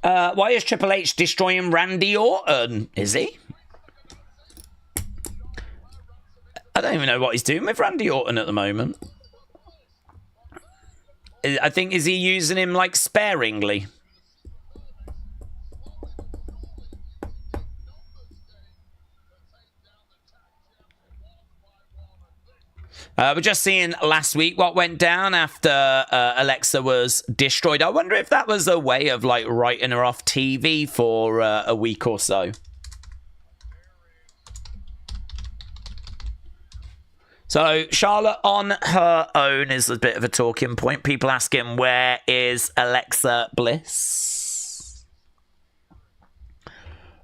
Why is Triple H destroying Randy Orton? Is he? I don't even know what he's doing with Randy Orton at the moment. I think, is he using him like sparingly? We're just seeing last week what went down after Alexa was destroyed. I wonder if that was a way of like writing her off TV for a week or so. So Charlotte on her own is a bit of a talking point. People asking, where is Alexa Bliss?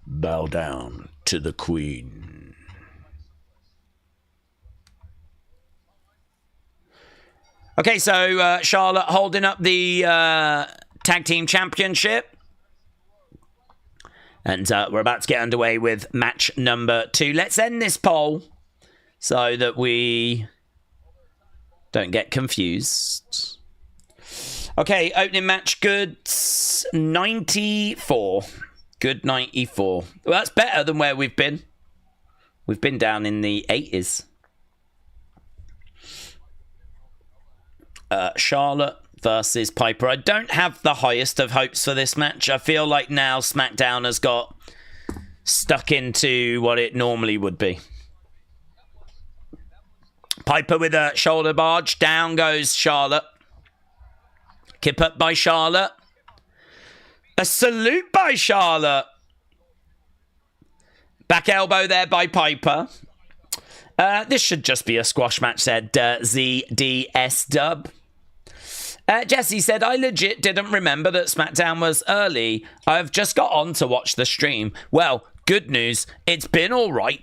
Bow down to the queen. Okay, so Charlotte holding up the tag team championship. And we're about to get underway with match number 2. Let's end this poll so that we don't get confused. Okay, opening match goods 94. Good 94. Well, that's better than where we've been. We've been down in the 80s. Charlotte versus Piper. I don't have the highest of hopes for this match. I feel like now SmackDown has got stuck into what it normally would be. Piper with a shoulder barge. Down goes Charlotte. Kip up by Charlotte. A salute by Charlotte. Back elbow there by Piper. This should just be a squash match, said ZDS Dub. Jesse said, I legit didn't remember that SmackDown was early. I've just got on to watch the stream. Well, good news. It's been all right.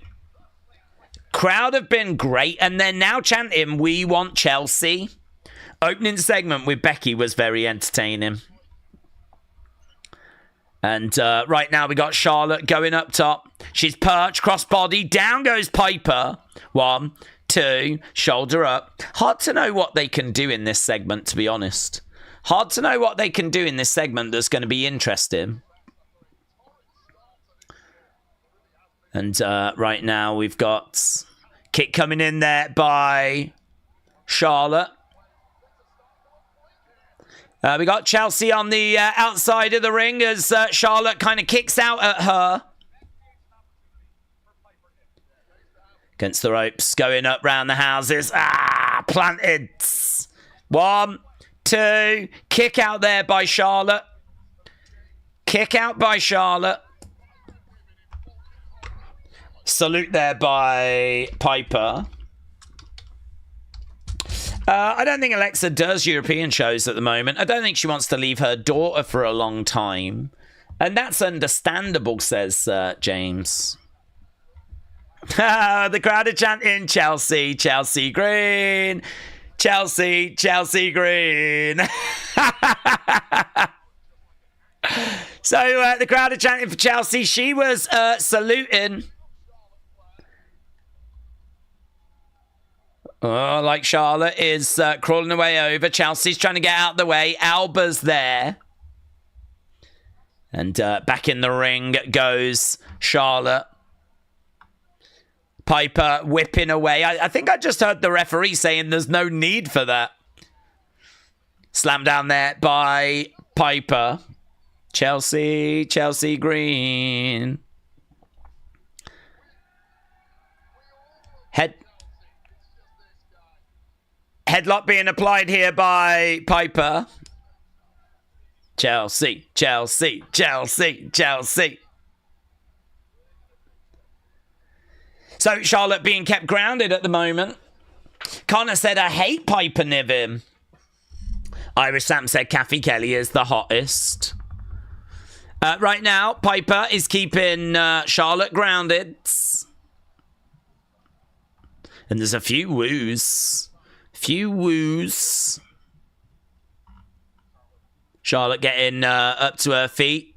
Crowd have been great, and they're now chanting, we want Chelsea. Opening segment with Becky was very entertaining. And right now we got Charlotte going up top. She's perched, crossbody. Down goes Piper. 1, 2, shoulder up. Hard to know what they can do in this segment, to be honest. Hard to know what they can do in this segment that's going to be interesting. And right now we've got kick coming in there by Charlotte. We got Chelsea on the outside of the ring as Charlotte kind of kicks out at her. Against the ropes, going up round the houses. Planted. 1, 2, kick out there by Charlotte. Kick out by Charlotte. Salute there by Piper. I don't think Alexa does European shows at the moment. I don't think she wants to leave her daughter for a long time. And that's understandable, says James. The crowd are chanting Chelsea, Chelsea Green. Chelsea, Chelsea Green. So the crowd are chanting for Chelsea. She was saluting. Oh, like Charlotte is crawling away over. Chelsea's trying to get out of the way. Alba's there. And back in the ring goes Charlotte. Piper whipping away. I think I just heard the referee saying there's no need for that. Slam down there by Piper. Chelsea, Chelsea Green. Headlock being applied here by Piper. Chelsea, Chelsea, Chelsea, Chelsea. So Charlotte being kept grounded at the moment. Connor said, I hate Piper Niven. Irish Sam said, Kathy Kelly is the hottest. Right now, Piper is keeping Charlotte grounded. And there's a few woos. Charlotte getting up to her feet.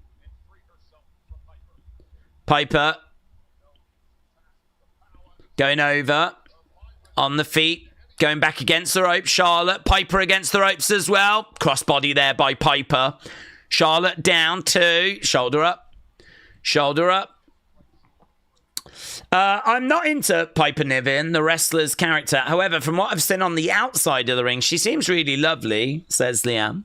Piper going over on the feet. Going back against the ropes. Charlotte. Piper against the ropes as well. Crossbody there by Piper. Charlotte down 2. Shoulder up. Shoulder up. I'm not into Piper Niven, the wrestler's character. However, from what I've seen on the outside of the ring, she seems really lovely, says Liam.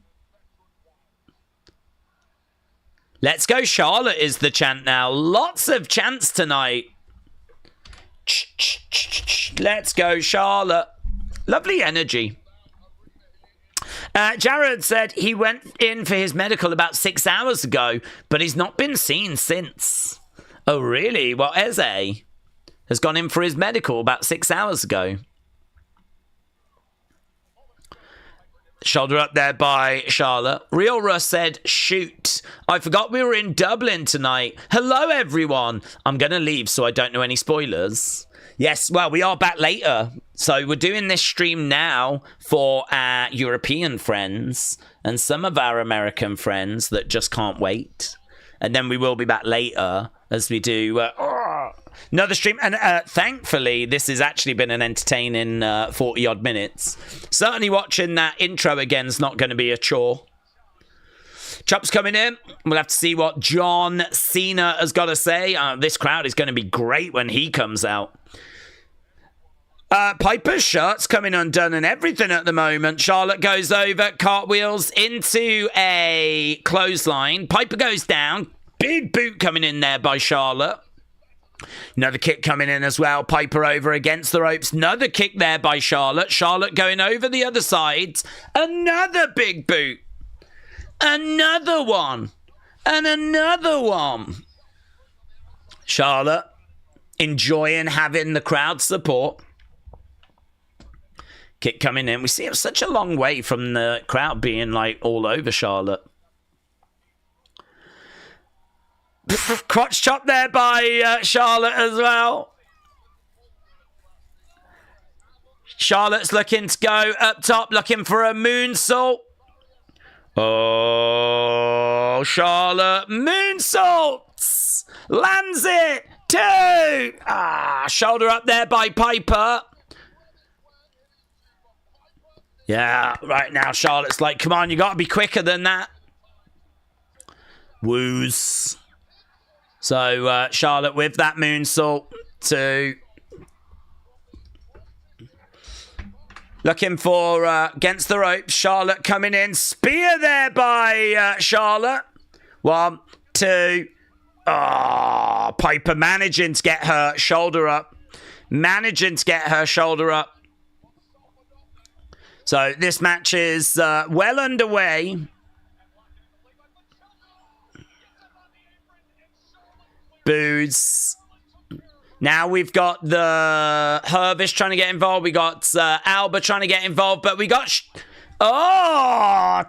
Let's go Charlotte is the chant now. Lots of chants tonight. Let's go Charlotte. Lovely energy. Jared said he went in for his medical about 6 hours ago, but he's not been seen since. Oh, really? Well, Eze has gone in for his medical about 6 hours ago. Shoulder up there by Charlotte. Real Russ said, shoot. I forgot we were in Dublin tonight. Hello, everyone. I'm going to leave so I don't know any spoilers. Yes, well, we are back later. So we're doing this stream now for our European friends and some of our American friends that just can't wait. And then we will be back later as we do another stream. And thankfully, this has actually been an entertaining 40-odd minutes. Certainly watching that intro again is not going to be a chore. Chop's coming in. We'll have to see what John Cena has got to say. This crowd is going to be great when he comes out. Piper's shirt's coming undone and everything at the moment. Charlotte goes over, cartwheels into a clothesline. Piper goes down. Big boot coming in there by Charlotte. Another kick coming in as well. Piper over against the ropes. Another kick there by Charlotte. Charlotte going over the other side. Another big boot. Another one. And another one. Charlotte enjoying having the crowd support. Kick coming in. We see it such a long way from the crowd being like all over Charlotte. Crotch chop there by Charlotte as well. Charlotte's looking to go up top, looking for a moonsault. Oh, Charlotte moonsaults. Lands it. 2. Shoulder up there by Piper. Yeah, right now Charlotte's like, come on, you got to be quicker than that. Woos. So Charlotte with that moonsault. 2. Looking for against the ropes. Charlotte coming in. Spear there by Charlotte. 1, 2. Piper managing to get her shoulder up. Managing to get her shoulder up. So this match is well underway. Boos. Now we've got the Hervish trying to get involved. We got Alba trying to get involved, but we got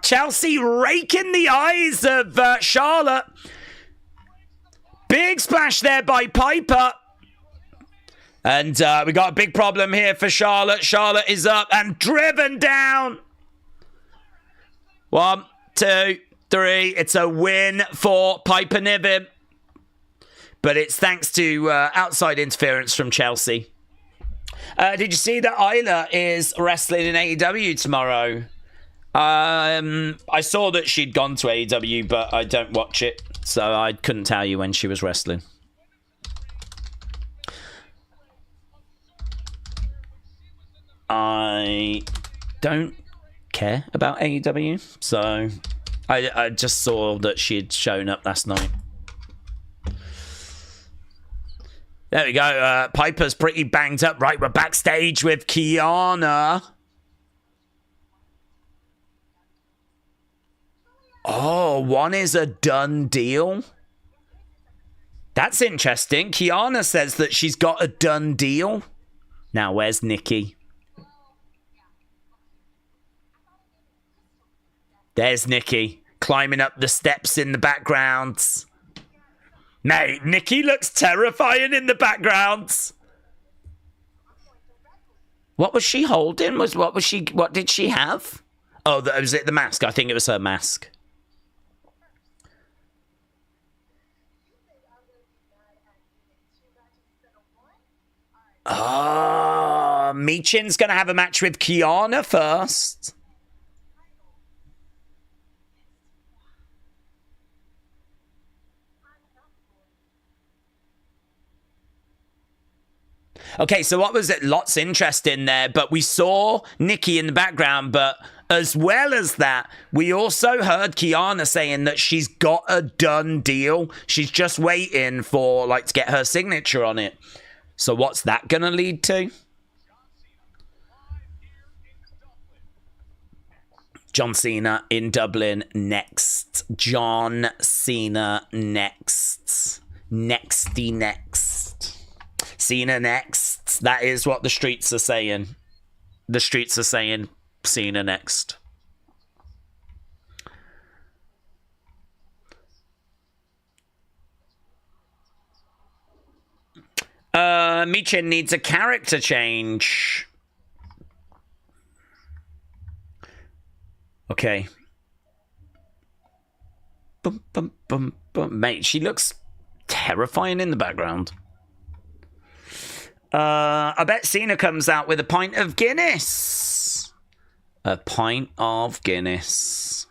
Chelsea raking the eyes of Charlotte. Big splash there by Piper. And we got a big problem here for Charlotte. Charlotte is up and driven down. 1, 2, 3. It's a win for Piper Niven. But it's thanks to outside interference from Chelsea. Did you see that Isla is wrestling in AEW tomorrow? I saw that she'd gone to AEW, but I don't watch it. So I couldn't tell you when she was wrestling. I don't care about AEW, so I just saw that she'd shown up last night. There we go. Piper's pretty banged up. Right, we're backstage with Kiana. Oh, one is a done deal. That's interesting. Kiana says that she's got a done deal. Now, where's Nikki? There's Nikki climbing up the steps in the background. Mate, Nikki looks terrifying in the background. What was she holding? What did she have? Oh, was it the mask? I think it was her mask. Michin's going to have a match with Kiana first. Okay, so what was it? Lots of interest in there, but we saw Nikki in the background, but as well as that, we also heard Kiana saying that she's got a done deal. She's just waiting for, to get her signature on it. So what's that going to lead to? John Cena in Dublin next. John Cena next. Nexty next. Cena next. That is what the streets are saying. The streets are saying Cena next. Michin needs a character change. Okay. Bum, bum, bum, bum. Mate, she looks terrifying in the background. I bet Cena comes out with a pint of Guinness. A pint of Guinness.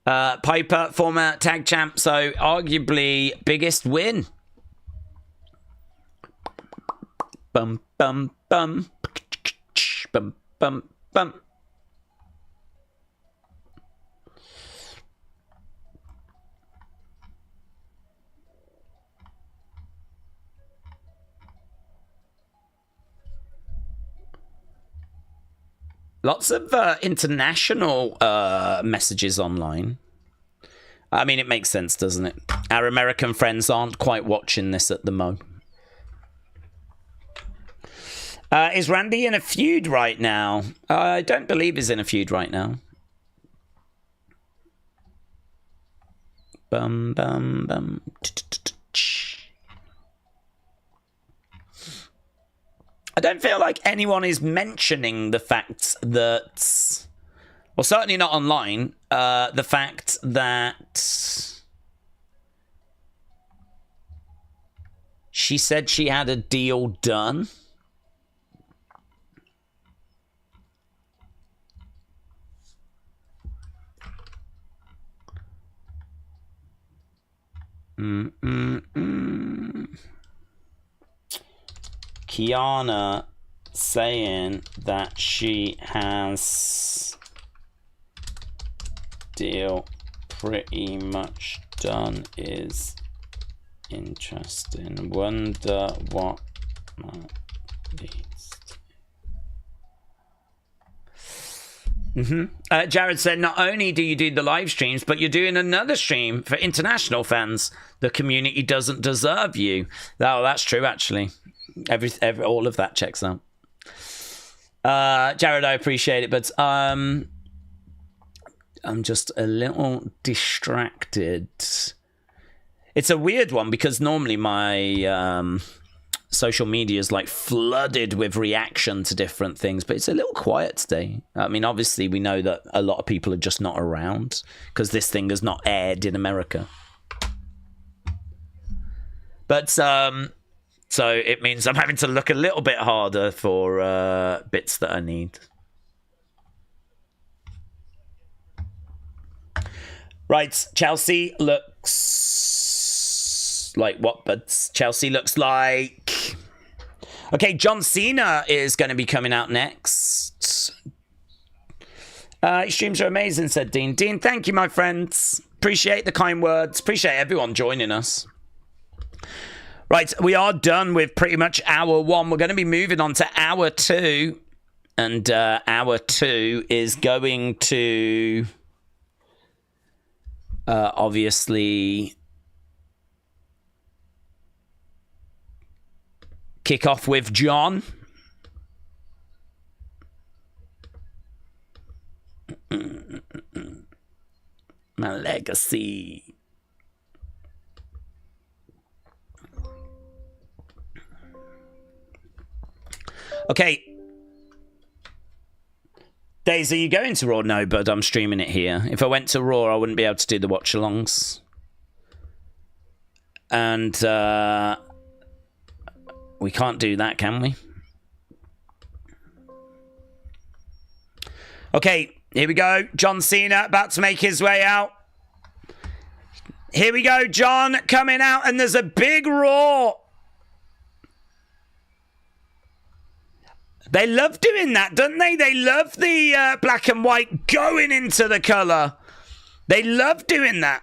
Piper, former tag champ, so arguably biggest win. Bum, bum, bum. Bum, bum, bum. Lots of international messages online. I mean, it makes sense, doesn't it? Our American friends aren't quite watching this at the moment. Is Randy in a feud right now? I don't believe he's in a feud right now. Bum, bum, bum. I don't feel like anyone is mentioning the fact that, well, certainly not online, the fact that she said she had a deal done. Kiana saying that she has deal pretty much done is interesting. Wonder what that leads to. Jared said, not only do you do the live streams, but you're doing another stream for international fans. The community doesn't deserve you. Oh, that's true, actually. All of that checks out. Jared, I appreciate it, but I'm just a little distracted. It's a weird one because normally my social media is like flooded with reaction to different things, but it's a little quiet today. I mean, obviously we know that a lot of people are just not around because this thing has not aired in America. But so it means I'm having to look a little bit harder for bits that I need. Right, Chelsea looks like what? But Chelsea looks like... Okay, John Cena is going to be coming out next. Streams are amazing, said Dean. Dean, thank you, my friends. Appreciate the kind words. Appreciate everyone joining us. Right, we are done with pretty much hour one. We're going to be moving on to hour two. And hour two is going to obviously kick off with John. My legacy. Okay. Daze, are you going to Raw? No, but I'm streaming it here. If I went to Raw, I wouldn't be able to do the watch-alongs. And we can't do that, can we? Okay, here we go. John Cena about to make his way out. Here we go, John coming out, and there's a big roar. They love doing that, don't they? They love the black and white going into the colour. They love doing that.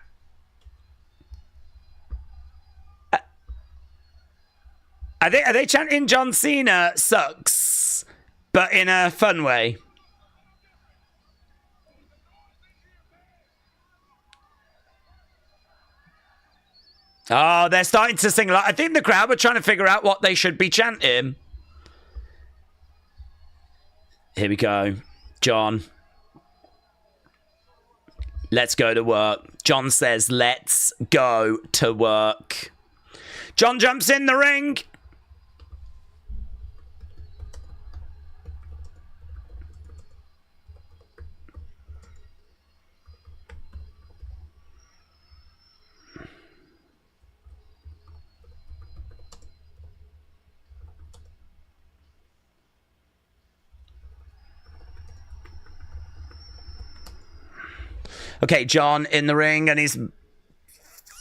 Are they chanting John Cena sucks, but in a fun way? Oh, they're starting to sing. I think the crowd were trying to figure out what they should be chanting. Here we go. John. Let's go to work. John says, let's go to work. John jumps in the ring. Okay, John in the ring, and he's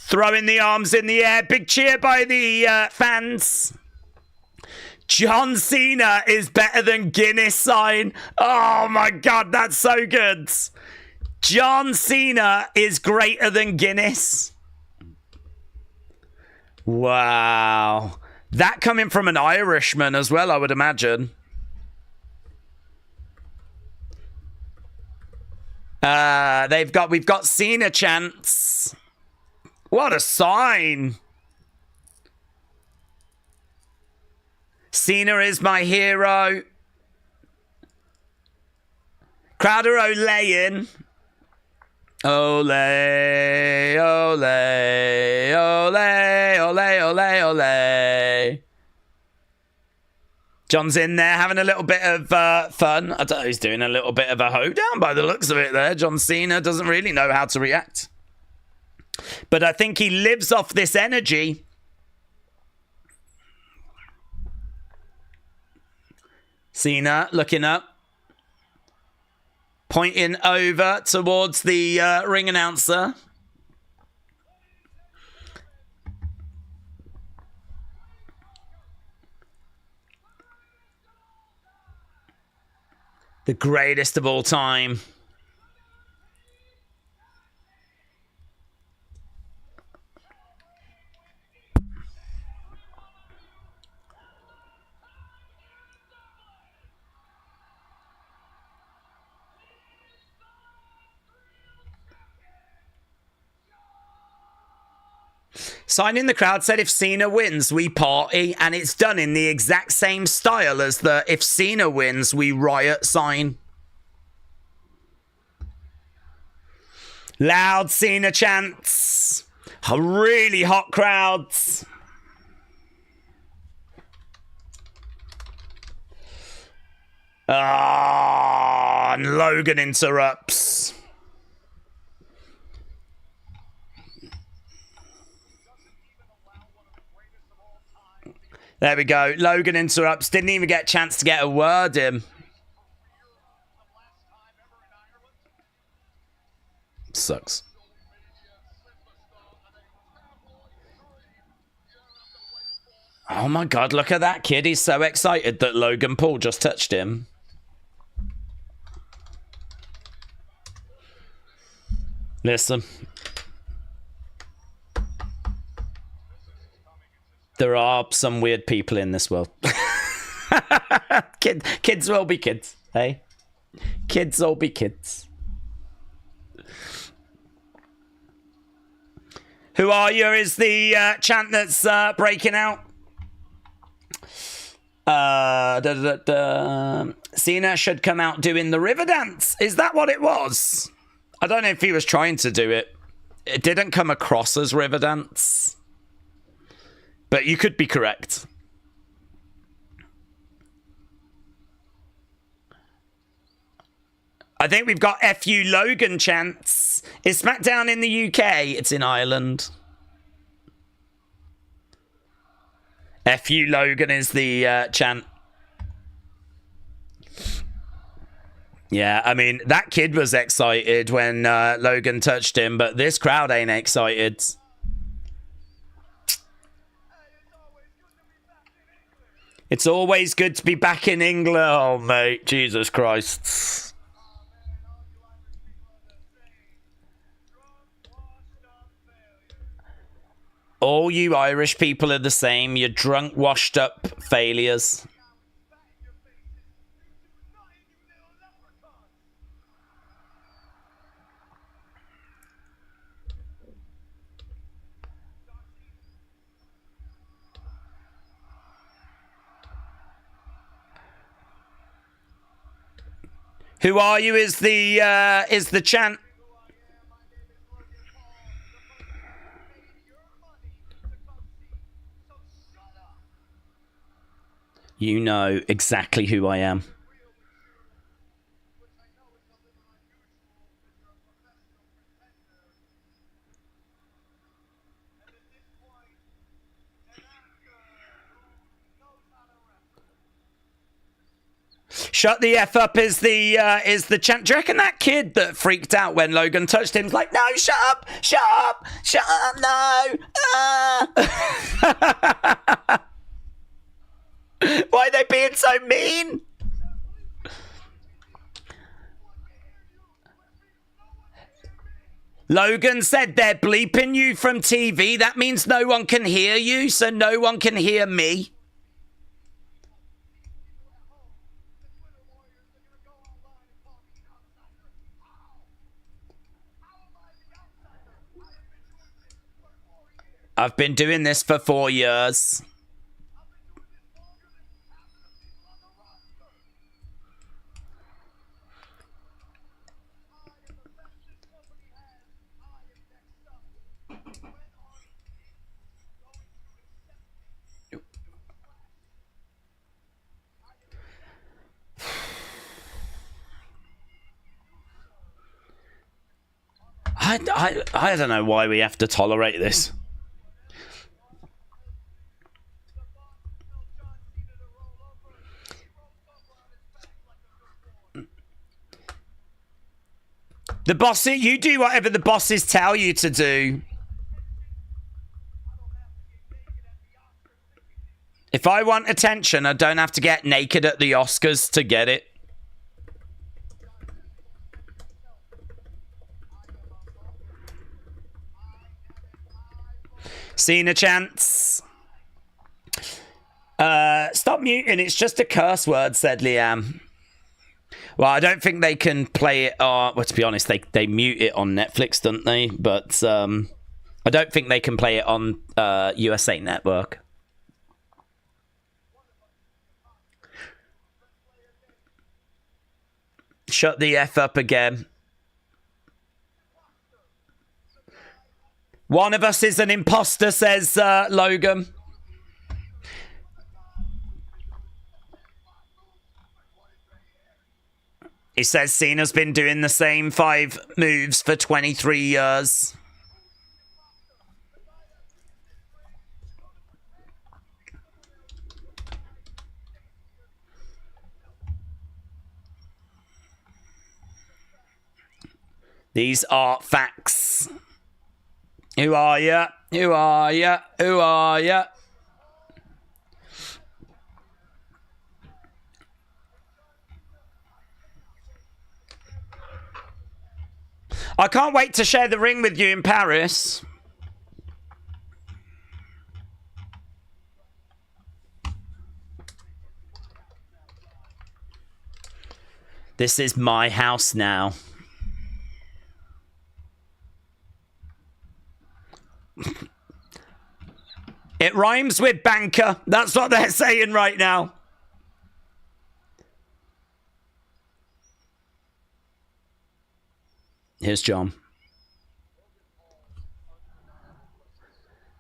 throwing the arms in the air. Big cheer by the fans. John Cena is better than Guinness sign. Oh my God, that's so good. John Cena is greater than Guinness. Wow. That coming from an Irishman as well, I would imagine. We've got Cena chants. What a sign. Cena is my hero. Crowd are olaying. Ole, ole, ole, ole, ole, ole. John's in there having a little bit of fun. I don't know, he's doing a little bit of a hoedown by the looks of it there. John Cena doesn't really know how to react. But I think he lives off this energy. Cena looking up. Pointing over towards the ring announcer. The greatest of all time. Sign in the crowd said if Cena wins, we party, and it's done in the exact same style as the if Cena wins, we riot sign. Loud Cena chants. Really hot crowds. Ah, and Logan interrupts. There we go. Logan interrupts. Didn't even get a chance to get a word in. Sucks. Oh my God, look at that kid. He's so excited that Logan Paul just touched him. Listen. There are some weird people in this world. Kids will be kids, hey? Kids will be kids. Who are you is the chant that's breaking out. Cena should come out doing the river dance. Is that what it was? I don't know if he was trying to do it. It didn't come across as river dance. But you could be correct. I think we've got FU Logan chants. Is Smackdown in the UK? It's in Ireland. FU Logan is the chant. Yeah, I mean, that kid was excited when Logan touched him, but this crowd ain't excited. It's always good to be back in England. Oh, mate, Jesus Christ. All you Irish people are the same. You're drunk, washed up failures. Who are you is the chant. You know exactly who I am. Shut the F up is the chant. Do you reckon that kid that freaked out when Logan touched him was like, no, shut up, no. Why are they being so mean? Logan said they're bleeping you from TV. That means no one can hear you, so no one can hear me. I've been doing this for 4 years. I don't know why we have to tolerate this. The boss, you do whatever the bosses tell you to do. If I want attention, I don't have to get naked at the Oscars to get it. Cena chants. Stop muting, it's just a curse word, said Liam. Well, I don't think they can play it. Well, to be honest, they mute it on Netflix, don't they? But I don't think they can play it on USA Network. Shut the F up again. One of us is an imposter, says Logan. He says Cena's been doing the same 5 moves for 23 years. These are facts. Who are ya? Who are ya? Who are ya? I can't wait to share the ring with you in Paris. This is my house now. It rhymes with banker. That's what they're saying right now. Here's John.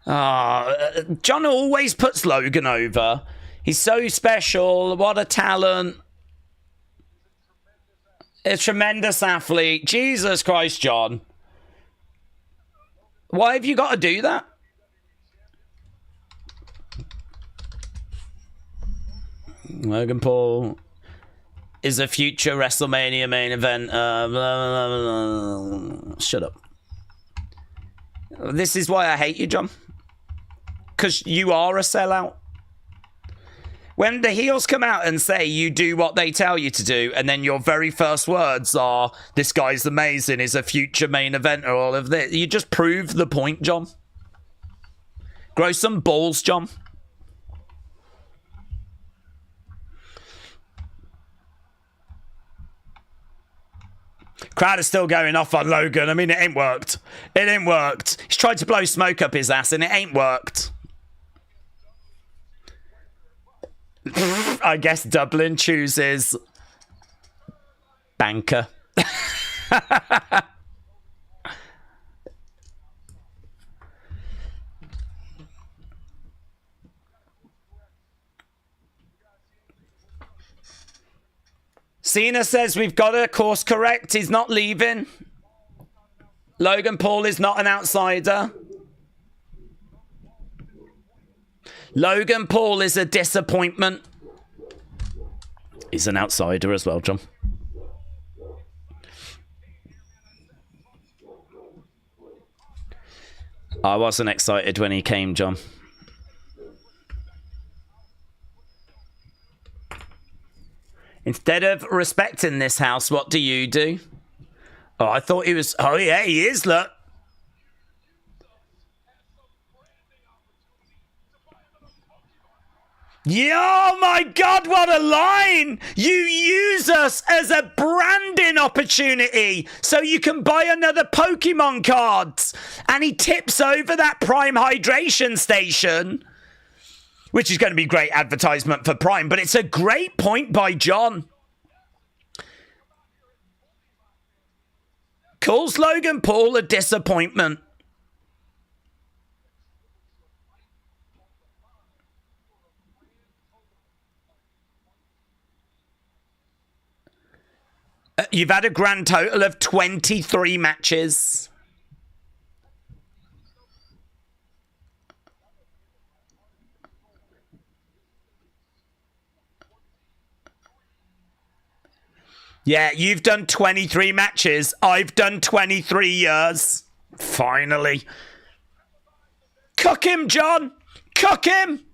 John always puts Logan over. He's so special. What a talent. A tremendous athlete. Jesus Christ, John. Why have you got to do that? Logan Paul is a future WrestleMania main event. Blah, blah, blah. Shut up. This is why I hate you, John. Because you are a sellout. When the heels come out and say you do what they tell you to do, and then your very first words are, this guy's amazing, is a future main event, or all of this, you just prove the point, John. Grow some balls, John. Crowd is still going off on Logan. I mean, it ain't worked. It ain't worked. He's tried to blow smoke up his ass, and it ain't worked. I guess Dublin chooses banker. Cena says we've got to course correct. He's not leaving. Logan Paul is not an outsider. Logan Paul is a disappointment. He's an outsider as well, John. I wasn't excited when he came, John. Instead of respecting this house, what do you do? Oh, I thought he was... Oh, yeah, he is, look. Yeah, oh my God, what a line! You use us as a branding opportunity so you can buy another Pokemon cards. And he tips over that Prime hydration station, which is going to be great advertisement for Prime, but it's a great point by John. Calls Logan Paul a disappointment. You've had a grand total of 23 matches. Yeah, you've done 23 matches. I've done 23 years. Finally. Cook him, John. Cook him.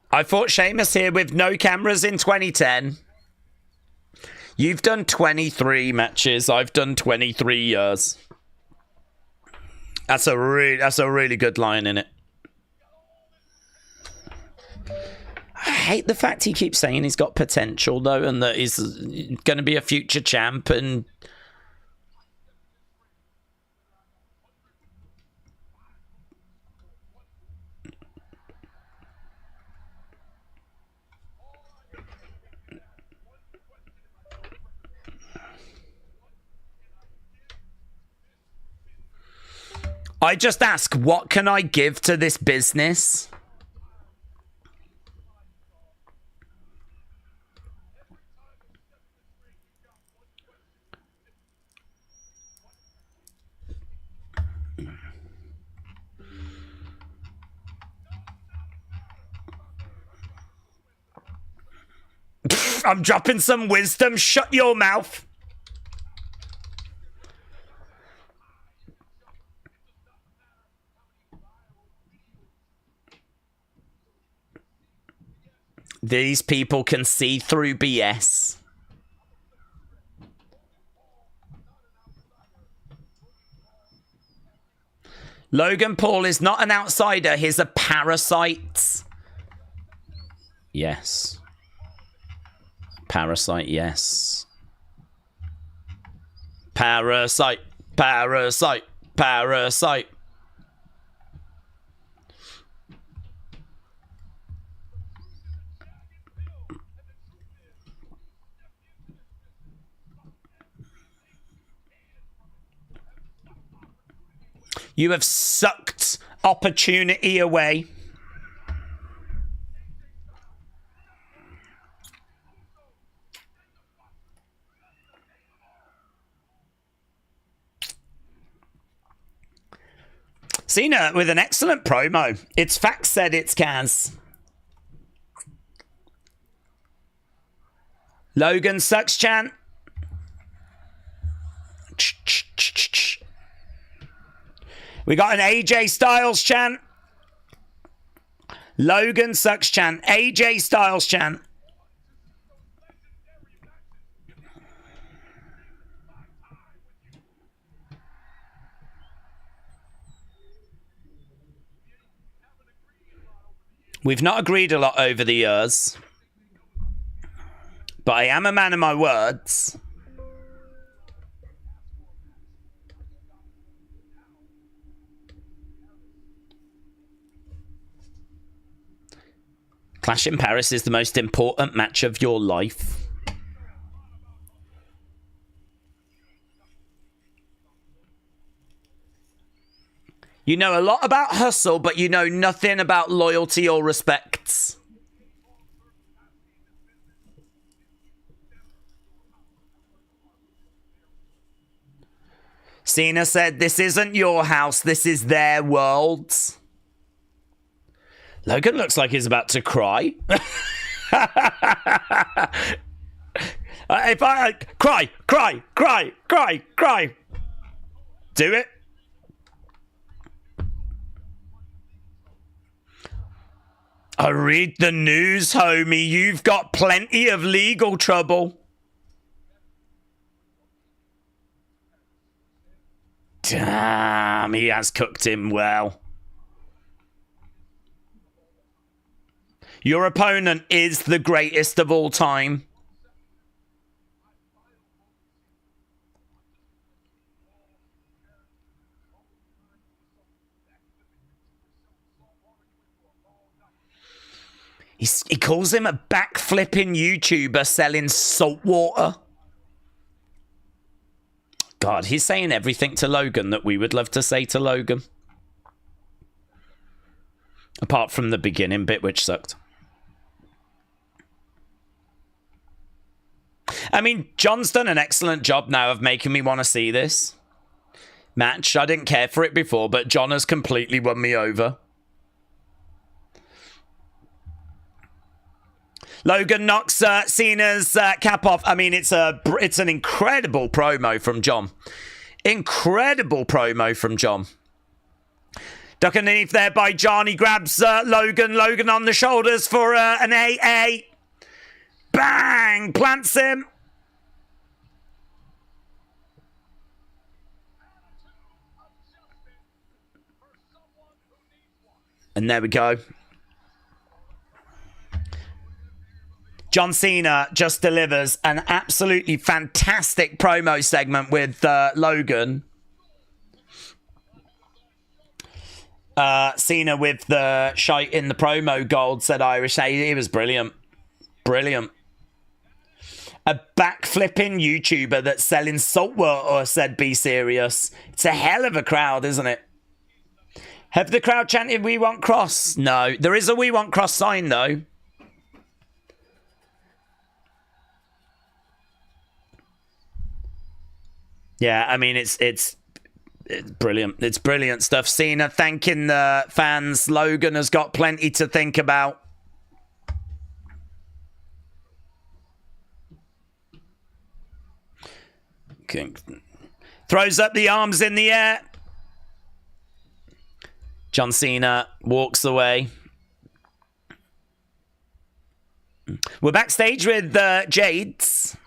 I fought Sheamus here with no cameras in 2010. You've done 23 matches. I've done 23 years. That's a really good line in it. I hate the fact he keeps saying he's got potential though, and that he's going to be a future champ. And I just ask, what can I give to this business? I'm dropping some wisdom. Shut your mouth. These people can see through BS. Logan Paul is not an outsider. He's a parasite. Yes. Parasite, yes. Parasite, parasite, parasite. You have sucked opportunity away. Cena with an excellent promo. It's facts said it's Kaz. Logan sucks chant. We got an AJ Styles chant. Logan sucks chant. AJ Styles chant. We've not agreed a lot over the years, but I am a man of my words. Clash in Paris is the most important match of your life. You know a lot about hustle, but you know nothing about loyalty or respect. Cena said, this isn't your house, this is their world. Logan looks like he's about to cry. If I cry. Do it. I read the news, homie. You've got plenty of legal trouble. Damn, he has cooked him well. Your opponent is the greatest of all time. He calls him a backflipping YouTuber selling salt water. God, he's saying everything to Logan that we would love to say to Logan. Apart from the beginning bit, which sucked. I mean, John's done an excellent job now of making me want to see this match. I didn't care for it before, but John has completely won me over. Logan knocks Cena's cap off. I mean, it's an incredible promo from John. Incredible promo from John. Duck underneath there by John. He grabs Logan. Logan on the shoulders for an AA. Bang! Plants him. And there we go. John Cena just delivers an absolutely fantastic promo segment with Logan. Cena with the shite in the promo gold, said Irish. He was brilliant. Brilliant. A backflipping YouTuber that's selling salt water, said Be Serious. It's a hell of a crowd, isn't it? Have the crowd chanted "We Want Cross"? No. There is a "We Want Cross" sign, though. Yeah, I mean, it's brilliant. It's brilliant stuff. Cena thanking the fans. Logan has got plenty to think about. Okay. Throws up the arms in the air. John Cena walks away. We're backstage with Jades.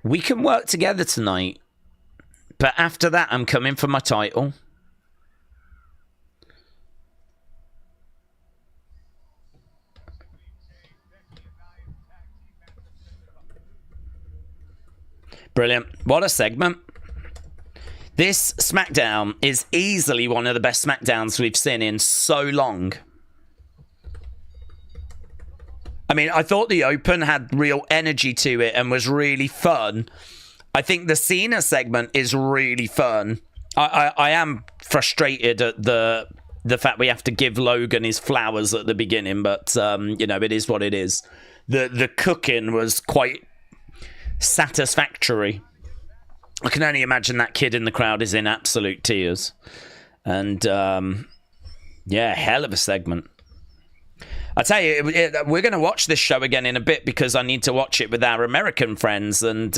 We can work together tonight, but after that, I'm coming for my title. Brilliant. What a segment. This SmackDown is easily one of the best SmackDowns we've seen in so long. I mean, I thought the Open had real energy to it and was really fun. I think the Cena segment is really fun. I am frustrated at the fact we have to give Logan his flowers at the beginning, but, you know, it is what it is. The cooking was quite satisfactory. I can only imagine that kid in the crowd is in absolute tears. And, yeah, hell of a segment. I tell you, we're going to watch this show again in a bit because I need to watch it with our American friends, and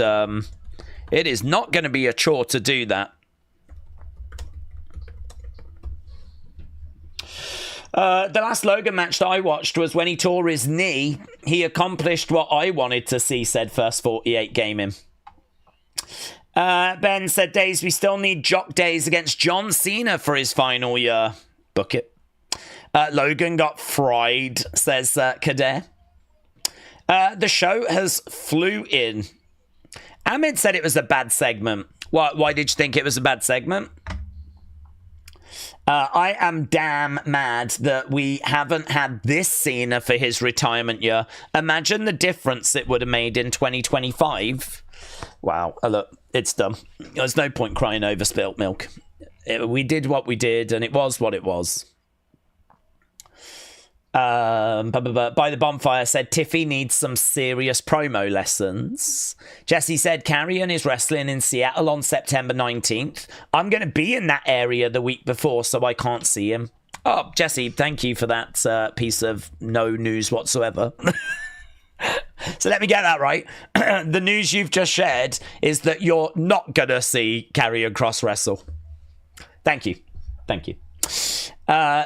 it is not going to be a chore to do that. The last Logan match that I watched was when he tore his knee. He accomplished what I wanted to see, said First 48 Gaming. Ben said, Daze, we still need Jock Daze against John Cena for his final year. Book it. Logan got fried, says Kader. The show has flew in. Ahmed said it was a bad segment. Why did you think it was a bad segment? I am damn mad that we haven't had this Cena for his retirement year. Imagine the difference it would have made in 2025. Wow, look, it's dumb. There's no point crying over spilt milk. we did what we did, and it was what it was. By the Bonfire said Tiffy needs some serious promo lessons. Jesse said Carrion is wrestling in Seattle on September 19th. I'm going to be in that area the week before, so I can't see him. Oh, Jesse, thank you for that piece of no news whatsoever. So let me get that right. The news you've just shared is that you're not going to see Karrion Kross wrestle. Thank you. Thank you.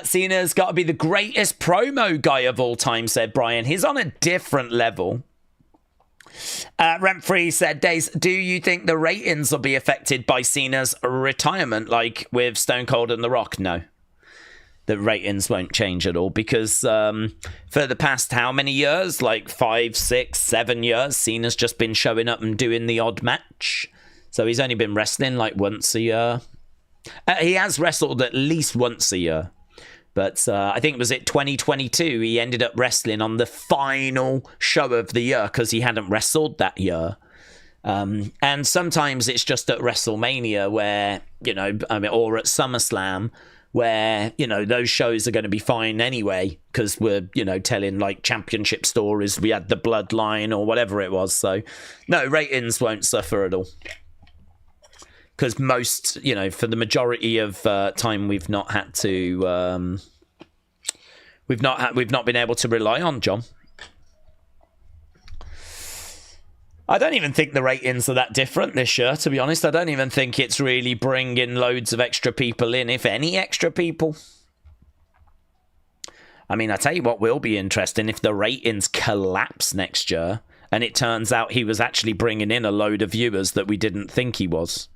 Cena's got to be the greatest promo guy of all time, said Brian. He's on a different level. Rent-Free said, Daze, do you think the ratings will be affected by Cena's retirement, like with Stone Cold and The Rock? No. The ratings won't change at all because for the past how many years? Like 5, 6, 7 years, Cena's just been showing up and doing the odd match. So he's only been wrestling like once a year. He has wrestled at least once a year. But I think it was 2022. He ended up wrestling on the final show of the year because he hadn't wrestled that year. And sometimes it's just at WrestleMania where, you know, or at SummerSlam where, you know, those shows are going to be fine anyway because we're, you know, telling like championship stories. We had the Bloodline or whatever it was. So, no, ratings won't suffer at all. Because most, you know, for the majority of time, we've not had to, we've not been able to rely on John. I don't even think the ratings are that different this year, to be honest. I don't even think it's really bringing loads of extra people in, if any extra people. I mean, I tell you what will be interesting if the ratings collapse next year and it turns out he was actually bringing in a load of viewers that we didn't think he was.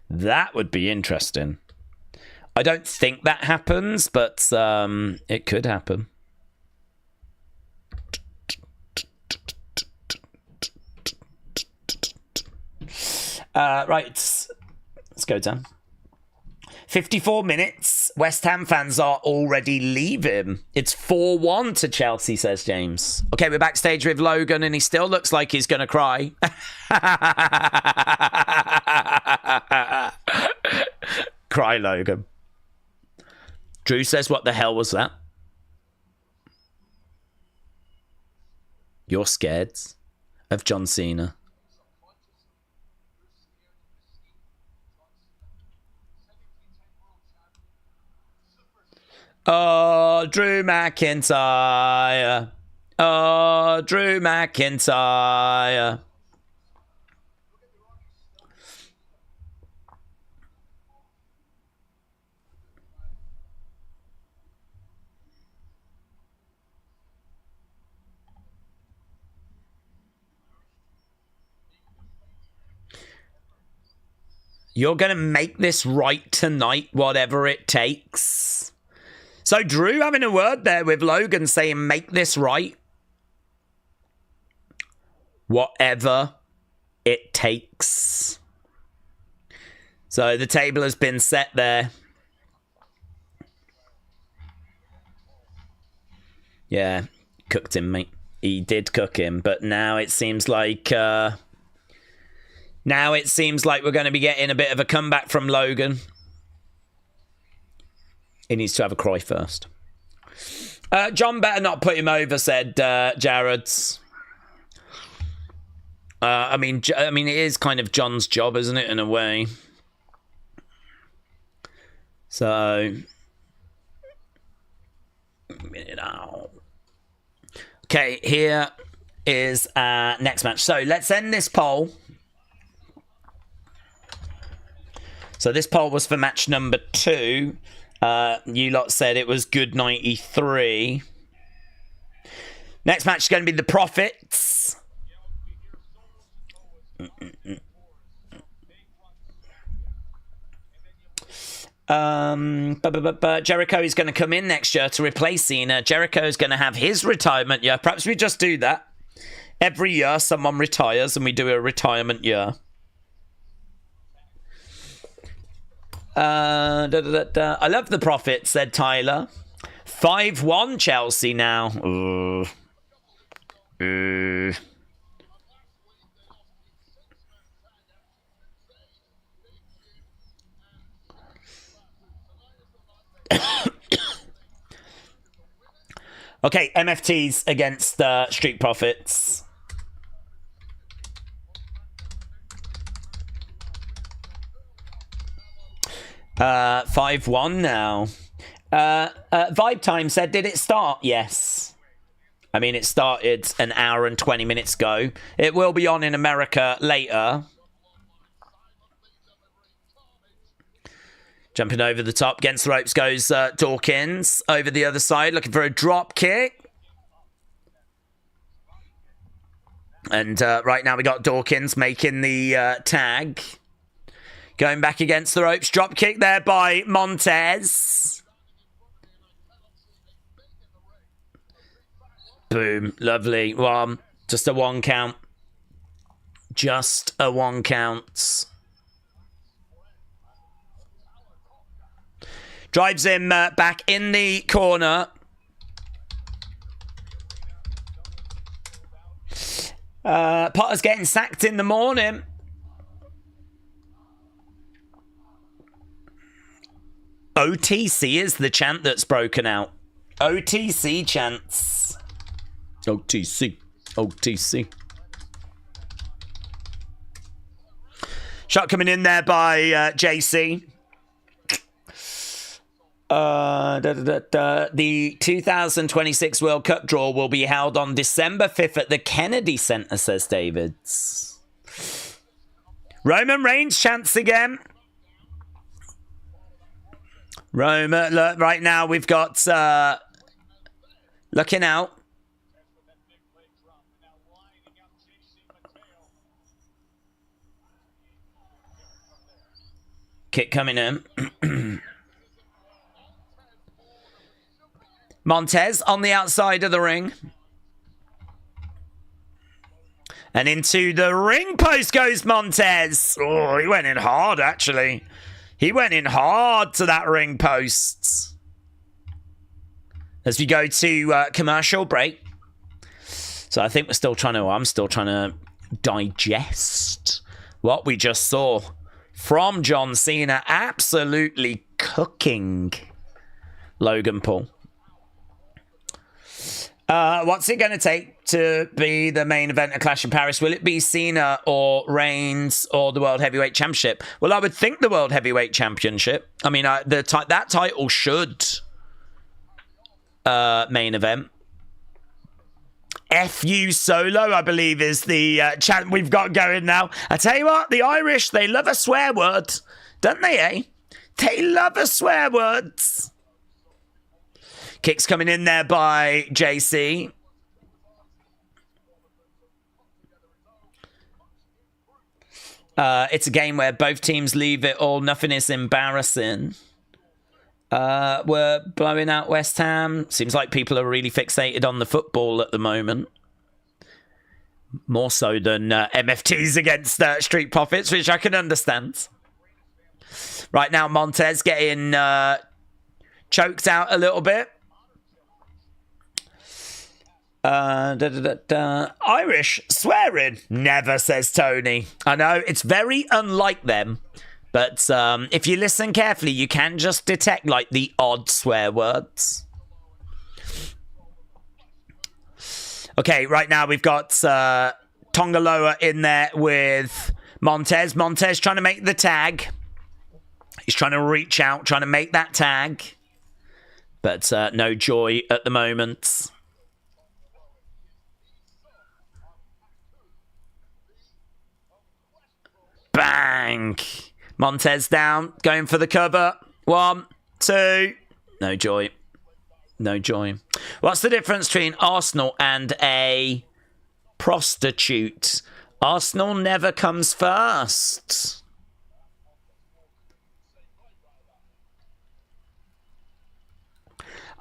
That would be interesting. I don't think that happens, but it could happen. Right, let's go down. 54 minutes. West Ham fans are already leaving. It's 4-1 to Chelsea, says James. Okay, we're backstage with Logan, and he still looks like he's going to cry. Cry, Logan. Drew says, what the hell was that? You're scared of John Cena. Oh, Drew McIntyre. Oh, Drew McIntyre. You're going to make this right tonight, whatever it takes. So Drew having a word there with Logan saying, make this right. Whatever it takes. So the table has been set there. Yeah, cooked him, mate. He did cook him, but now it seems like... we're going to be getting a bit of a comeback from Logan. He needs to have a cry first. John better not put him over, said Jared. I mean, it is kind of John's job, isn't it, in a way? So, okay, here is next match. So let's end this poll. So this poll was for match number 2. You lot said it was good 93. Next match is going to be the Profits. Jericho is going to come in next year to replace Cena. Jericho is going to have his retirement year. Perhaps we just do that. Every year someone retires and we do a retirement year. I love the Profit, said Tyler. 5-1 Chelsea now. Okay, MFTs against Street Profits. Uh, 5-1 now. Vibe Time said, did it start? Yes. I mean, it started an hour and 20 minutes ago. It will be on in America later. Jumping over the top. Against the ropes goes Dawkins. Over the other side, looking for a drop kick. And right now we got Dawkins making the tag. Going back against the ropes. Drop kick there by Montez. Boom. Lovely. One. Just a 1 count. Just a 1 count. Drives him back in the corner. Potter's getting sacked in the morning. OTC is the chant that's broken out. OTC chants. OTC. OTC. Shot coming in there by JC. The 2026 World Cup draw will be held on December 5th at the Kennedy Center, says Davids. Roman Reigns chants again. Roman, look, right now we've got looking out. Kick coming in. Montez on the outside of the ring. And into the ring post goes Montez. Oh, he went in hard, actually. He went in hard to that ring post. As we go to commercial break. So I think I'm still trying to digest what we just saw from John Cena. Absolutely cooking Logan Paul. What's it going to take to be the main event of Clash in Paris? Will it be Cena or Reigns or the World Heavyweight Championship? Well, I would think the World Heavyweight Championship. I mean, that title should main event. FU Solo, I believe, is the chant we've got going now. I tell you what, the Irish, they love a swear word, don't they, eh? They love a swear words. Kicks coming in there by JC. It's a game where both teams leave it all. Nothing is embarrassing. We're blowing out West Ham. Seems like people are really fixated on the football at the moment. More so than MFTs against Street Profits, which I can understand. Right now, Montez getting choked out a little bit. Irish swearing never, says Tony. I know it's very unlike them, but if you listen carefully, you can just detect like the odd swear words. Okay, right now we've got Tongaloa in there with Montez. Montez trying to make the tag. He's trying to reach out, trying to make that tag, but no joy at the moment. Bang! Montez down, going for the cover. 1, 2. No joy. No joy. What's the difference between Arsenal and a prostitute? Arsenal never comes first.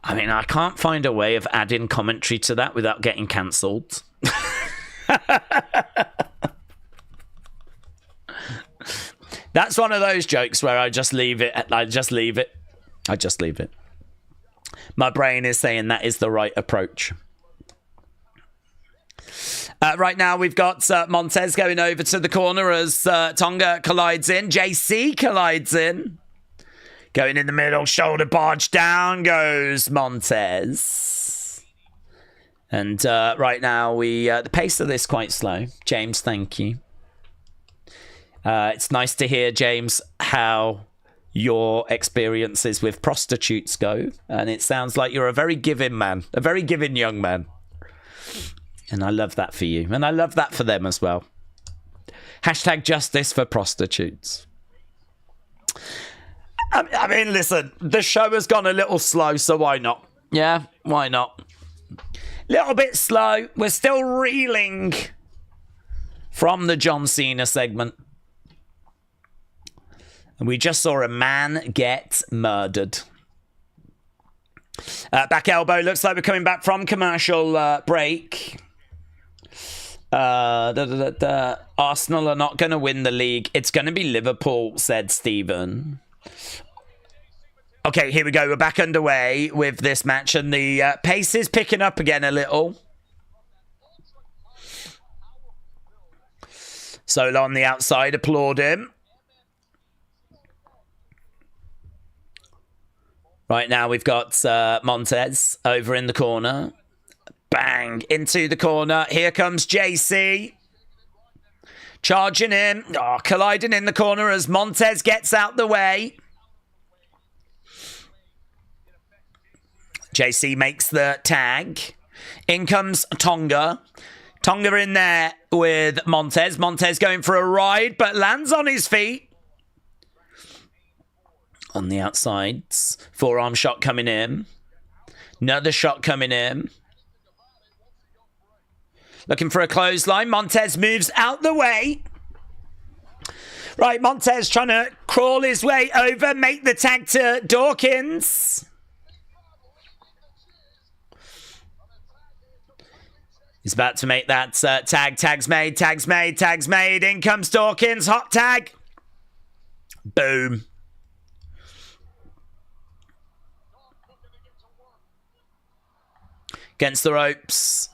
I mean, I can't find a way of adding commentary to that without getting cancelled. That's one of those jokes where I just leave it. I just leave it. My brain is saying that is the right approach. Right now, we've got Montez going over to the corner as Tonga collides in. JC collides in. Going in the middle, shoulder barge down goes Montez. And right now, the pace of this is quite slow. James, thank you. It's nice to hear, James, how your experiences with prostitutes go. And it sounds like you're a very giving man, a very giving young man. And I love that for you. And I love that for them as well. Hashtag justice for prostitutes. I mean, listen, the show has gone a little slow, so why not? Yeah, why not? Little bit slow. We're still reeling from the John Cena segment. And we just saw a man get murdered. Back elbow. Looks like we're coming back from commercial break. Arsenal are not going to win the league. It's going to be Liverpool, said Stephen. Okay, here we go. We're back underway with this match, and the pace is picking up again a little. Solo on the outside, applaud him. Right now we've got Montez over in the corner. Bang, into the corner. Here comes JC. Charging in. Oh, colliding in the corner as Montez gets out the way. JC makes the tag. In comes Tonga. Tonga in there with Montez. Montez going for a ride, but lands on his feet. On the outsides. Forearm shot coming in. Another shot coming in. Looking for a clothesline. Montez moves out the way. Right, Montez trying to crawl his way over. Make the tag to Dawkins. He's about to make that tag. Tag's made. Tag's made. Tag's made. In comes Dawkins. Hot tag. Boom. Against the ropes.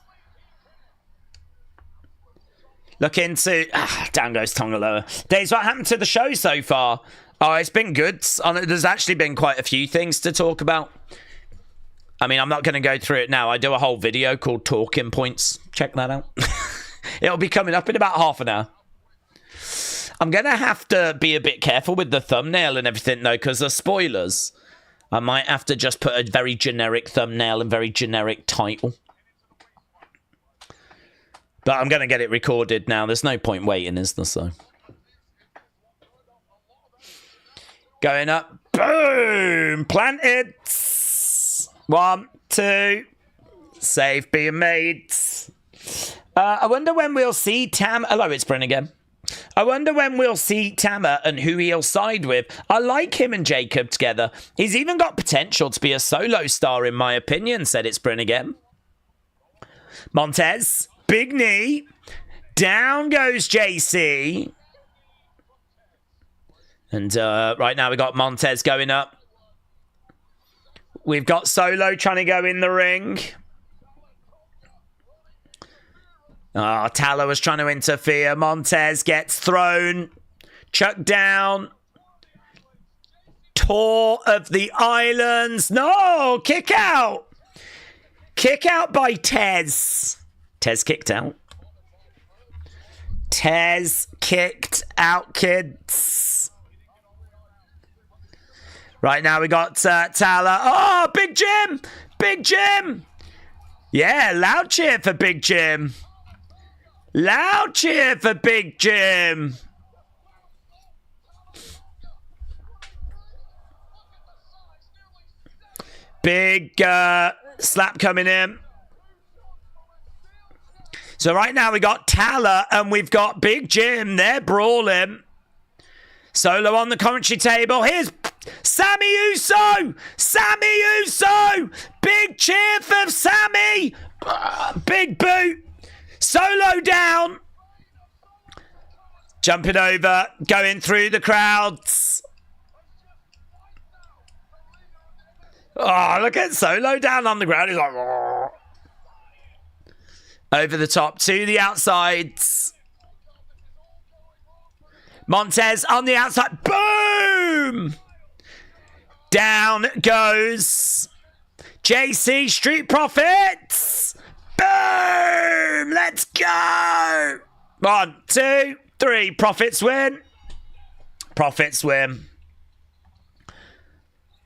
Look into... down goes Tonga lower. Daze, what happened to the show so far? Oh, it's been good. There's actually been quite a few things to talk about. I mean, I'm not going to go through it now. I do a whole video called Talking Points. Check that out. It'll be coming up in about half an hour. I'm going to have to be a bit careful with the thumbnail and everything, though, because of spoilers. I might have to just put a very generic thumbnail and very generic title. But I'm going to get it recorded now. There's no point waiting, is there? So. Going up. Boom! Planted. 1, 2. Save being made. I wonder when we'll see Tam. Hello, it's Bryn again. I wonder when we'll see Tama and who he'll side with. I like him and Jacob together. He's even got potential to be a solo star, in my opinion, said it's Bryn again. Montez. Big knee. Down goes JC. And right now we got Montez going up. We've got Solo trying to go in the ring. Tala was trying to interfere. Montez gets thrown. Chucked down. Tour of the Islands. No! Kick out! Kick out by Tez. Tez kicked out. Tez kicked out, kids. Right now we got Tala. Oh, Big Jim! Big Jim! Yeah, loud cheer for Big Jim. Loud cheer for Big Jim. Big slap coming in. So right now we got Tala and we've got Big Jim. They're brawling. Solo on the commentary table. Here's Sammy Uso. Sammy Uso. Big cheer for Sammy. Big boot. Solo down. Jumping over. Going through the crowds. Oh, look at Solo down on the ground. He's like... Oh. Over the top to the outsides. Montez on the outside. Boom! Down goes JC Street Profits. Boom! Let's go! 1, 2, 3. Profits win. Profits win.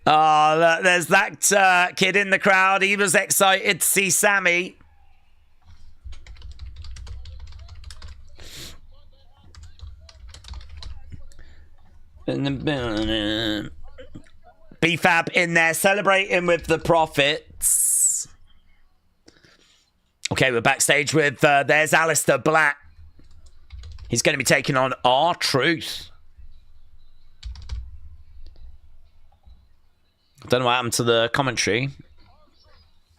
Oh, look, there's that kid in the crowd. He was excited to see Sammy. BFAB in there celebrating with the Profits. Okay, we're backstage with, there's Aleister Black. He's going to be taking on R-Truth. I don't know what happened to the commentary.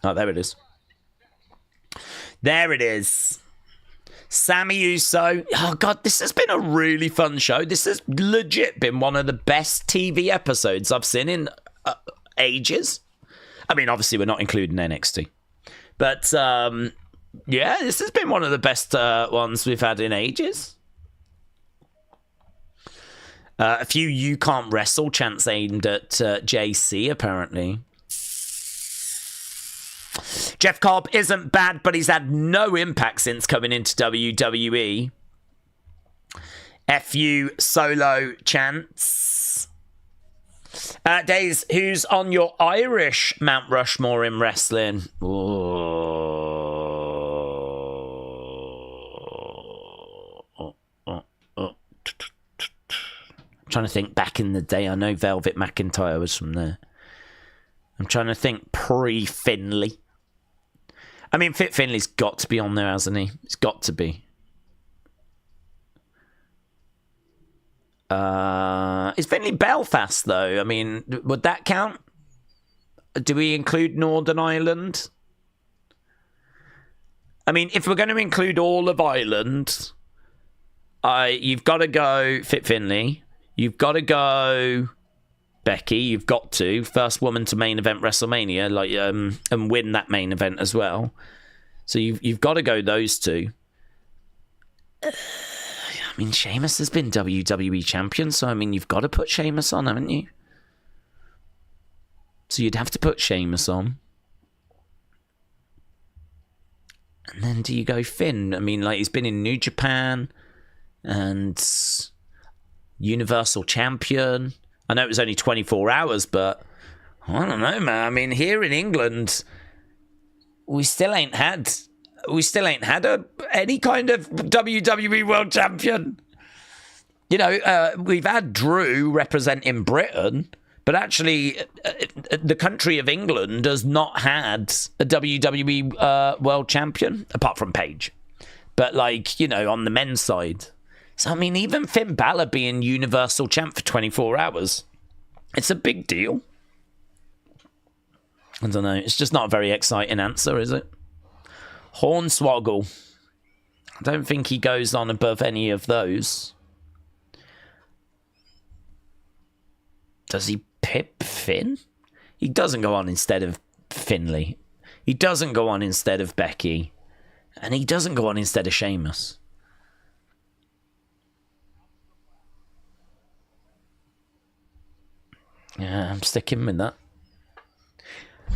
Oh, there it is. There it is. Sammy Uso. Oh, God, this has been a really fun show. This has legit been one of the best TV episodes I've seen in ages. I mean, obviously, we're not including NXT. But, yeah, this has been one of the best ones we've had in ages. A few "you can't wrestle" chants aimed at JC, apparently. Jeff Cobb isn't bad, but he's had no impact since coming into WWE. FU Solo chants. Daze, who's on your Irish Mount Rushmore in wrestling? Trying to think back in the day. I know Velvet McIntyre was from there. I'm trying to think pre-Finley. I mean, Fit Finley's got to be on there, hasn't he? It's got to be. Is Finley Belfast, though? I mean, would that count? Do we include Northern Ireland? I mean, if we're going to include all of Ireland, you've got to go Fit Finley. You've got to go Becky. You've got to first woman to main event WrestleMania, like and win that main event as well. So you've got to go those two. I mean, Sheamus has been WWE champion, so I mean, you've got to put Sheamus on, haven't you? So you'd have to put Sheamus on. And then do you go Finn? I mean, like, he's been in New Japan and Universal Champion. I know it was only 24 hours, but I don't know, man. I mean, here in England, we still ain't had any kind of WWE World Champion. You know, we've had Drew representing Britain, but actually, the country of England has not had a WWE World Champion, apart from Paige. But, like, you know, on the men's side. So, I mean, even Finn Balor being Universal Champ for 24 hours, it's a big deal. I don't know. It's just not a very exciting answer, is it? Hornswoggle. I don't think he goes on above any of those. Does he pip Finn? He doesn't go on instead of Finley. He doesn't go on instead of Becky. And he doesn't go on instead of Sheamus. Yeah, I'm sticking with that.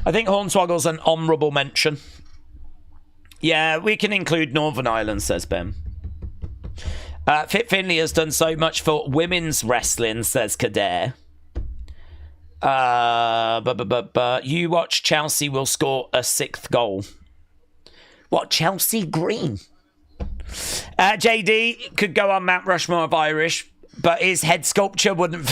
I think Hornswoggle's an honourable mention. Yeah, we can include Northern Ireland, says Ben. Fit Finley has done so much for women's wrestling, says Kader. You watch Chelsea will score a 6th goal. What, Chelsea Green? JD could go on Mount Rushmore of Irish, but his head sculpture wouldn't...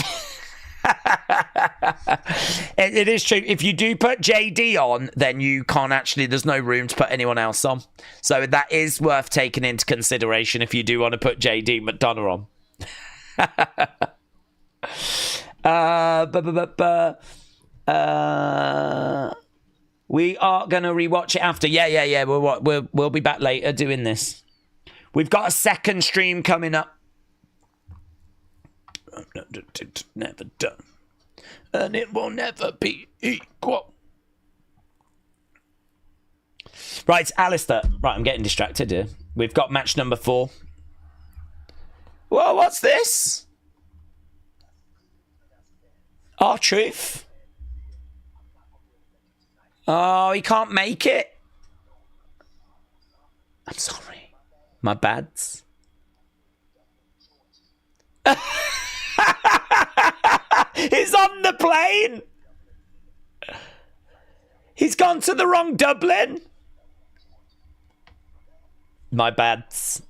It is true. If you do put JD on, then you can't actually, there's no room to put anyone else on. So that is worth taking into consideration if you do want to put JD McDonough on. We are going to rewatch it after. Yeah. We'll be back later doing this. We've got a second stream coming up. Never done. And it will never be equal. Right, Aleister. Right, I'm getting distracted here. We've got match number 4. Whoa, what's this? R-Truth. Oh, he can't make it. I'm sorry. My bads. He's on the plane. He's gone to the wrong Dublin. My bads.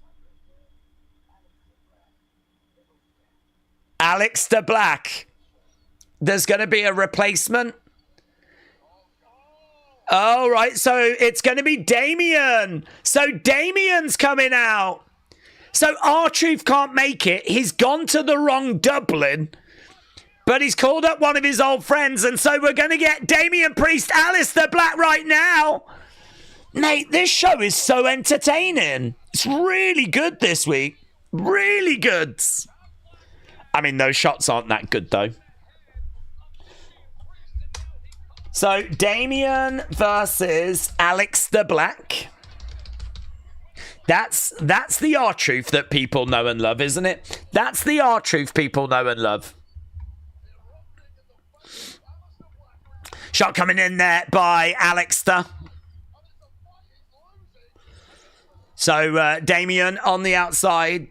Aleister Black. There's going to be a replacement. Oh, right. So it's going to be Damien. So Damien's coming out. So R-Truth can't make it. He's gone to the wrong Dublin. But he's called up one of his old friends. And so we're going to get Damian Priest, Aleister Black right now. Mate, this show is so entertaining. It's really good this week. Really good. I mean, those shots aren't that good, though. So, Damien versus Aleister Black. That's the R-Truth that people know and love, isn't it? That's the R-Truth people know and love. Shot coming in there by Aleister. So, Damien on the outside.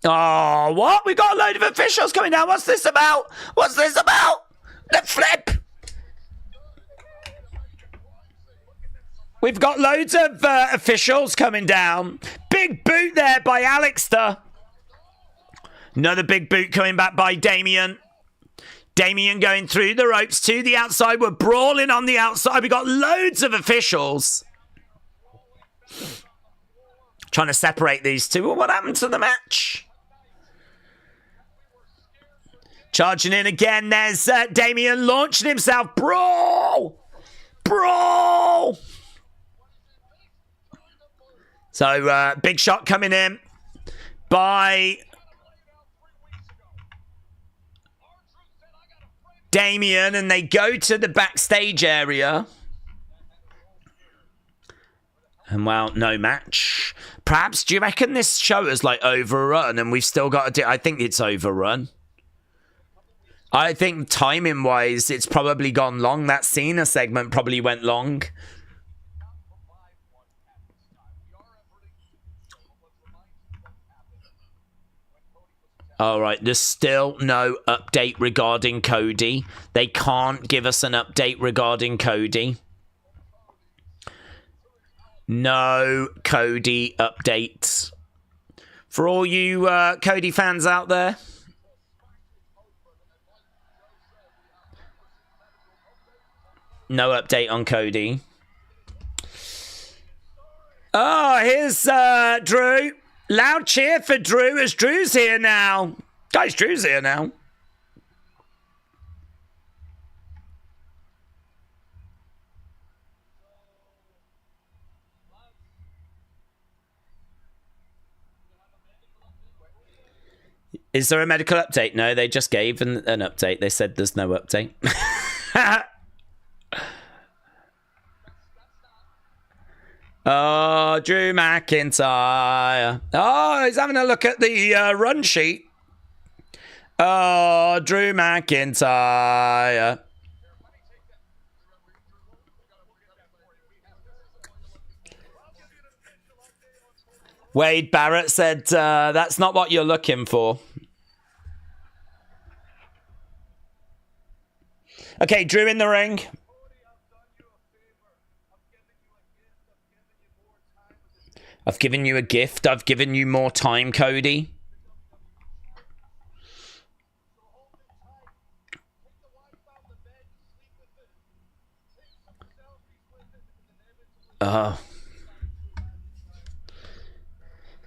Oh, what? We got a load of officials coming down. What's this about? What's this about? The flip. We've got loads of officials coming down. Big boot there by Aleister. Another big boot coming back by Damien. Damien going through the ropes to the outside. We're brawling on the outside. We've got loads of officials. Trying to separate these two. Well, what happened to the match? Charging in again. There's Damien launching himself. Brawl! Brawl! So, big shot coming in by Damien, and they go to the backstage area. And, well, no match. Perhaps, do you reckon this show is, like, overrun and we've still got to do... I think it's overrun. I think timing-wise, it's probably gone long. That Cena segment probably went long. All right, there's still no update regarding Cody. They can't give us an update regarding Cody. No Cody updates. For all you Cody fans out there. No update on Cody. Oh, here's Drew. Loud cheer for Drew as Drew's here now. Guys, Drew's here now. Is there a medical update? No, they just gave an update. They said there's no update. Oh, Drew McIntyre. Oh, he's having a look at the run sheet. Oh, Drew McIntyre. Wade Barrett said, that's not what you're looking for. Okay, Drew in the ring. I've given you a gift. I've given you more time, Cody.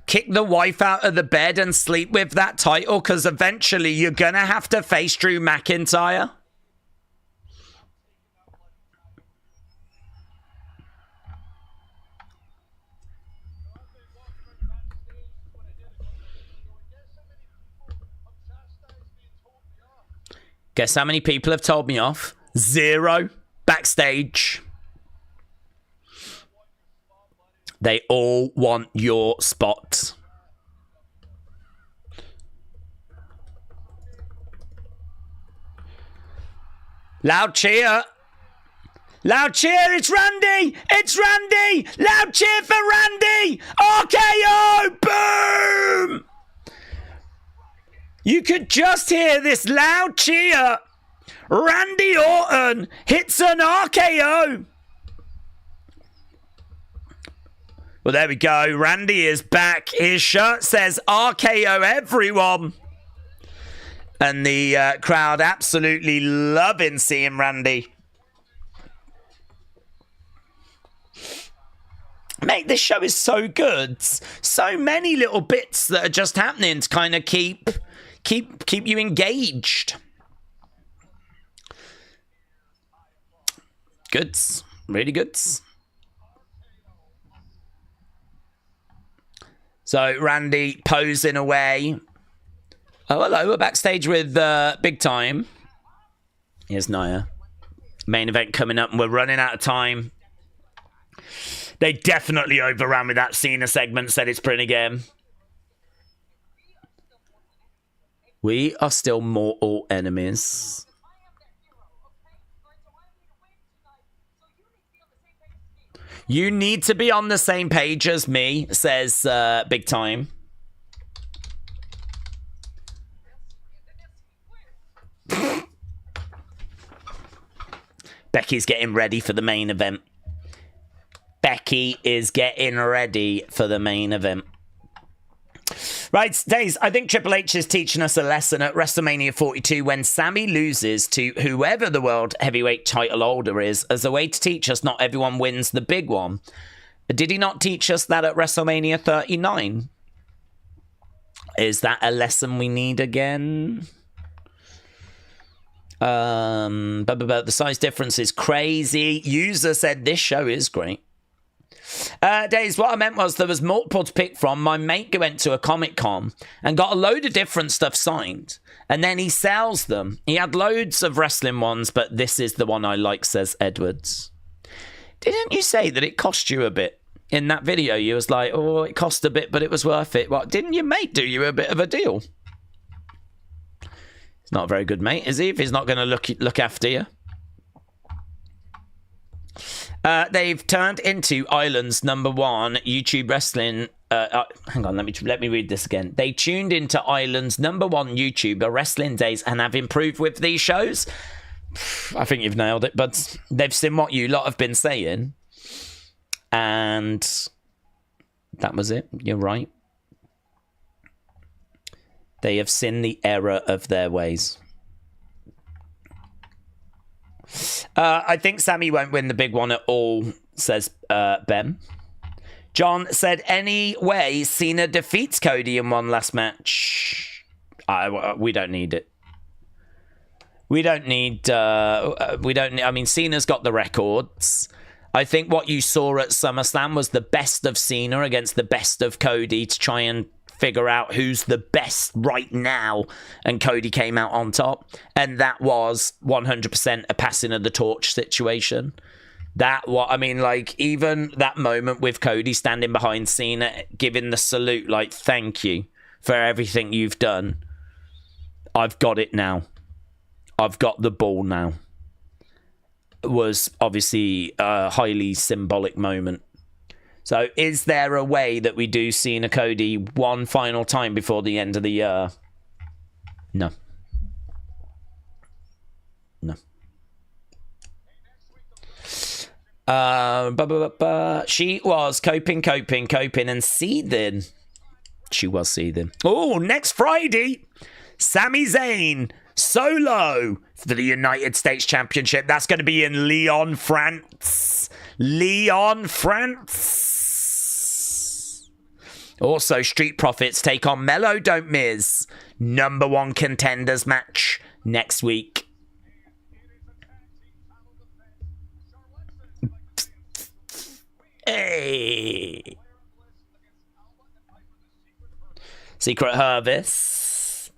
Kick the wife out of the bed and sleep with that title, because eventually you're going to have to face Drew McIntyre. Guess how many people have told me off? 0. Backstage. They all want your spot. Loud cheer. Loud cheer, it's Randy! It's Randy! Loud cheer for Randy! RKO! Boom! You could just hear this loud cheer. Randy Orton hits an RKO. Well, there we go. Randy is back. His shirt says RKO everyone. And the crowd absolutely loving seeing Randy. Mate, this show is so good. So many little bits that are just happening to kind of keep you engaged. Goods. Really goods. So, Randy posing away. Oh, hello. We're backstage with Big Time. Here's Nia. Main event coming up, and we're running out of time. They definitely overran with that Cena segment, said it's pretty game. We are still mortal enemies. You need to be on the same page as me, says Big Time. Becky's getting ready for the main event. Becky is getting ready for the main event. Right, Daze, I think Triple H is teaching us a lesson at WrestleMania 42 when Sami loses to whoever the World Heavyweight title holder is as a way to teach us not everyone wins the big one. Did he not teach us that at WrestleMania 39? Is that a lesson we need again? The size difference is crazy. User said this show is great. Days, what I meant was there was multiple to pick from. My mate went to a Comic-Con and got a load of different stuff signed. And then he sells them. He had loads of wrestling ones, but this is the one I like, says Edwards. Didn't you say that it cost you a bit? In that video, you was like, oh, it cost a bit, but it was worth it. What, didn't your mate do you a bit of a deal? He's not a very good mate, is he? If he's not going to look after you. They've turned into Ireland's #1 YouTube wrestling. Hang on, let me read this again. They tuned into Ireland's #1 YouTuber wrestling days and have improved with these shows. I think you've nailed it, but they've seen what you lot have been saying, and that was it. You're right. They have seen the error of their ways. I think Sami won't win the big one at all, says Ben. John said, anyway, Cena defeats Cody in one last match. We don't need it. We don't need... I mean, Cena's got the records. I think what you saw at SummerSlam was the best of Cena against the best of Cody to try and figure out who's the best right now, and Cody came out on top, and that was 100% a passing of the torch situation. Even that moment with Cody standing behind Cena, giving the salute, like, thank you for everything you've done. I've got it now. I've got the ball now. It was obviously a highly symbolic moment. So, is there a way that we do Cena Cody one final time before the end of the year? No. No. She was coping and seething. She was seething. Oh, next Friday, Sami Zayn solo for the United States Championship. That's going to be in Lyon, France. Lyon, France. Also, Street Profits take on Melo, don't miss. #1 contenders match next week. Hey. Secret Harvest.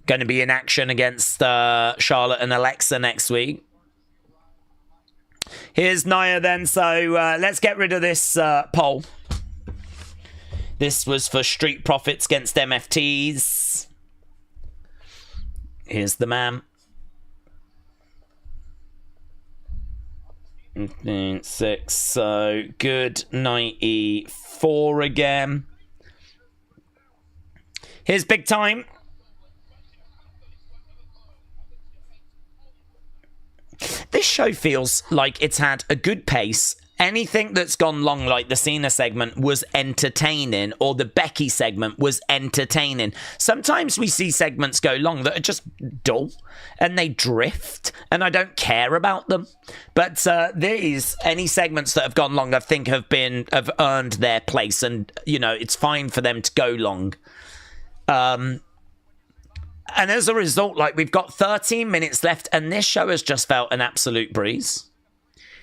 Going to be in action against Charlotte and Alexa next week. Here's Nia then, so let's get rid of this poll. This was for Street Profits against MFTs. Here's the man. 6. So good 94 again. Here's big time. This show feels like it's had a good pace. Anything that's gone long, like the Cena segment, was entertaining, or the Becky segment was entertaining. Sometimes we see segments go long that are just dull, and they drift, and I don't care about them. But any segments that have gone long, I think have earned their place, and you know it's fine for them to go long. And as a result, like we've got 13 minutes left, and this show has just felt an absolute breeze.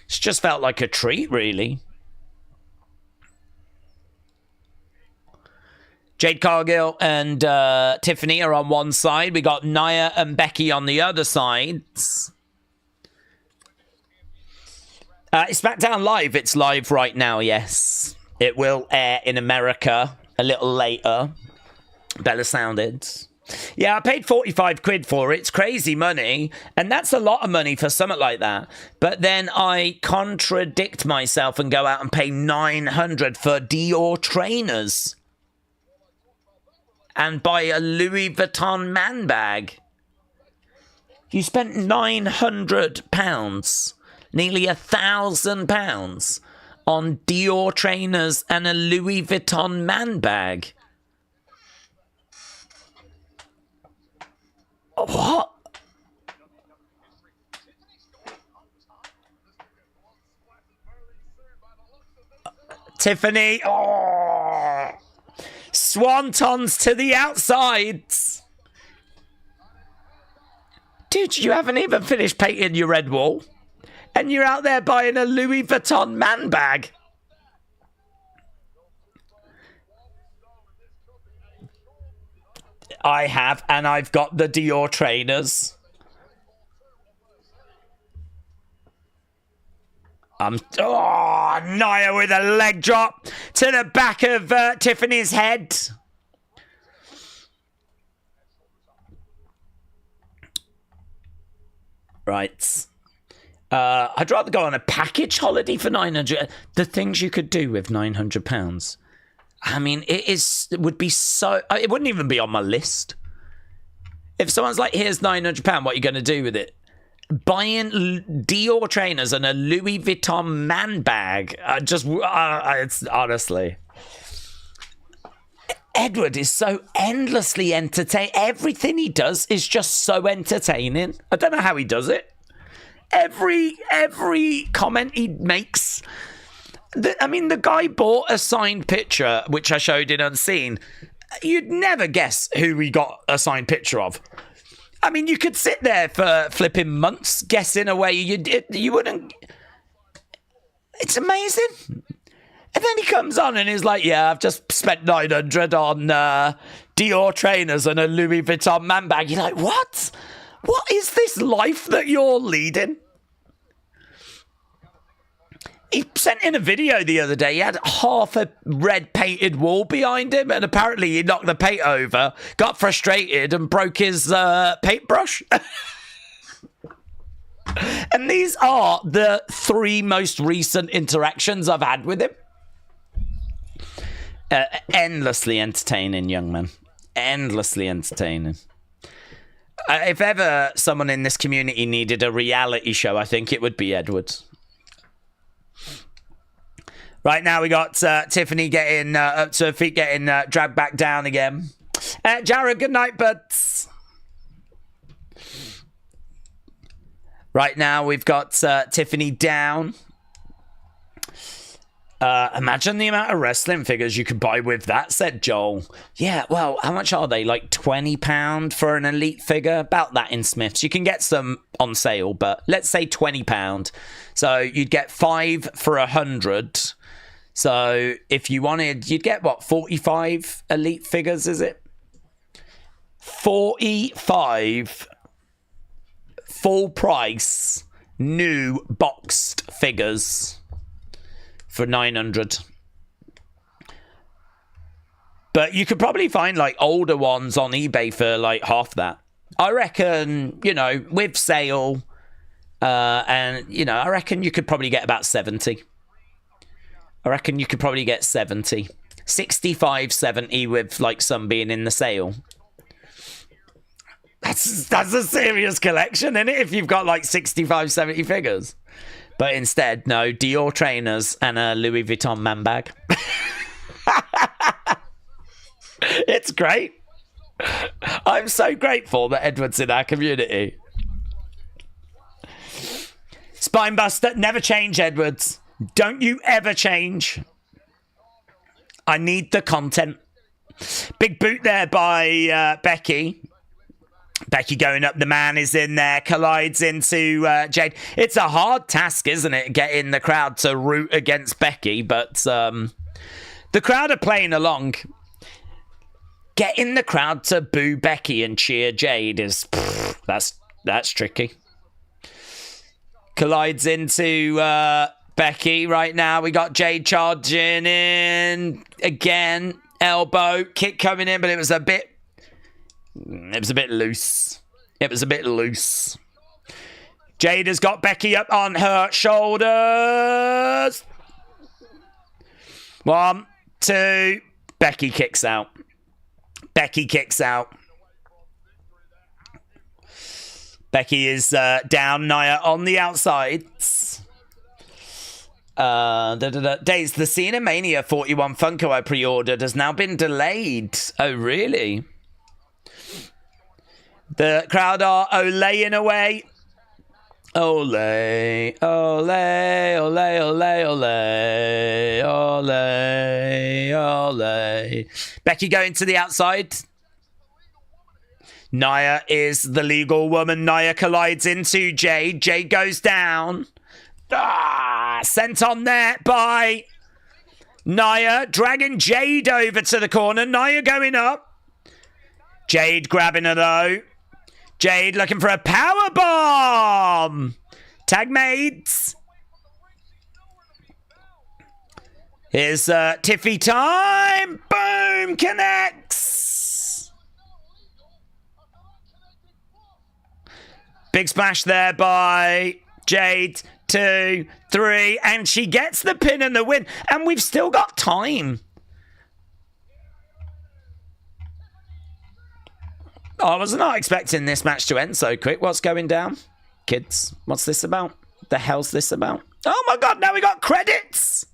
It's just felt like a treat, really. Jade Cargill and Tiffany are on one side. We got Nia and Becky on the other sides. Smackdown Live. It's live right now, yes. It will air in America a little later. Better sounded. Yeah, I paid 45 quid for it. It's crazy money. And that's a lot of money for something like that. But then I contradict myself and go out and pay 900 for Dior trainers. And buy a Louis Vuitton man bag. You spent £900, nearly £1,000 on Dior trainers and a Louis Vuitton man bag. What? Tiffany. Oh. Swantons to the outsides. Dude, you haven't even finished painting your red wall. And you're out there buying a Louis Vuitton man bag. I have, and I've got the Dior trainers. Nia with a leg drop to the back of Tiffany's head. Right. I'd rather go on a package holiday for 900. The things you could do with £900. I mean, it would be so... It wouldn't even be on my list. If someone's like, here's £900, what are you going to do with it? Buying Dior trainers and a Louis Vuitton man bag. It's honestly... Edward is so endlessly entertaining. Everything he does is just so entertaining. I don't know how he does it. Every comment he makes... the guy bought a signed picture, which I showed in Unseen. You'd never guess who he got a signed picture of. I mean, you could sit there for flipping months guessing away. You wouldn't... It's amazing. And then he comes on and he's like, yeah, I've just spent 900 on Dior trainers and a Louis Vuitton man bag. You're like, what? What is this life that you're leading? He sent in a video the other day. He had half a red painted wall behind him, and apparently he knocked the paint over, got frustrated, and broke his paintbrush. And these are the 3 most recent interactions I've had with him. Endlessly entertaining, young man. Endlessly entertaining. If ever someone in this community needed a reality show, I think it would be Edwards. Right now we got Tiffany getting up to her feet, getting dragged back down again. Jared, good night, buds. Right now we've got Tiffany down. Imagine the amount of wrestling figures you could buy with that, said Joel. Yeah, well, how much are they? Like £20 for an elite figure? About that in Smith's. You can get some on sale, but let's say £20. So you'd get 5 for 100. So if you wanted, you'd get what, 45 elite figures, is it? 45 full price new boxed figures for 900. But you could probably find like older ones on eBay for like half that. I reckon, with sale, And, you know, I reckon you could probably get about 70. I reckon you could probably get 70. 65, 70 with, like, some being in the sale. That's a serious collection, isn't it? If you've got, like, 65, 70 figures. But instead, no, Dior trainers and a Louis Vuitton man bag. It's great. I'm so grateful that Edward's in our community. Spinebuster, never change, Edwards. Don't you ever change. I need the content. Big boot there by Becky. Becky going up, the man is in there, collides into Jade. It's a hard task, isn't it, getting the crowd to root against Becky, but the crowd are playing along. Getting the crowd to boo Becky and cheer Jade is, that's tricky. Collides into Becky right now. We got Jade charging in again. Elbow kick coming in, but it was a bit loose. It was a bit loose. Jade has got Becky up on her shoulders. 1, 2. Becky kicks out. Becky kicks out. Becky is down. Nia on the outsides. Daze, the Cena Mania 41 Funko I pre-ordered has now been delayed. Oh, really? The crowd are olaying away. Ole, ole, ole, ole, ole, ole, ole. Becky going to the outside. Nia is the legal woman. Nia collides into Jade. Jade goes down. Sent on there by Nia, dragging Jade over to the corner. Nia going up. Jade grabbing her though. Jade looking for a power bomb. Tag mates. Here's Tiffy time. Boom, connects. Big splash there by Jade. 2, 3, and she gets the pin and the win. And we've still got time. Oh, I was not expecting this match to end so quick. What's going down? Kids, what's this about? The hell's this about? Oh my god, now we got credits!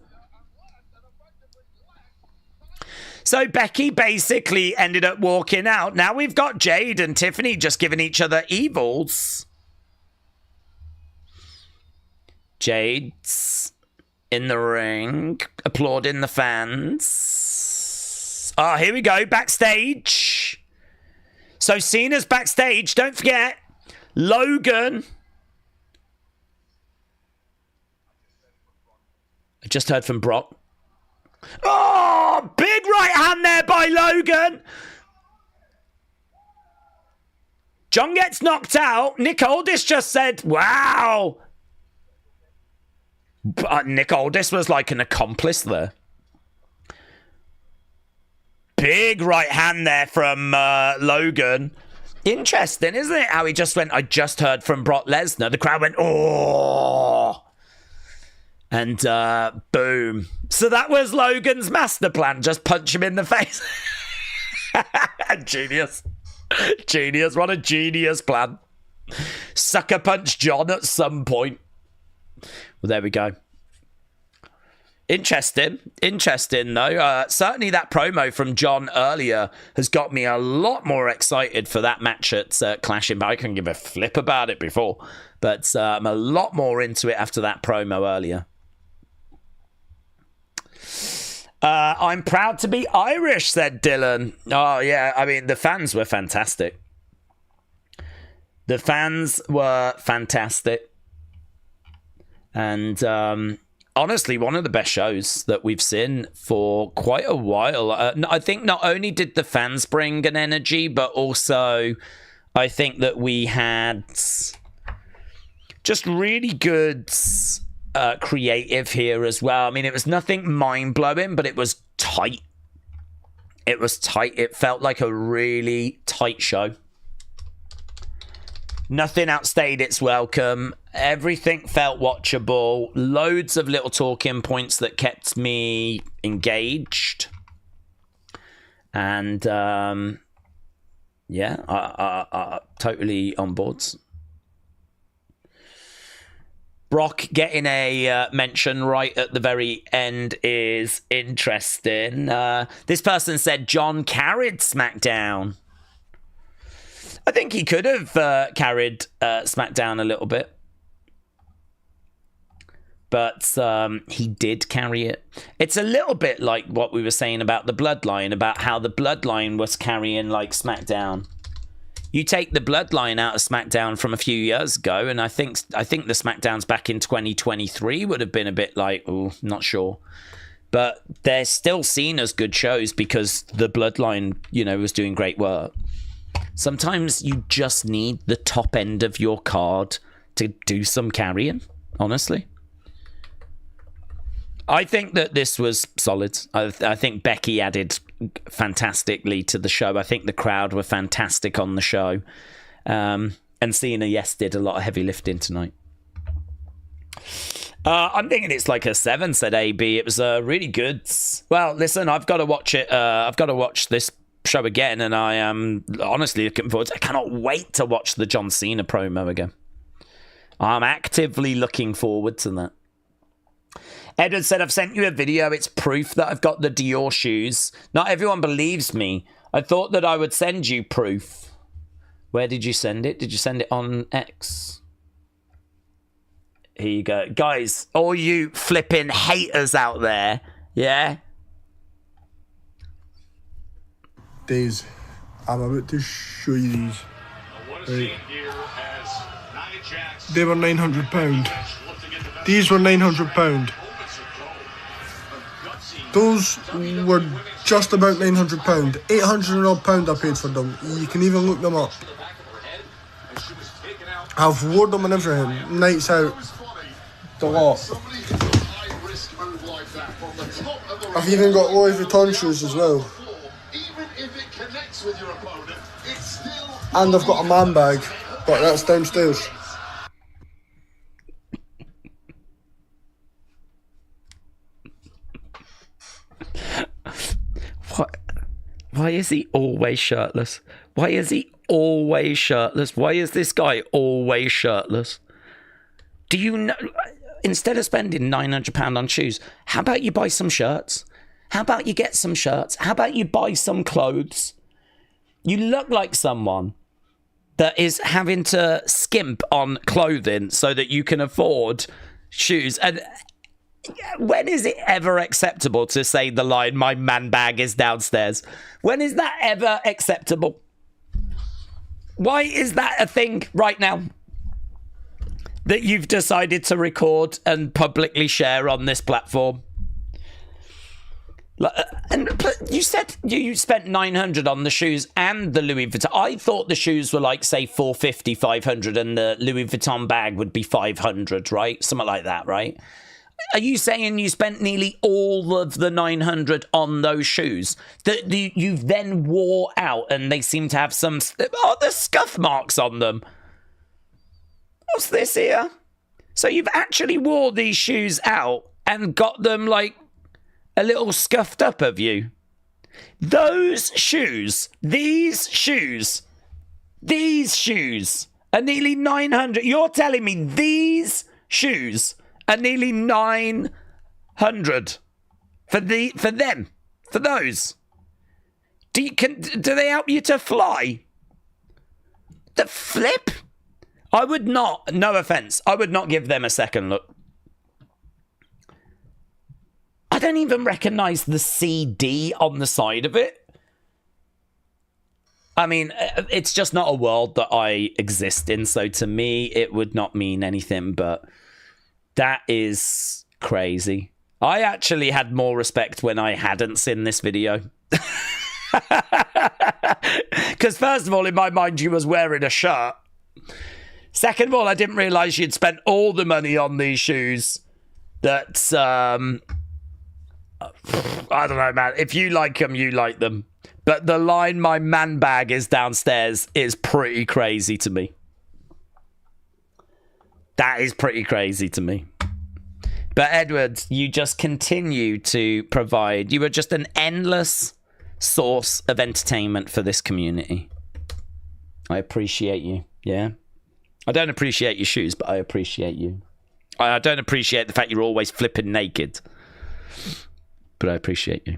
So Becky basically ended up walking out. Now we've got Jade and Tiffany just giving each other evils. Jade's in the ring, applauding the fans. Oh, here we go, backstage. So Cena's backstage, don't forget. Logan. I just heard from Brock. Oh, big right hand there by Logan. John gets knocked out. Nick Aldis just said, wow. But Nick Aldis was like an accomplice there. Big right hand there from Logan. Interesting, isn't it? How he just went, I just heard from Brock Lesnar. The crowd went, oh. And boom. So that was Logan's master plan. Just punch him in the face. Genius. Genius. What a genius plan. Sucker punch John at some point. Well, there we go. Interesting though. Certainly that promo from John earlier has got me a lot more excited for that match at Clash. But I couldn't give a flip about it before, but I'm a lot more into it after that promo earlier. I'm proud to be Irish, said Dylan. Oh yeah, I mean the fans were fantastic. The fans were fantastic, and honestly, one of the best shows that we've seen for quite a while. I think not only did the fans bring an energy, but also I think that we had just really good creative here as well. I mean, it was nothing mind-blowing, but it was tight. It was tight. It felt like a really tight show. Nothing outstayed its welcome. Everything felt watchable. Loads of little talking points that kept me engaged. And yeah, I totally on boards. Brock getting a mention right at the very end is interesting. This person said John carried SmackDown. I think he could have carried SmackDown a little bit. But he did carry it. It's a little bit like what we were saying about the Bloodline, about how the Bloodline was carrying like SmackDown. You take the Bloodline out of SmackDown from a few years ago, and I think the SmackDowns back in 2023 would have been a bit like, oh, not sure. But they're still seen as good shows because the Bloodline, you know, was doing great work. Sometimes you just need the top end of your card to do some carrying, honestly. I think that this was solid. I think Becky added fantastically to the show. I think the crowd were fantastic on the show. And Cena, yes, did a lot of heavy lifting tonight. I'm thinking it's like a 7, said AB. It was really good. Well, listen, I've got to watch it. I've got to watch this show again, and I am honestly looking forward to it. I cannot wait to watch the John Cena promo again. I'm actively looking forward to that. Edward said, I've sent you a video. It's proof that I've got the Dior shoes. Not everyone believes me. I thought that I would send you proof. Where did you send it? Did you send it on X? Here you go. Guys, all you flipping haters out there, yeah? Daze, I'm about to show you these. Right. They were £900. These were £900. Those were just about £900. £800 odd I paid for them. You can even look them up. I've worn them and everything. Nights out. The lot. I've even got Louis Vuitton shoes as well. And I've got a man bag, but that's downstairs. Why is he always shirtless? Why is he always shirtless? Why is this guy always shirtless? Do you know, instead of spending £900 on shoes, how about you buy some shirts? How about you get some shirts? How about you buy some clothes? You look like someone that is having to skimp on clothing so that you can afford shoes. And when is it ever acceptable to say the line, my man bag is downstairs? When is that ever acceptable? Why is that a thing right now that you've decided to record and publicly share on this platform? And you said you spent $900 on the shoes and the Louis Vuitton. I thought the shoes were like, say, $450, $500, and the Louis Vuitton bag would be $500, right? Something like that, right? Are you saying you spent nearly all of the $900 on those shoes that you then wore out and they seem to have some... Oh, there's scuff marks on them. What's this here? So you've actually wore these shoes out and got them, like, a little scuffed up of you. Those shoes, these shoes are nearly $900. You're telling me these shoes are nearly $900 for them, for those? Do they help you to fly? The flip? I would not, no offense, I would not give them a second look. I don't even recognize the CD on the side of it. I mean, it's just not a world that I exist in, so to me, it would not mean anything, but that is crazy. I actually had more respect when I hadn't seen this video. Because first of all, in my mind, you was wearing a shirt. Second of all, I didn't realise you'd spent all the money on these shoes. That's, I don't know, man. If you like them, you like them. But the line, my man bag is downstairs, is pretty crazy to me. That is pretty crazy to me. But Edward, you just continue to provide. You are just an endless source of entertainment for this community. I appreciate you. Yeah. I don't appreciate your shoes, but I appreciate you. I don't appreciate the fact you're always flipping naked. But I appreciate you.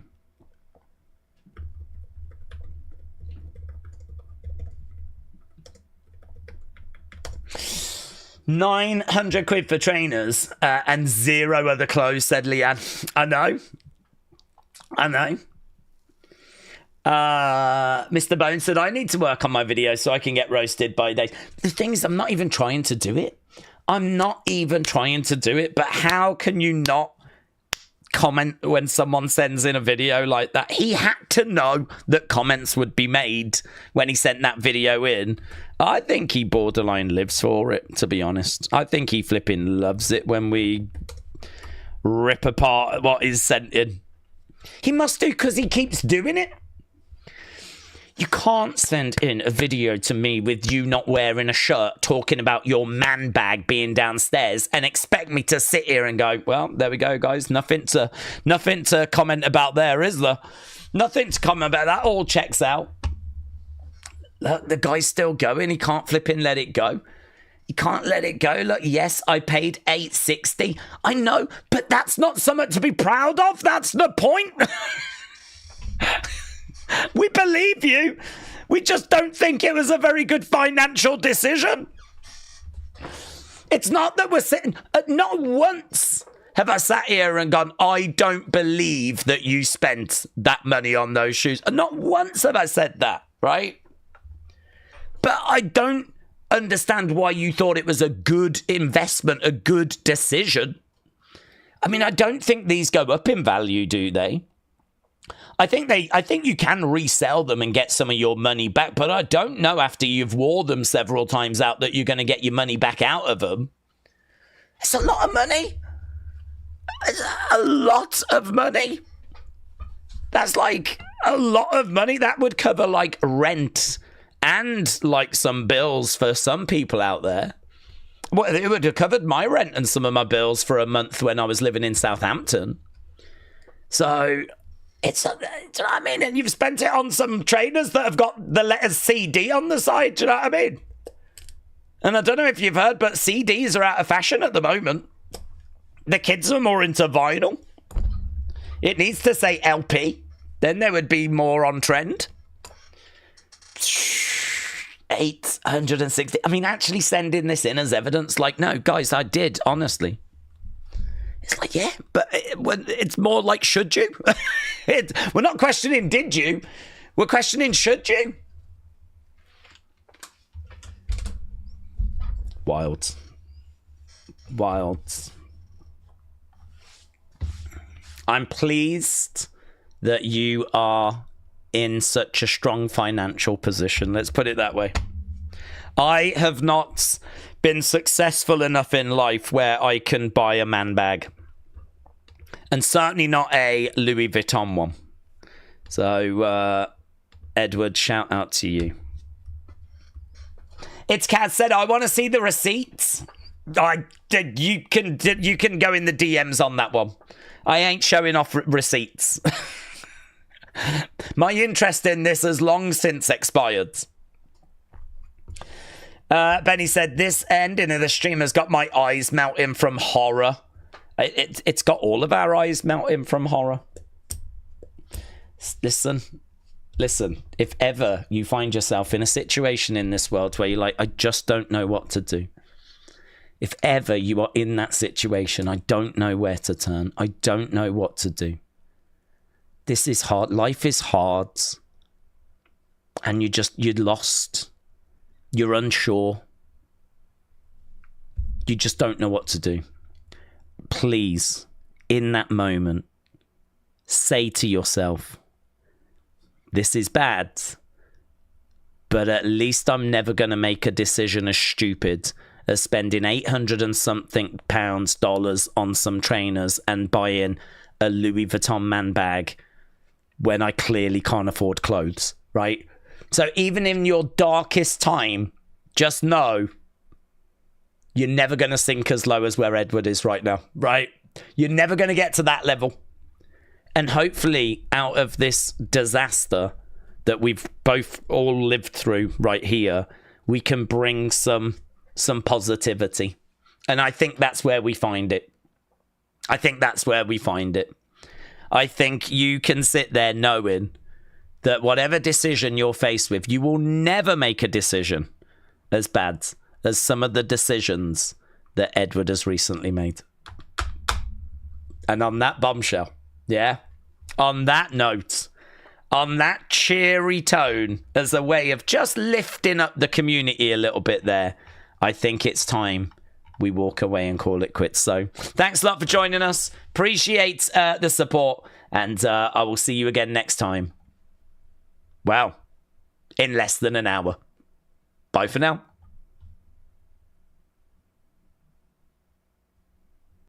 £900 for trainers and 0 other clothes, said Leanne. I know. Mr. Bone said, I need to work on my video so I can get roasted by Daze. The thing is, I'm not even trying to do it. But how can you not comment when someone sends in a video like that? He had to know that comments would be made when he sent that video in. I think he borderline lives for it, to be honest. I think he flipping loves it when we rip apart what is sent in. He must do, because he keeps doing it. You can't send in a video to me with you not wearing a shirt talking about your man bag being downstairs and expect me to sit here and go, well, there we go, guys. Nothing to comment about there, is there? Nothing to comment about. That all checks out. Look, the guy's still going. He can't flipping let it go. He can't let it go. Look, yes, I paid $8.60. I know, but that's not something to be proud of. That's the point. We believe you. We just don't think it was a very good financial decision. It's not that we're sitting... not once have I sat here and gone, I don't believe that you spent that money on those shoes. Not once have I said that, right? But I don't understand why you thought it was a good investment, a good decision. I mean, I don't think these go up in value, do they? I think you can resell them and get some of your money back, but I don't know after you've wore them several times out that you're going to get your money back out of them. It's a lot of money. It's a lot of money. That's like a lot of money. That would cover like rent and like some bills for some people out there. Well, it would have covered my rent and some of my bills for a month when I was living in Southampton. So... do you know what I mean? And you've spent it on some trainers that have got the letters CD on the side. Do you know what I mean? And I don't know if you've heard, but CDs are out of fashion at the moment. The kids are more into vinyl. It needs to say LP. Then there would be more on trend. 860. I mean, actually sending this in as evidence. Like, no, guys, I did, honestly. It's like, yeah, but it's more like, should you? We're not questioning did you. We're questioning should you. Wild. I'm pleased that you are in such a strong financial position. Let's put it that way. I have not been successful enough in life where I can buy a man bag. And certainly not a Louis Vuitton one. So, Edward, shout out to you. It's Kat said, I want to see the receipts. You can go in the DMs on that one. I ain't showing off receipts. My interest in this has long since expired. Benny said, this ending of the stream has got my eyes melting from horror. It's got all of our eyes melting from horror. Listen. If ever you find yourself in a situation in this world where you're like, I just don't know what to do. If ever you are in that situation, I don't know where to turn. I don't know what to do. This is hard. Life is hard. And you're lost. You're unsure. You just don't know what to do. Please, in that moment, say to yourself, this is bad, but at least I'm never going to make a decision as stupid as spending 800 and something dollars on some trainers and buying a Louis Vuitton man bag when I clearly can't afford clothes, right? So even in your darkest time, just know You're never going to sink as low as where Edward is right now, right? You're never going to get to that level. And hopefully out of this disaster that we've both all lived through right here, we can bring some positivity. And I think that's where we find it. I think that's where we find it. I think you can sit there knowing that whatever decision you're faced with, you will never make a decision as bad as some of the decisions that Edward has recently made. And on that bombshell, yeah, on that note, on that cheery tone, as a way of just lifting up the community a little bit there, I think it's time we walk away and call it quits. So thanks a lot for joining us. Appreciate the support, and I will see you again next time. Wow, in less than an hour. Bye for now.